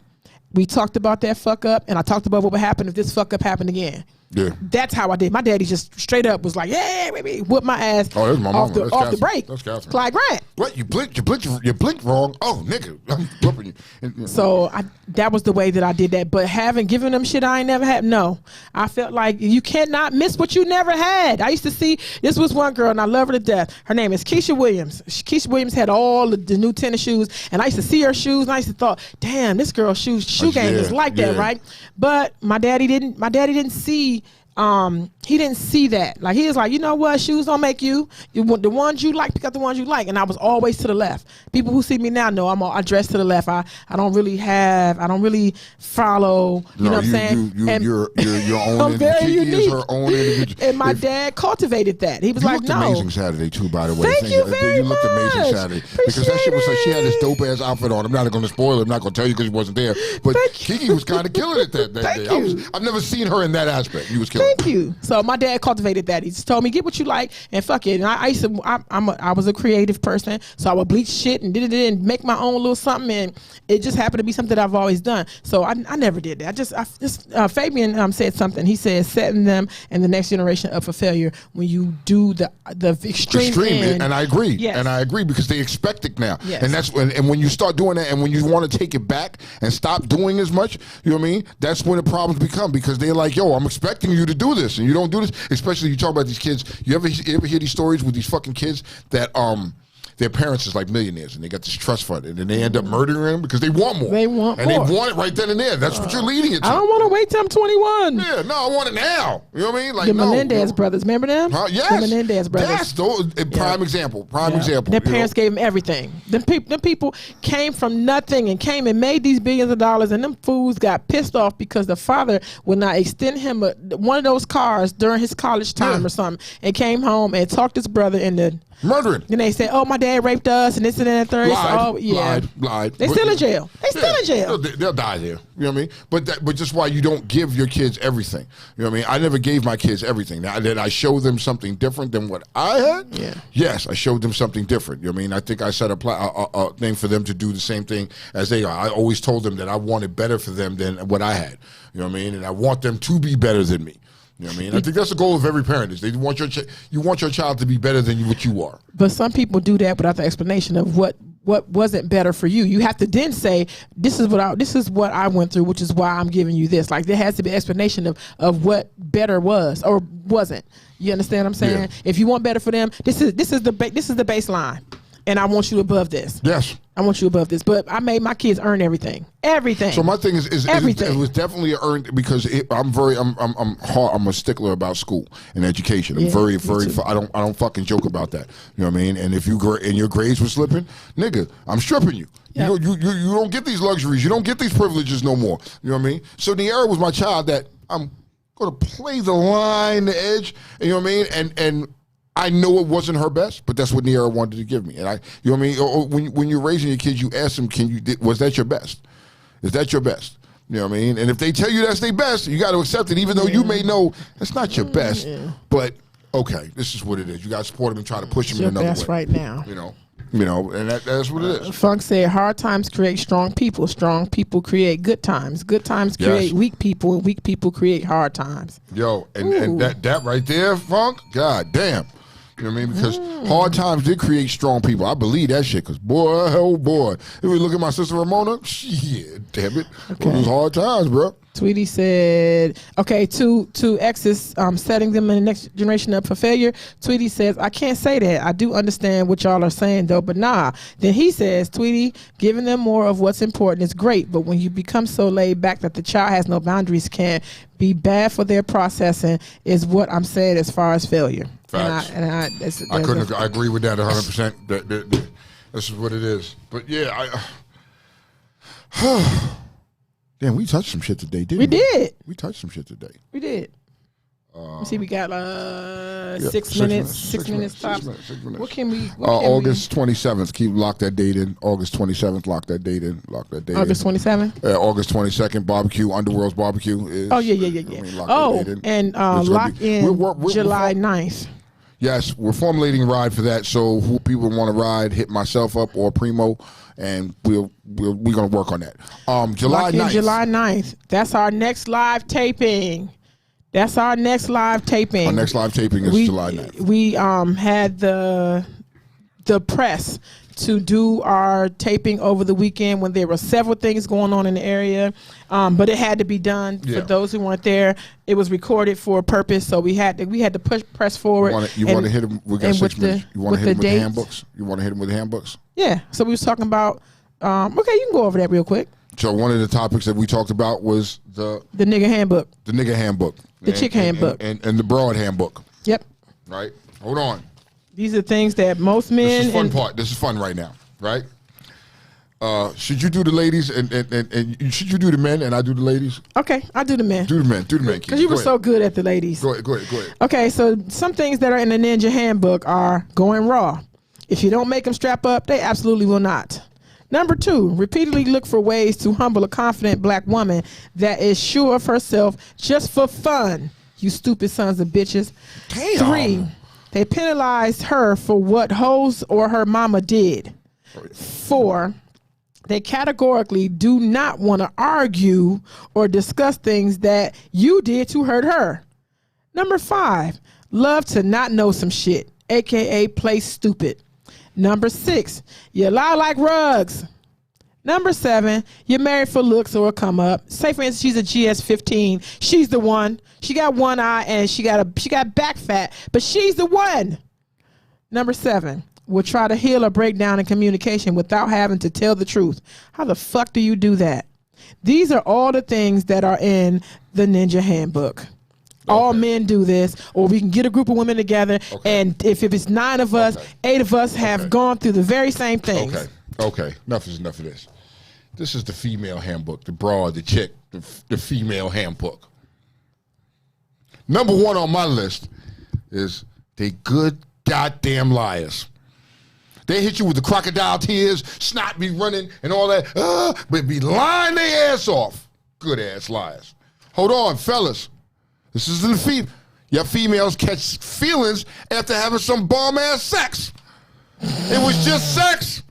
We talked about that fuck up, and I talked about what would happen if this fuck up happened again. Yeah, that's how I did. My daddy just straight up was like, "Yeah, baby," whooped my ass that's my off mama. the break. That's Catherine. Clyde Grant. What you blinked wrong? Oh, nigga, I'm whooping you. So that was the way that I did that. But giving them shit I ain't never had. No, I felt like you cannot miss what you never had. I used to see this was one girl, and I love her to death. Her name is Keisha Williams. Keisha Williams had all the new tennis shoes, and I used to see her shoes, and I used to thought, damn, this girl's shoe game is like that, right? But my daddy didn't see. He didn't see that. Like, he was like, you know what, shoes don't make you. You want the ones you like, pick up the ones you like. And I was always to the left. People who see me now know I dress to the left. I don't really follow. You know what I'm saying? You're your own. I'm very unique. Is her own individual. And my dad cultivated that. He was like, no. You looked amazing Saturday too, by the way. Thank you very much. You looked amazing Saturday. Because that shit was like, she had this dope ass outfit on. I'm not going to spoil it. I'm not going to tell you because she wasn't there. But Kiki was kind of killing it that day. I've never seen her in that aspect. You was killing it. Thank you. So my dad cultivated that. He just told me, get what you like and fuck it. And I was a creative person, so I would bleach shit and did it and make my own little something, and it just happened to be something that I've always done. So I never did that. Fabian said something. He said setting them and the next generation up for failure when you do the extreme end. And I agree. Yes. And I agree because they expect it now. Yes. And when you start doing that, and when you want to take it back and stop doing as much, you know what I mean? That's when the problems become, because they're like, yo, I'm expecting you to do this, and you don't do this. Especially you talk about these kids. You ever hear these stories with these fucking kids that their parents is like millionaires and they got this trust fund, and then they end up murdering them because they want more. They want more. They want it right then and there. That's what you're leading it to. I don't want to wait till I'm 21. Yeah, no, I want it now. You know what I mean? Like the Menendez brothers, remember them? Yes. The Menendez brothers. Yes, prime example. Prime example. Their parents gave them everything. Them people came from nothing and came and made these billions of dollars, and them fools got pissed off because the father would not extend him one of those cars during his college time or something, and came home and talked his brother into murdering. Then they said, "Oh, my dad raped us," and this and that. Third. Lied. They still in jail. In jail. They'll die there. You know what I mean? But just why you don't give your kids everything. You know what I mean? I never gave my kids everything. Now, did I show them something different than what I had? Yeah. Yes, I showed them something different. You know what I mean? I think I set a thing for them to do the same thing as they are. I always told them that I wanted better for them than what I had. You know what I mean? And I want them to be better than me. You know what I mean? I think that's the goal of every parent. Is they want you want your child to be better than what you are. But some people do that without the explanation of what wasn't better for you. You have to then say, this is what I went through, which is why I'm giving you this. Like, there has to be an explanation of what better was or wasn't. You understand what I'm saying? Yeah. If you want better for them, this is the baseline, and I want you above this. Yes. I want you above this, but I made my kids earn everything. So my thing is everything. It was definitely earned because I'm a stickler about school and education. I'm very I don't fucking joke about that. You know what I mean? And if your grades were slipping, nigga, I'm stripping you. Yep. You don't get these luxuries. You don't get these privileges no more. You know what I mean? So Niera was my child that I'm going to play the line, the edge. You know what I mean? And I know it wasn't her best, but that's what Niera wanted to give me. And you know what I mean? When you're raising your kids, you ask them, was that your best? Is that your best? You know what I mean? And if they tell you that's their best, you got to accept it, even though you may know that's not your best. Yeah. But okay, this is what it is. You got to support them and try to push them in another way. That's right now. You know, and that's what it is. Funk said, hard times create strong people. Strong people create good times. Good times create weak people, and weak people create hard times. Yo, and that right there, Funk, god damn. You know what I mean? Because hard times did create strong people. I believe that shit. Because boy, oh boy, if we look at my sister Ramona, shit, damn it, it was hard times, bro. Tweety said, okay, two exes setting them in the next generation up for failure. Tweety says, I can't say that. I do understand what y'all are saying, though, but nah. Then he says, Tweety, giving them more of what's important is great, but when you become so laid back that the child has no boundaries can be bad for their processing is what I'm saying as far as failure. Facts. I agree with that 100%. This is what it is. But yeah, damn, we touched some shit today, didn't we? We did. We touched some shit today. We did. Let's see, we got 6 minutes. 6 minutes tops. 6 minutes. What can we? August 27th. Lock that date in. August 27th. Lock that date in. August 27th. August 22nd. Barbecue. Underworld's barbecue is. Oh yeah. And lock in July 9th. Yes, we're formulating a ride for that. So who people want to ride, hit myself up or Primo, and we're gonna work on that. July 9th. July 9th. That's our next live taping. Our next live taping is July 9th. We had the press to do our taping over the weekend when there were several things going on in the area, but it had to be done for those who weren't there. It was recorded for a purpose, so we had to press forward. You want to hit them? We got 6 minutes. You want to hit them with the handbooks? You want to hit them with the handbooks? Yeah. So we was talking about. Okay, you can go over that real quick. So one of the topics that we talked about was the nigga handbook. The nigga handbook. The chick handbook. And the broad handbook. Yep. Right? Hold on. These are things that most men. This is fun part. This is fun right now, right? Should you do the ladies and should you do the men and I do the ladies? Okay, I do the men. Do the men. Because you were so good at the ladies. Go ahead. Okay, so some things that are in the Ninja Handbook are going raw. If you don't make them strap up, they absolutely will not. Number 2, repeatedly look for ways to humble a confident black woman that is sure of herself just for fun. You stupid sons of bitches. Damn. 3, they penalized her for what hoes or her mama did. 4, they categorically do not want to argue or discuss things that you did to hurt her. Number 5, love to not know some shit, aka play stupid. Number 6, you lie like rugs. Number 7, you're married for looks or a come up. Say for instance, she's a GS15. She's the one. She got one eye and she got back fat, but she's the one. Number 7, will try to heal a breakdown in communication without having to tell the truth. How the fuck do you do that? These are all the things that are in the Ninja Handbook. Okay. All men do this, or we can get a group of women together, and if it's 9 of us, 8 of us have gone through the very same things. Okay. Enough is enough of this. This is the female handbook, the broad, the chick, the female handbook. Number 1 on my list is they good goddamn liars. They hit you with the crocodile tears, snot be running and all that, but be lying their ass off. Good ass liars. Hold on, fellas. This is the your females catch feelings after having some bomb ass sex. It was just sex.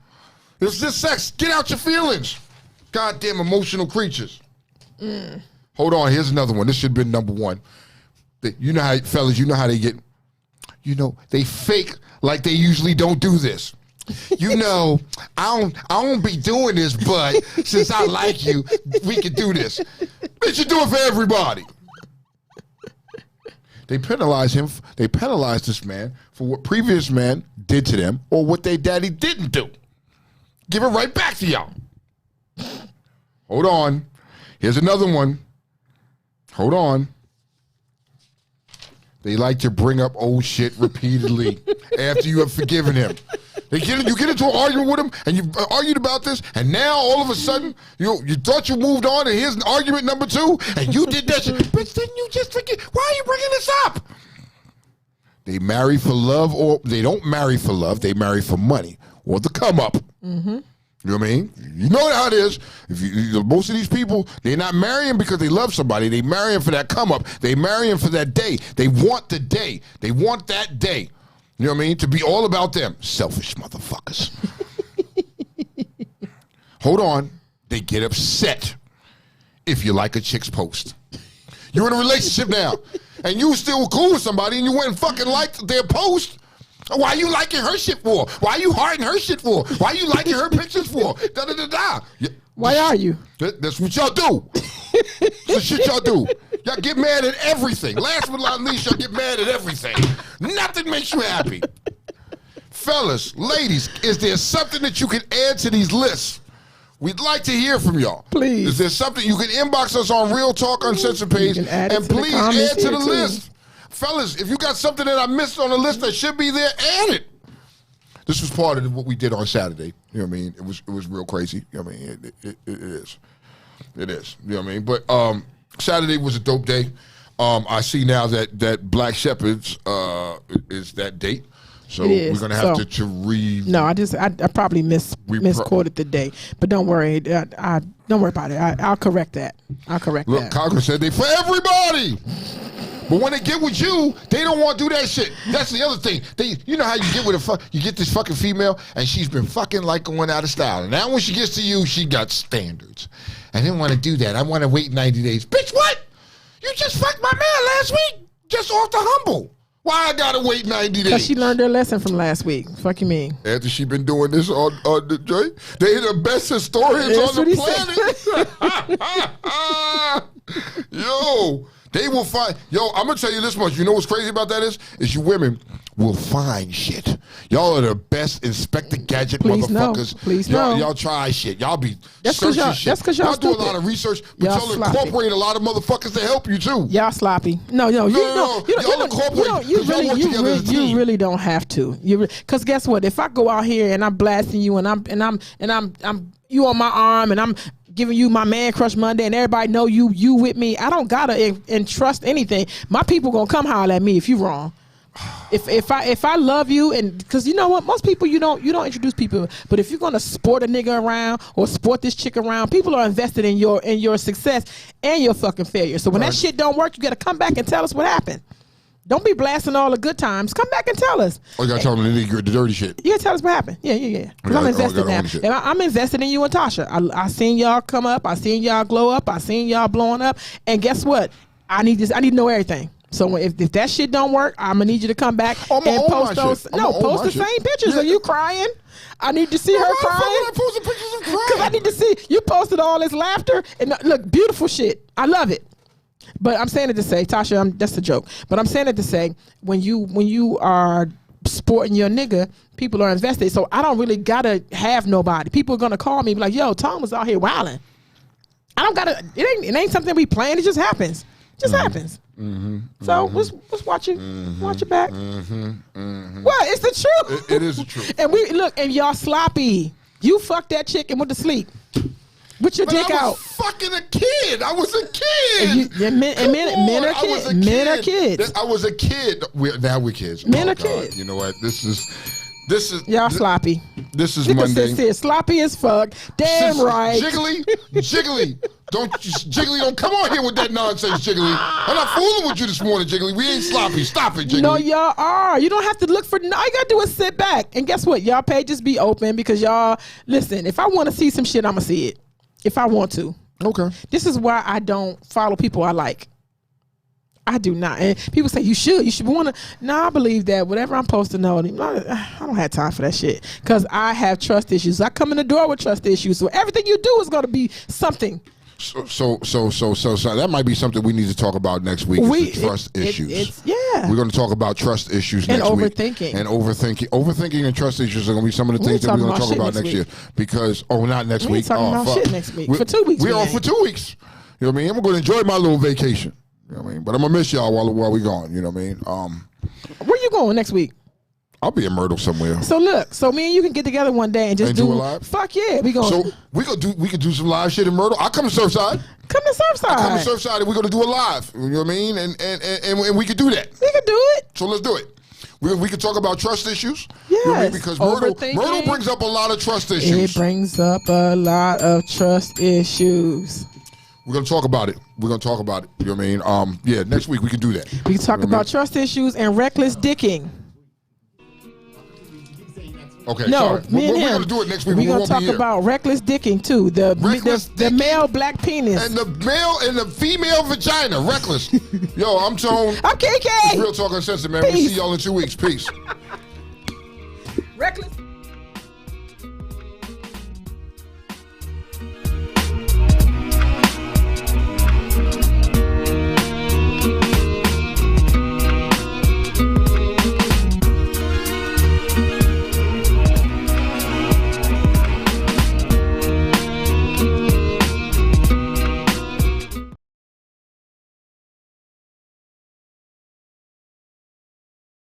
It was just sex. Get out your feelings. Goddamn emotional creatures. Hold on, here's another one. This should have been number 1. You know how, fellas, you know how they get, they fake like they usually don't do this. I don't be doing this, but since I like you, we can do this. Bitch, you do it for everybody. They penalize him. They penalize this man for what previous man did to them or what their daddy didn't do. Give it right back to y'all. Hold on. Here's another one. Hold on. They like to bring up old shit repeatedly after you have forgiven him. You get into an argument with him, and you argued about this, and now all of a sudden you thought you moved on, and here's an argument number 2, and you did that shit. Bitch, didn't you just forget? Why are you bringing this up? They marry for love, or they don't marry for love. They marry for money or the come up. Mm-hmm. You know what I mean? You know how it is. Most of these people, they're not marrying because they love somebody. They marrying for that come up. They marrying for that day. They want the day. They want that day. You know what I mean? To be all about them. Selfish motherfuckers. Hold on. They get upset if you like a chick's post. You're in a relationship now, and you still cool with somebody, and you went and fucking liked their post. Why you liking her shit for? Why you hearting her shit for? Why you liking her pictures for? Da da da da. Why are you? That's what y'all do. That's the shit y'all do. Y'all get mad at everything. Last but not least, y'all get mad at everything. Nothing makes you happy. Fellas, ladies, is there something that you can add to these lists? We'd like to hear from y'all. Please. Is there something you can inbox us on Real Talk Uncensored page and please add to the list. Fellas, if you got something that I missed on the list that should be there, add it. This was part of what we did on Saturday. You know what I mean? It was real crazy. You know what I mean? It is. It is. You know what I mean? But Saturday was a dope day. I see now that Black Shepherds is that date. So we're gonna have to read. No, I probably misquoted the day, but don't worry. I don't worry about it. I'll correct that. Look, Congress said they for everybody. But when they get with you, they don't want to do that shit. That's the other thing. You know how you get with you get this fucking female, and she's been fucking like going out of style. And now when she gets to you, she got standards. I didn't want to do that. I want to wait 90 days. Bitch, what? You just fucked my man last week, just off the humble. Why I gotta wait 90 days? Because she learned her lesson from last week. Fuck you mean? After she been doing this on the joint, they the best historians on the planet. Yo. They will find, I'm going to tell you this much. You know what's crazy about that is you women will find shit. Y'all are the best Inspector Gadget motherfuckers. Please no. Y'all try shit. Y'all be searching shit. That's because y'all do a lot of research, but y'all incorporate a lot of motherfuckers to help you too. Y'all sloppy. No. You really don't have to. Because guess what? If I go out here and I'm blasting you and I'm you on my arm and I'm giving you my man crush Monday and everybody know you with me, I don't gotta entrust anything. My people gonna come holler at me if you wrong. If I love you, and because you know what, most people you don't introduce people, but if you're gonna sport a nigga around or sport this chick around, people are invested in your success and your fucking failure. So when that shit don't work, you gotta come back and tell us what happened. Don't be blasting all the good times. Come back and tell us. Oh, you gotta tell them the dirty shit. You gotta tell us what happened. Yeah. Because I'm invested now. And I'm invested in you and Tasha. I seen y'all come up. I seen y'all glow up. I seen y'all blowing up. And guess what? I need to know everything. So if that shit don't work, I'm gonna need you to come back and post those. Post the same pictures of you crying. I need to see her crying. I posted pictures of crying. Because I need to see you posted all this laughter and look, beautiful shit. I love it. But I'm saying it to say, Tasha, that's a joke. But I'm saying it to say, when you are sporting your nigga, people are invested. So I don't really gotta have nobody. People are gonna call me, be like, "Yo, Tom was out here wilding." I don't gotta. It ain't something we plan. It just happens. Happens. So let's watch it. Watch it back. Well, it's the truth. It is the truth. And we look, and y'all sloppy. You fucked that chick and went to sleep. With your dick out. I was fucking a kid. I was a kid. Men are kids. I was a kid. Now we're kids. Men are kids. You know what? This is y'all sloppy. This is you Monday. Can sloppy as fuck. Damn right. Jiggly. Don't come on here with that nonsense, Jiggly. I'm not fooling with you this morning, Jiggly. We ain't sloppy. Stop it, Jiggly. No, y'all are. You don't have to look for. All you gotta do is sit back. And guess what? Y'all pages be open because y'all listen. If I want to see some shit, I'ma see it. If I want to. Okay. This is why I don't follow people I like. I do not. And people say you should want to. No, I believe that whatever I'm posting, I don't have time for that shit because I have trust issues. I come in the door with trust issues. So everything you do is going to be something. So that might be something we need to talk about next week. Trust issues. We're going to talk about trust issues next week. And overthinking and trust issues are going to be some of the things that we're going to talk about next year. Because not next week. We're talking about shit next week. For 2 weeks. We're off for 2 weeks. You know what I mean? I'm going to enjoy my little vacation. You know what I mean? But I'm going to miss y'all while we're gone. You know what I mean? Where you going next week? I'll be in Myrtle somewhere. So look, me and you can get together one day and just do a live. Fuck yeah, we going. So we could do some live shit in Myrtle. I'll come to Surfside. Come to Surfside, and we're gonna do a live. You know what I mean? And we could do that. We could do it. So let's do it. We could talk about trust issues. Yes. You know what I mean? Because Myrtle brings up a lot of trust issues. It brings up a lot of trust issues. We're going to talk about it. You know what I mean? Next week we can do that. We can talk about trust issues and reckless dicking. Okay, no, sorry. We're going to do it next week. We're going to talk about reckless dicking too. The male black penis. And the male and the female vagina. Reckless. Yo, I'm Tone. I'm KK. Real Talk Uncensored, man. We'll see y'all in 2 weeks. Peace. reckless.